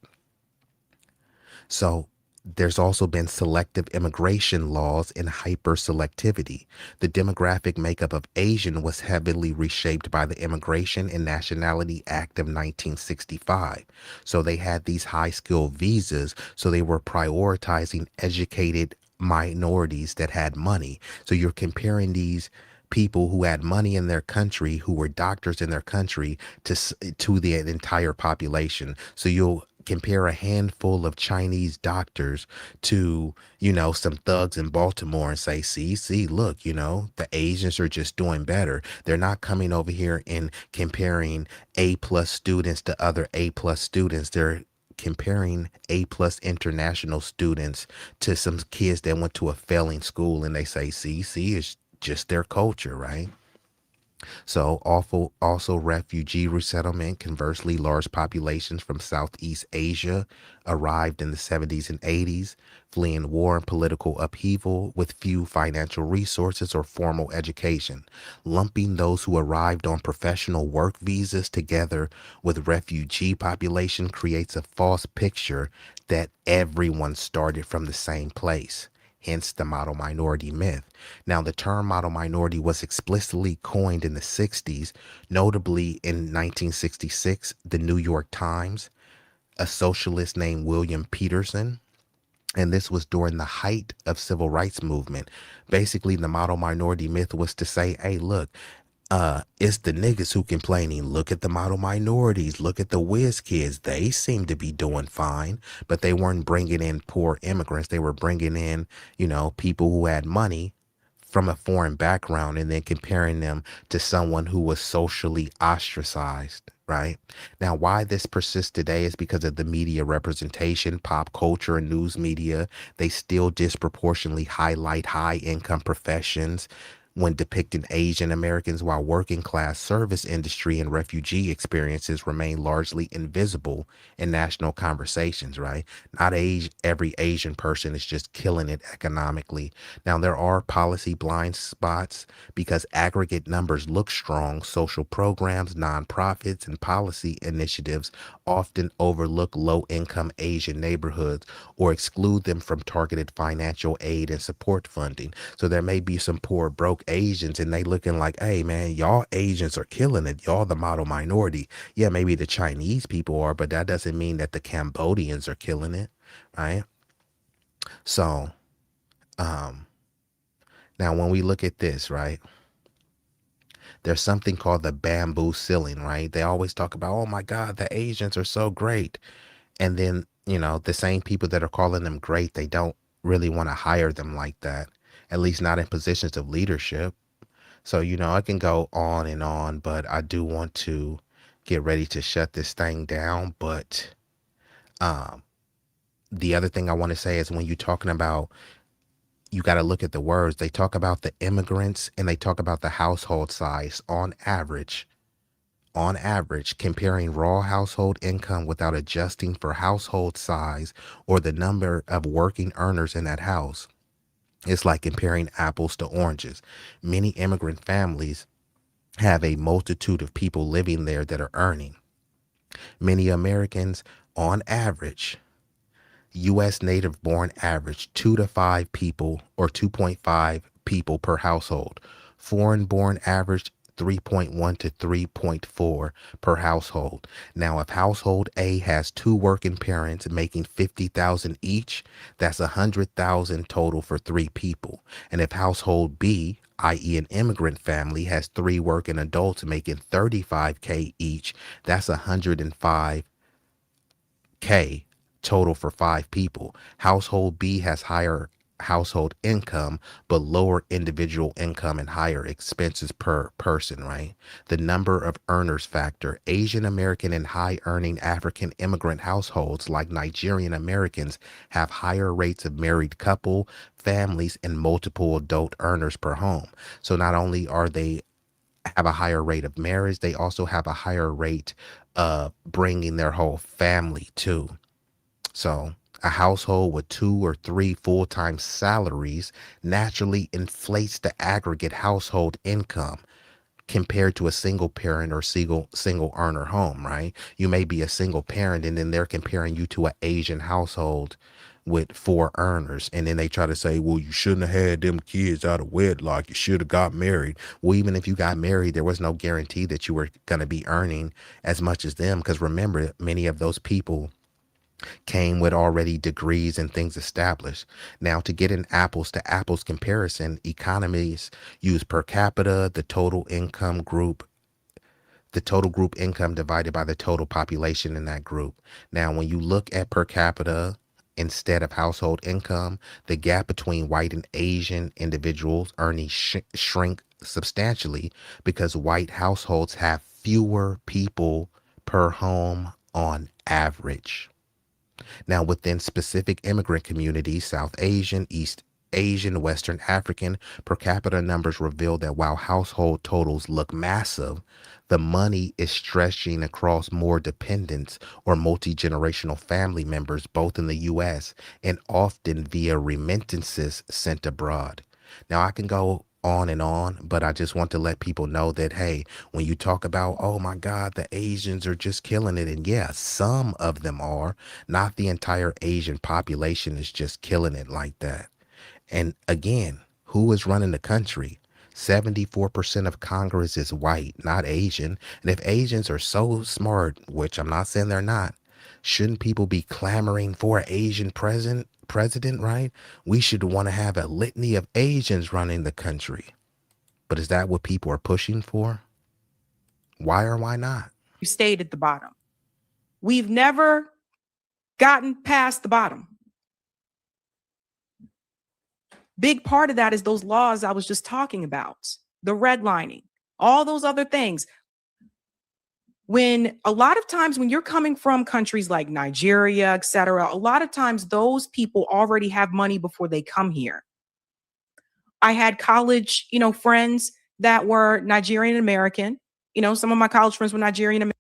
So there's also been selective immigration laws and hyper-selectivity. The demographic makeup of Asian was heavily reshaped by the Immigration and Nationality Act of 1965. So they had these high-skill visas, so they were prioritizing educated minorities that had money. So you're comparing these people who had money in their country, who were doctors in their country, to the entire population. So you'll compare a handful of Chinese doctors to, some thugs in Baltimore and say, see, look, the Asians are just doing better. They're not coming over here and comparing A+ students to other A+ students. They're comparing A+ international students to some kids that went to a failing school, and they say, see, it's just their culture, right? So also refugee resettlement. Conversely, large populations from Southeast Asia arrived in the 70s and 80s, fleeing war and political upheaval with few financial resources or formal education. Lumping those who arrived on professional work visas together with refugee population creates a false picture that everyone started from the same place, hence the model minority myth. Now, the term model minority was explicitly coined in the 60s, notably in 1966, the New York Times, a socialist named William Peterson. And this was during the height of civil rights movement. Basically, the model minority myth was to say, hey, look, it's the niggas who complaining. Look at the model minorities. Look at the whiz kids. They seem to be doing fine, but they weren't bringing in poor immigrants. They were bringing in, people who had money from a foreign background and then comparing them to someone who was socially ostracized, right? Now, why this persists today is because of the media representation, pop culture, and news media. They still disproportionately highlight high income professions when depicting Asian Americans, while working class service industry and refugee experiences remain largely invisible in national conversations, right? Not every Asian person is just killing it economically. Now, there are policy blind spots because aggregate numbers look strong. Social programs, nonprofits, and policy initiatives often overlook low-income Asian neighborhoods or exclude them from targeted financial aid and support funding. So there may be some poor, broke Asians and they looking like, hey, man, y'all Asians are killing it. Y'all the model minority. Yeah, maybe the Chinese people are, but that doesn't mean that the Cambodians are killing it, right? So, now when we look at this, right, there's something called the bamboo ceiling, right? They always talk about, oh my God, the Asians are so great. And then, the same people that are calling them great, they don't really want to hire them like that, at least not in positions of leadership. So, I can go on and on, but I do want to get ready to shut this thing down. But the other thing I want to say is when you're talking about, you got to look at the words. They talk about the immigrants and they talk about the household size on average, comparing raw household income without adjusting for household size or the number of working earners in that house. It's like comparing apples to oranges. Many immigrant families have a multitude of people living there that are earning. Many Americans, on average, U.S. native born average 2 to 5 people or 2.5 people per household. Foreign born average 3.1 to 3.4 per household. Now, if household A has 2 working parents making $50,000 each, that's $100,000 total for 3 people. And if household B, i.e. an immigrant family, has 3 working adults making $35K each, that's $105K total for 5 people. Household B has higher household income, but lower individual income and higher expenses per person, right? The number of earners factor. Asian American and high earning African immigrant households like Nigerian Americans have higher rates of married couple, families, and multiple adult earners per home. So not only are they have a higher rate of marriage, they also have a higher rate of bringing their whole family too. So a household with 2 or 3 full-time salaries naturally inflates the aggregate household income compared to a single parent or single earner home, right? You may be a single parent and then they're comparing you to an Asian household with 4 earners. And then they try to say, well, you shouldn't have had them kids out of wedlock. You should have got married. Well, even if you got married, there was no guarantee that you were going to be earning as much as them. Because remember, many of those people came with already degrees and things established. Now, to get an apples to apples comparison, economies use per capita, the total group income divided by the total population in that group. Now, when you look at per capita instead of household income, the gap between white and Asian individuals earning shrink substantially because white households have fewer people per home on average. Now, within specific immigrant communities, South Asian, East Asian, Western African per capita numbers reveal that while household totals look massive, the money is stretching across more dependents or multi-generational family members, both in the U.S. and often via remittances sent abroad. Now, I can go on, but I just want to let people know that, hey, when you talk about, oh my God, the Asians are just killing it. And yeah, some of them are. Not the entire Asian population is just killing it like that. And again, who is running the country? 74% of Congress is white, not Asian. And if Asians are so smart, which I'm not saying they're not, shouldn't people be clamoring for an Asian president, right? We should want to have a litany of Asians running the country. But is that what people are pushing for? Why or why not? You stayed at the bottom. We've never gotten past the bottom. Big part of that is those laws I was just talking about, the redlining, all those other things. When a lot of times when you're coming from countries like Nigeria, etc., a lot of times those people already have money before they come here. I had college, friends that were Nigerian American. Some of my college friends were Nigerian American.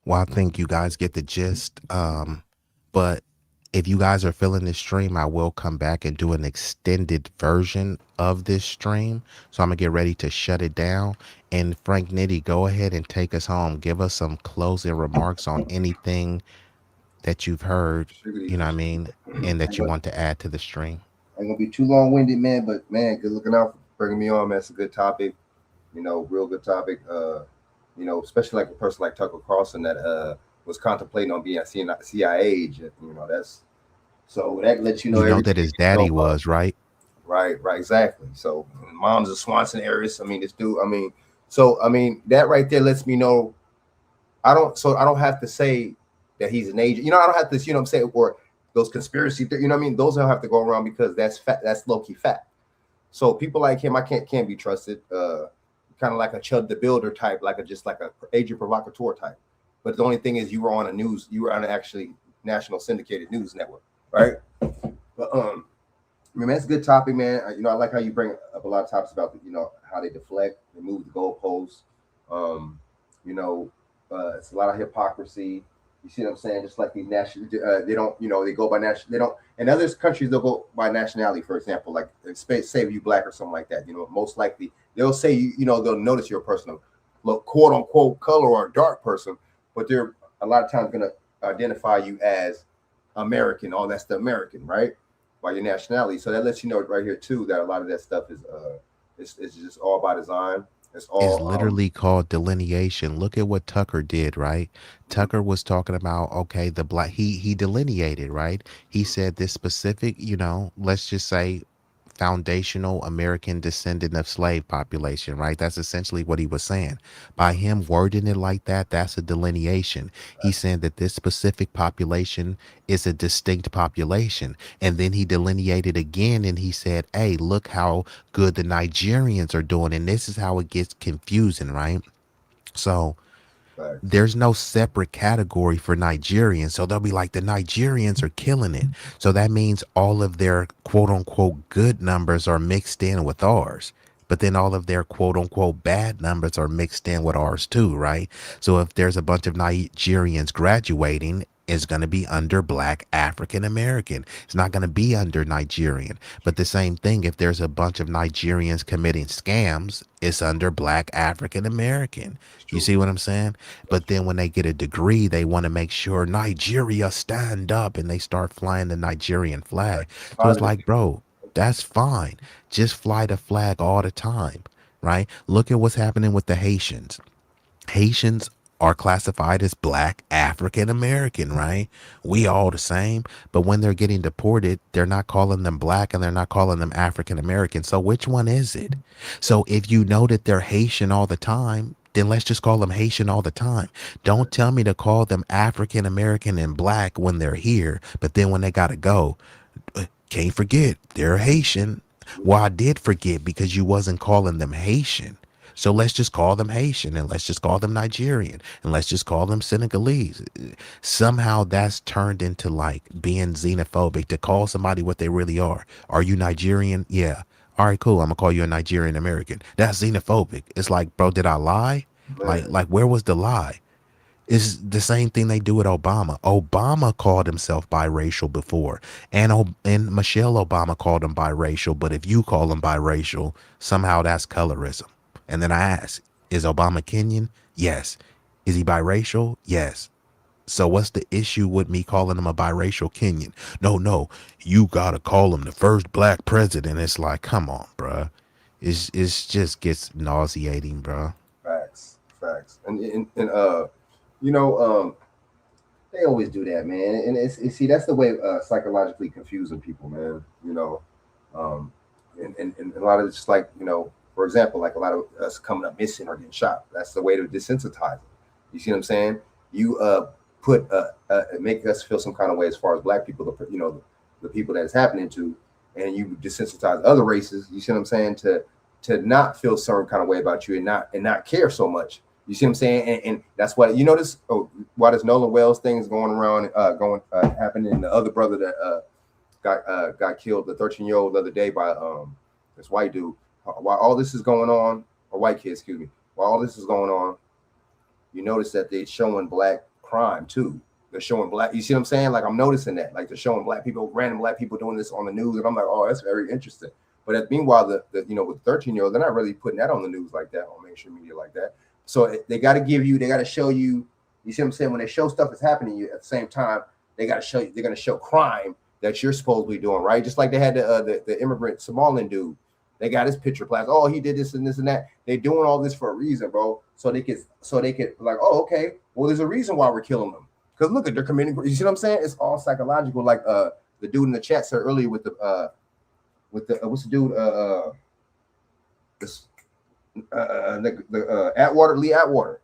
Well, I think you guys get the gist. But if you guys are feeling this stream, I will come back and do an extended version of this stream. So I'm gonna get ready to shut it down. And Frank Nitty, go ahead and take us home. Give us some closing remarks on anything that you've heard, you know what I mean, and that you want to add to the stream. I ain't gonna be too long-winded, man, but man, good looking out for bringing me on, man. It's a good topic, real good topic. Especially like a person like Tucker Carlson that was contemplating on being a CIA agent. That's so that lets you know that his daddy was, right? Right, exactly. So mom's a Swanson heiress. This dude. That right there lets me know. I don't have to say that he's an agent. I don't have to, or those conspiracy, those don't have to go around because that's fact. That's low-key fact. So people like him, I can't be trusted. Kind of like a Chud the Builder type, just like a agent provocateur type. But the only thing is, you were on actually national syndicated news network, right? But that's a good topic, man. I like how you bring up a lot of topics about how they deflect, they move the goalposts. It's a lot of hypocrisy. You see what I'm saying? Just like these national, they don't, they go by national. They don't. In other countries, they'll go by nationality. For example, like say you black or something like that. Most likely they'll say they'll notice you're a person of quote unquote color or a dark person, but they're a lot of times going to identify you as American. Oh, that's the American, right? By your nationality. So that lets you know right here too that a lot of that stuff is it's just all by design. It's literally called delineation. Look at what Tucker did, right? Tucker was talking about, okay, the black, he delineated, right? He said this specific, let's just say foundational American descendant of slave population, right? That's essentially what he was saying. By him wording it like that, that's a delineation. He's saying that this specific population is a distinct population. And then he delineated again and he said, hey, look how good the Nigerians are doing. And this is how it gets confusing, right? So there's no separate category for Nigerians. So they'll be like, the Nigerians are killing it. So that means all of their quote unquote good numbers are mixed in with ours. But then all of their quote unquote bad numbers are mixed in with ours too, right? So if there's a bunch of Nigerians graduating, it's going to be under black African American. It's not going to be under Nigerian. But the same thing, if there's a bunch of Nigerians committing scams, it's under black African American. You see what I'm saying? But then when they get a degree, they want to make sure Nigeria stand up and they start flying the Nigerian flag. So it's like, bro, that's fine. Just fly the flag all the time, right? Look at what's happening with the Haitians. Haitians are classified as black African American, right? We all the same. But when they're getting deported, they're not calling them black and they're not calling them African American. So which one is it? So if you know that they're Haitian all the time, then let's just call them Haitian all the time. Don't tell me to call them African American and black when they're here, but then when they gotta go, can't forget they're Haitian. Well, I did forget because you wasn't calling them Haitian. So let's just call them Haitian, and let's just call them Nigerian, and let's just call them Senegalese. Somehow that's turned into like being xenophobic to call somebody what they really are. Are you Nigerian? Yeah. All right, cool. I'm gonna call you a Nigerian American. That's xenophobic. It's like, bro, did I lie? Like where was the lie? It's the same thing they do with Obama. Obama called himself biracial before, and Michelle Obama called him biracial. But if you call him biracial, somehow that's colorism. And then I ask, is Obama Kenyan? Yes. Is he biracial? Yes. So what's the issue with me calling him a biracial Kenyan? No, you gotta call him the first black president. It's like, come on, bruh. It's just gets nauseating, bruh. Facts. And they always do that, man. And it's see, that's the way psychologically confusing people, man. And a lot of it's just like, for example, like a lot of us coming up missing or getting shot. That's the way to desensitize them. You see what I'm saying? You make us feel some kind of way as far as black people, the people that it's happening to, and you desensitize other races. You see what I'm saying? To not feel some kind of way about you and not care so much. You see what I'm saying? And that's why you notice why this Nolan Wells thing is going around, happening. And the other brother that got killed, the 13-year-old, the other day by this white dude. While all this is going on, or white kid, excuse me. While all this is going on, you notice that they're showing black crime too. They're showing black. You see what I'm saying? Like I'm noticing that, like they're showing black people, random black people doing this on the news, and I'm like, oh, that's very interesting. But meanwhile, the with the 13-year-old, they're not really putting that on the news like that, on mainstream media like that. So they got to show you. You see what I'm saying? When they show stuff that's happening to you at the same time, they got to show you. They're going to show crime that you're supposedly doing, right? Just like they had the immigrant Somalian dude. They got his picture plaques. Oh, he did this and this and that. They're doing all this for a reason, bro. So they could like, oh, okay. Well, there's a reason why we're killing them. Because look, they're committing. You see what I'm saying? It's all psychological. Like the dude in the chat said earlier with the what's the dude Atwater, Lee Atwater,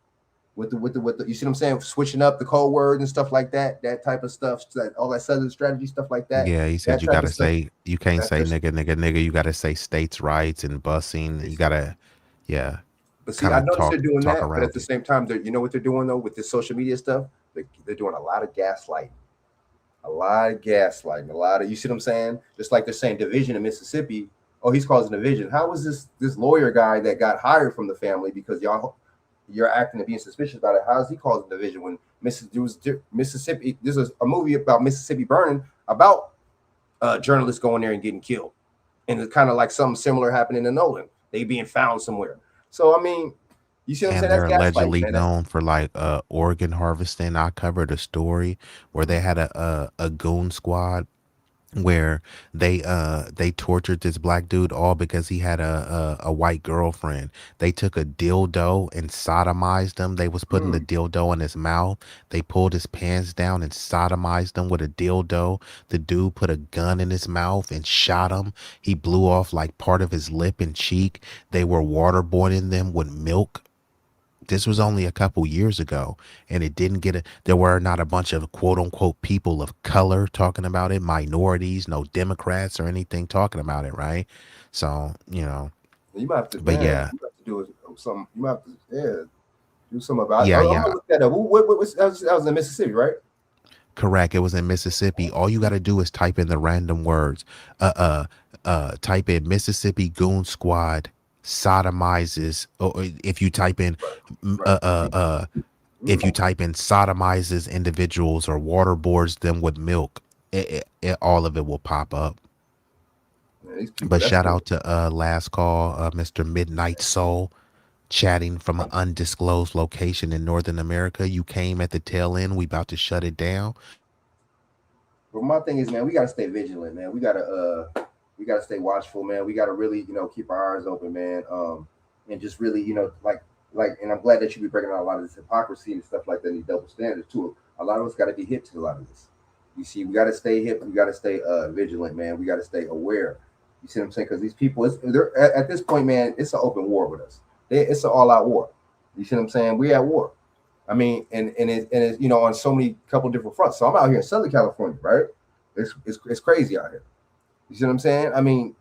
with the you see what I'm saying, switching up the code words and stuff like that type of stuff, all that southern strategy stuff like that. Yeah, he said you can't say nigga, you gotta say states' rights and busing. You gotta, yeah. But see, I noticed they're doing that, but at the same time, you know what they're doing though with this social media stuff? They're doing a lot of gaslighting. You see what I'm saying? Just like they're saying division in Mississippi. Oh, he's causing division. How was this lawyer guy that got hired from the family because you're acting and being suspicious about it? How is he causing division when Mississippi? There's a movie about Mississippi burning about journalists going there and getting killed, and it's kind of like something similar happening in Nolan. They being found somewhere. So I mean, you see what I'm saying? They're allegedly known for like organ harvesting. I covered a story where they had a goon squad where they tortured this black dude all because he had a white girlfriend. They took a dildo and sodomized him. They was putting the dildo in his mouth. They pulled his pants down and sodomized him with a dildo. The dude put a gun in his mouth and shot him. He blew off like part of his lip and cheek. They were waterboarding them with milk. This was only a couple years ago, and it didn't there were not a bunch of quote unquote people of color talking about it, minorities, no Democrats or anything talking about it, right? So, you might have to, but you have to do something. You might have to, do something about it. Yeah, I'm gonna look that up. That was in Mississippi, right? Correct. It was in Mississippi. All you got to do is type in the random words. Type in Mississippi Goon Squad sodomizes, or if you type in sodomizes individuals or waterboards them with milk, all of it will pop up. But shout out to last call, Mr. Midnight Soul, chatting from an undisclosed location in Northern America. You came at the tail end. We about to shut it down. But my thing is, man, we gotta stay vigilant, man. We gotta stay watchful, man. We gotta really, keep our eyes open, man. And just really, like, and I'm glad that you be breaking out a lot of this hypocrisy and stuff like that, and these double standards too. A lot of us gotta be hip to a lot of this. You see, we gotta stay hip. We gotta stay vigilant, man. We gotta stay aware. You see what I'm saying? Because these people, they're at this point, man, it's an open war with us. It's an all-out war. You see what I'm saying? We at war. I mean, and it's on so many couple different fronts. So I'm out here in Southern California, right? It's crazy out here. You see what I'm saying? I mean,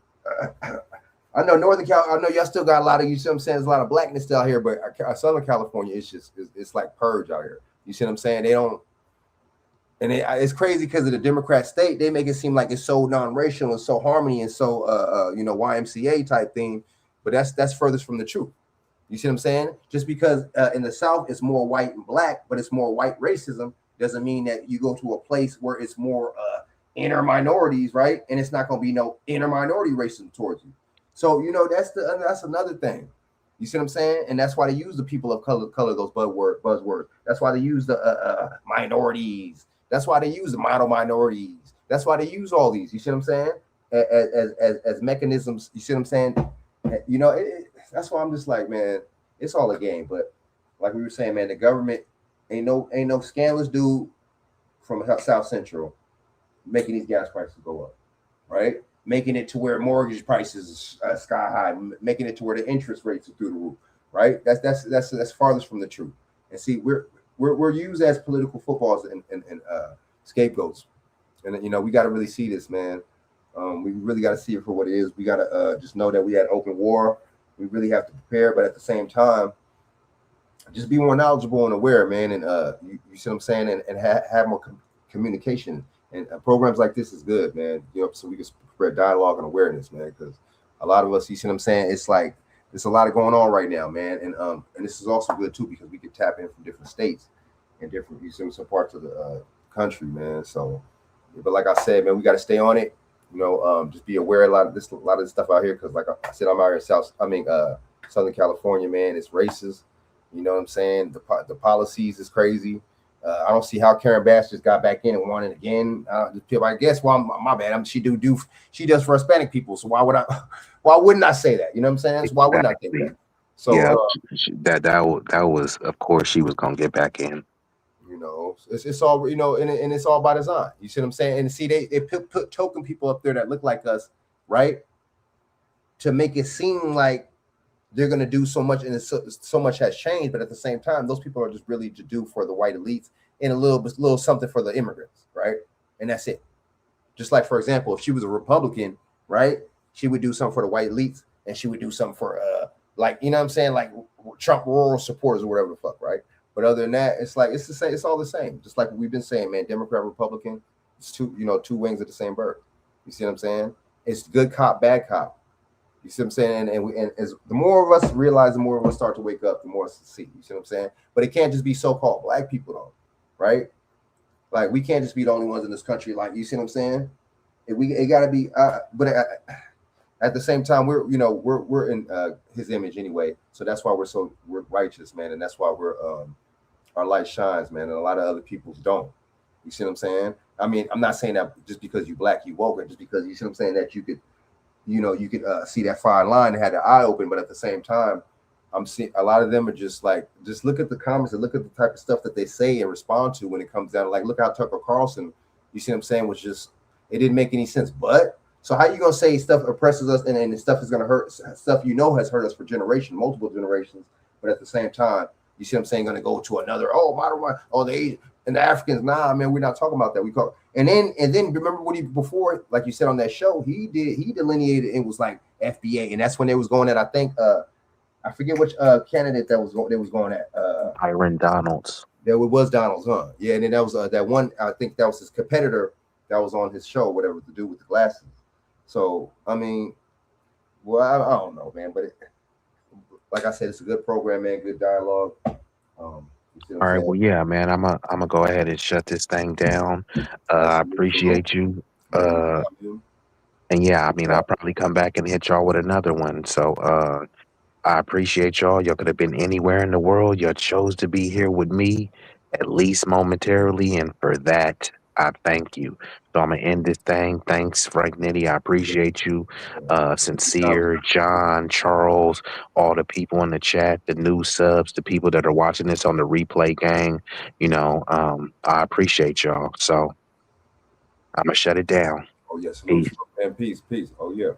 I know I know y'all still got a lot of, you see what I'm saying? There's a lot of blackness out here, but Southern California, it's like purge out here. You see what I'm saying? They don't, and it's crazy because of the Democrat state. They make it seem like it's so non-racial and so harmony and so YMCA type thing, but that's furthest from the truth. You see what I'm saying? Just because in the South it's more white and black, but it's more white racism, doesn't mean that you go to a place where it's more inner minorities, right? And it's not going to be no inner minority racism towards you. So that's another thing. You see what I'm saying? And that's why they use the people of color those buzzwords. That's why they use the minorities. That's why they use the model minorities. That's why they use all these. You see what I'm saying? As mechanisms. You see what I'm saying? That's why I'm just like, man, it's all a game. But like we were saying, man, the government ain't no scandalous dude from South Central making these gas prices go up, right? Making it to where mortgage prices are sky high, making it to where the interest rates are through the roof, right? That's farthest from the truth. And see, we're used as political footballs and scapegoats, and we got to really see this, man. We really got to see it for what it is. We got to just know that we had open war. We really have to prepare, but at the same time, just be more knowledgeable and aware, man. And you see what I'm saying, and have more communication. And programs like this is good, man. So we can spread dialogue and awareness, man. Because a lot of us, you see what I'm saying, it's like there's a lot of going on right now, man. And this is also good too because we can tap in from different states and different, some parts of the country, man. So, but like I said, man, we got to stay on it. Just be aware a lot of this stuff out here because, like I said, I'm out here in Southern California, man. It's racist. You know what I'm saying? The policies is crazy. I don't see how Karen Bass just got back in and won it again. I guess, well, my bad. She does for Hispanic people. So why wouldn't I say that? You know what I'm saying? So why wouldn't I think that? So yeah, that was, of course, she was gonna get back in. It's all, and it's all by design. You see what I'm saying? And see, they put token people up there that look like us, right? To make it seem like they're going to do so much, and so much has changed. But at the same time, those people are just really to do for the white elites and a little something for the immigrants, right? And that's it. Just like, for example, if she was a Republican, right, she would do something for the white elites, and she would do something for like, you know what I'm saying, like Trump rural supporters or whatever the fuck, right? But other than that, it's like it's the same. It's all the same. Just like we've been saying, man, Democrat, Republican, it's two wings of the same bird. You see what I'm saying? It's good cop, bad cop. You see what I'm saying? And as the more of us realize, the more of us start to wake up, the more us see. You see what I'm saying? But it can't just be so-called black people, though, right? Like we can't just be the only ones in this country. Like, you see what I'm saying? It got to be. But at the same time, we're in his image anyway, so that's why we're righteous, man, and that's why our light shines, man, and a lot of other people's don't. You see what I'm saying? I mean, I'm not saying that just because you black, you woke, or just because, you see what I'm saying, that you could see that fine line and had the eye open, but at the same time, I'm seeing a lot of them are just look at the comments and look at the type of stuff that they say and respond to when it comes down to, like, look how Tucker Carlson, you see what I'm saying, was just, it didn't make any sense. But so how you gonna say stuff oppresses us and stuff is gonna hurt, stuff has hurt us for multiple generations, but at the same time, you see what I'm saying, gonna go to another, the Asian and the Africans, nah, man, we're not talking about that. We call, and then remember what before, like you said on that show, he delineated, it was like FBA, and that's when they was going at, I think I forget which candidate they was going at. Byron Donalds. There was Donalds, huh? Yeah, and then that was that one, I think that was his competitor that was on his show, whatever, to do with the glasses. So I mean, well, I don't know, man, but like I said, it's a good program, man, good dialogue. All right, well, yeah, man, I'm gonna go ahead and shut this thing down. I appreciate you. And yeah, I mean, I'll probably come back and hit y'all with another one. So I appreciate y'all. Y'all could have been anywhere in the world. Y'all chose to be here with me, at least momentarily, and for that, I thank you. So I'm gonna end this thing. Thanks, Frank Nitty. I appreciate you. Sincere, John, Charles, all the people in the chat, the new subs, the people that are watching this on the replay gang. I appreciate y'all. So I'm gonna shut it down. Oh yes, Peace. And peace. Oh yeah.